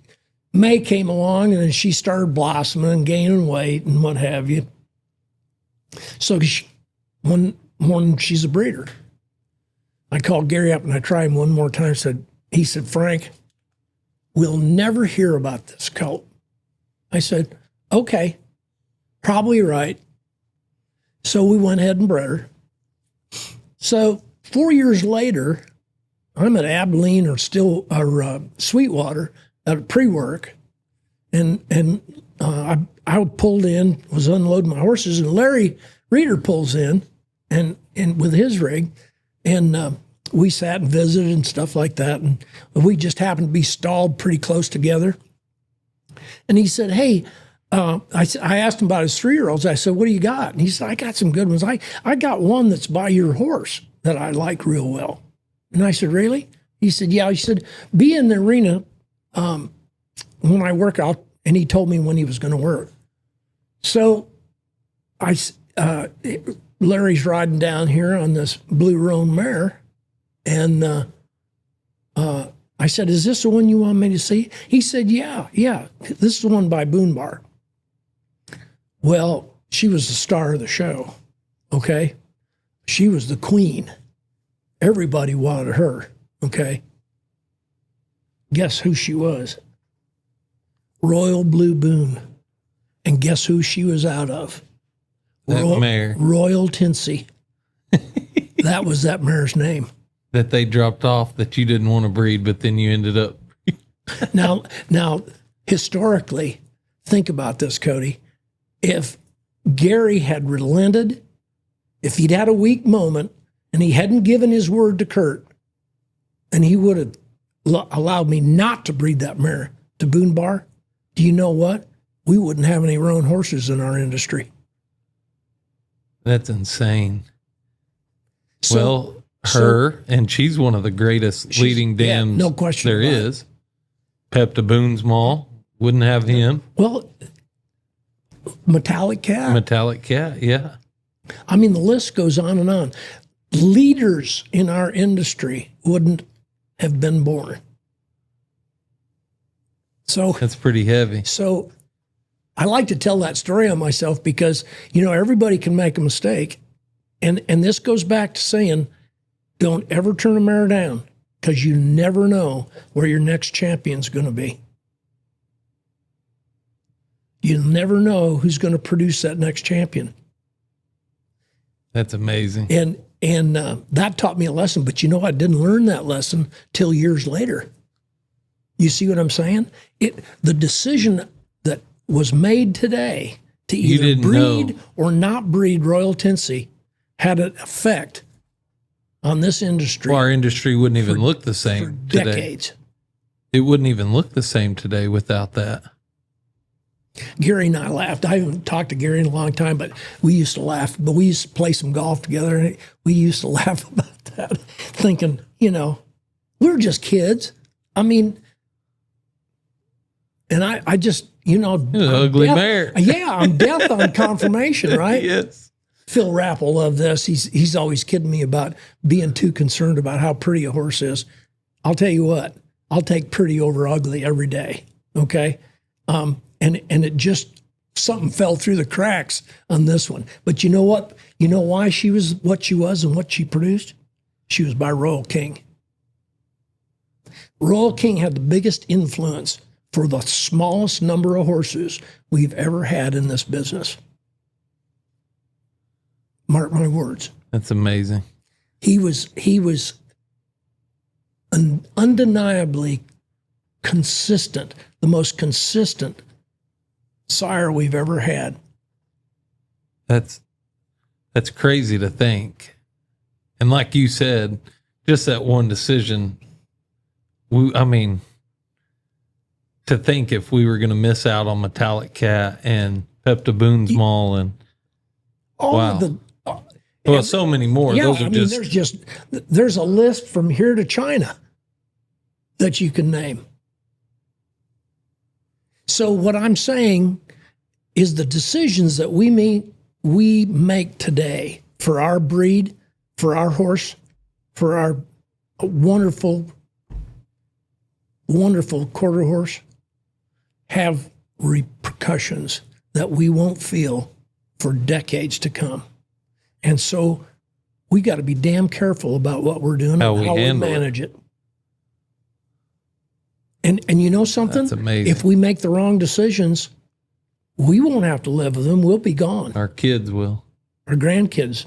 May came along and she started blossoming and gaining weight and what have you. So one morning she's a breeder. I called Gary up and I tried him one more time. He said, "Frank, we'll never hear about this colt." I said, "Okay, probably right." So we went ahead and bred her. So 4 years later, I'm at Abilene or Sweetwater at pre-work, and I pulled in, was unloading my horses, and Larry Reeder pulls in, and with his rig, and we sat and visited and stuff like that, and we just happened to be stalled pretty close together. And he said, "Hey," I asked him about his 3-year-olds. I said, "What do you got?" And he said, "I got some good ones. I got one that's by your horse that I like real well." And I said, "Really?" He said, "Yeah." He said, "Be in the arena when I work out," and he told me when he was going to work. So Larry's riding down here on this blue roan mare, and I said, "Is this the one you want me to see?" He said, yeah, this is the one by Boone Bar. Well, she was the star of the show, okay? She was the queen. Everybody wanted her, okay? Guess who she was? Royal Blue Boone. And guess who she was out of? Mare. Royal Tinsey. That was that mare's name. That they dropped off that you didn't want to breed, but then you ended up. Now, historically, think about this, Cody. If Gary had relented, if he'd had a weak moment, and he hadn't given his word to Kurt, and he would have allowed me not to breed that mare to Boone Bar, do you know what? We wouldn't have any roan horses in our industry. That's insane. And she's one of the greatest leading dams no question there is. Pepta Boone's Mall, wouldn't have him. Well, Metallic Cat. Metallic Cat, yeah. I mean, the list goes on and on. Leaders in our industry wouldn't have been born. So That's pretty heavy. So I like to tell that story on myself because, everybody can make a mistake. And this goes back to saying, don't ever turn a mare down because you never know where your next champion's going to be. You'll never know who's going to produce that next champion. That's amazing. And that taught me a lesson. But I didn't learn that lesson till years later. You see what I'm saying? The decision that was made today to either breed or not breed Royal Tennessee had an effect on this industry. Well, our industry wouldn't even look the same for today. decades. It wouldn't even look the same today without that. Gary and I laughed. I haven't talked to Gary in a long time, but we used to laugh. But we used to play some golf together, and we used to laugh about that, thinking, we're just kids. I mean, and I just, ugly mare. Yeah, I'm death on confirmation, right? Yes. Phil Rapp will love this. He's always kidding me about being too concerned about how pretty a horse is. I'll tell you what, I'll take pretty over ugly every day. Okay. And it just, something fell through the cracks on this one. But you know what? You know why she was what she was and what she produced? She was by Royal King. Royal King had the biggest influence for the smallest number of horses we've ever had in this business. Mark my words. That's amazing. He was undeniably consistent, the most consistent sire we've ever had. That's crazy to think. And like you said, just that one decision, to think if we were going to miss out on Metallic Cat and Pepta Boone's Mall and all wow. of the well, so many more. Yeah, Those are there's a list from here to China that you can name. So what I'm saying is the decisions that we make today for our breed, for our horse, for our wonderful, wonderful quarter horse, have repercussions that we won't feel for decades to come. And so we got to be damn careful about what we're doing and how we manage it. And you know something? That's amazing. If we make the wrong decisions, we won't have to live with them. We'll be gone. Our kids will. Our grandkids.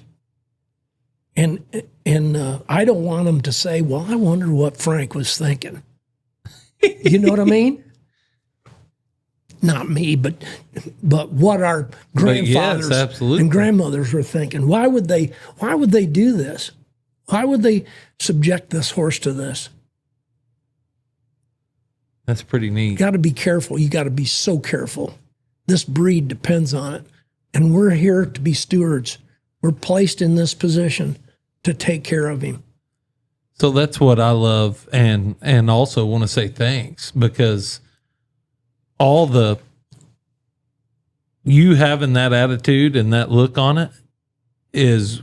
And I don't want them to say, well, I wonder what Frank was thinking. You know what I mean? Not me, but what our grandfathers and grandmothers were thinking. Why would they do this? Why would they subject this horse to this? That's pretty neat. You got to be careful. You got to be so careful. This breed depends on it. And we're here to be stewards. We're placed in this position to take care of him. So that's what I love, and also want to say thanks, because you having that attitude and that look on it is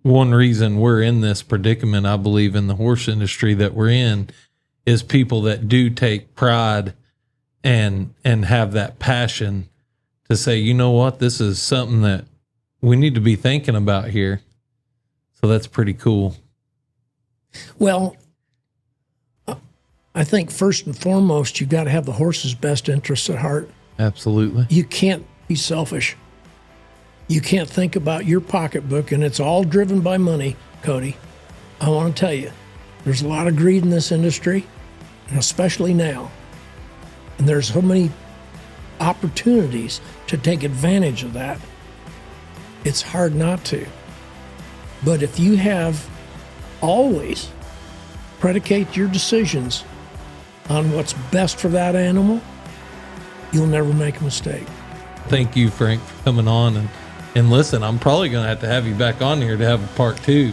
one reason we're in this predicament. I believe in the horse industry that we're in is people that do take pride and have that passion to say, you know what, this is something that we need to be thinking about here. So that's pretty cool. Well, I think first and foremost, you've got to have the horse's best interests at heart. Absolutely. You can't be selfish. You can't think about your pocketbook, and it's all driven by money, Cody. I want to tell you, there's a lot of greed in this industry, and especially now. And there's so many opportunities to take advantage of that. It's hard not to. But if you have always predicate your decisions on what's best for that animal, you'll never make a mistake. Thank you, Frank, for coming on. And listen, I'm probably going to have you back on here to have a part 2.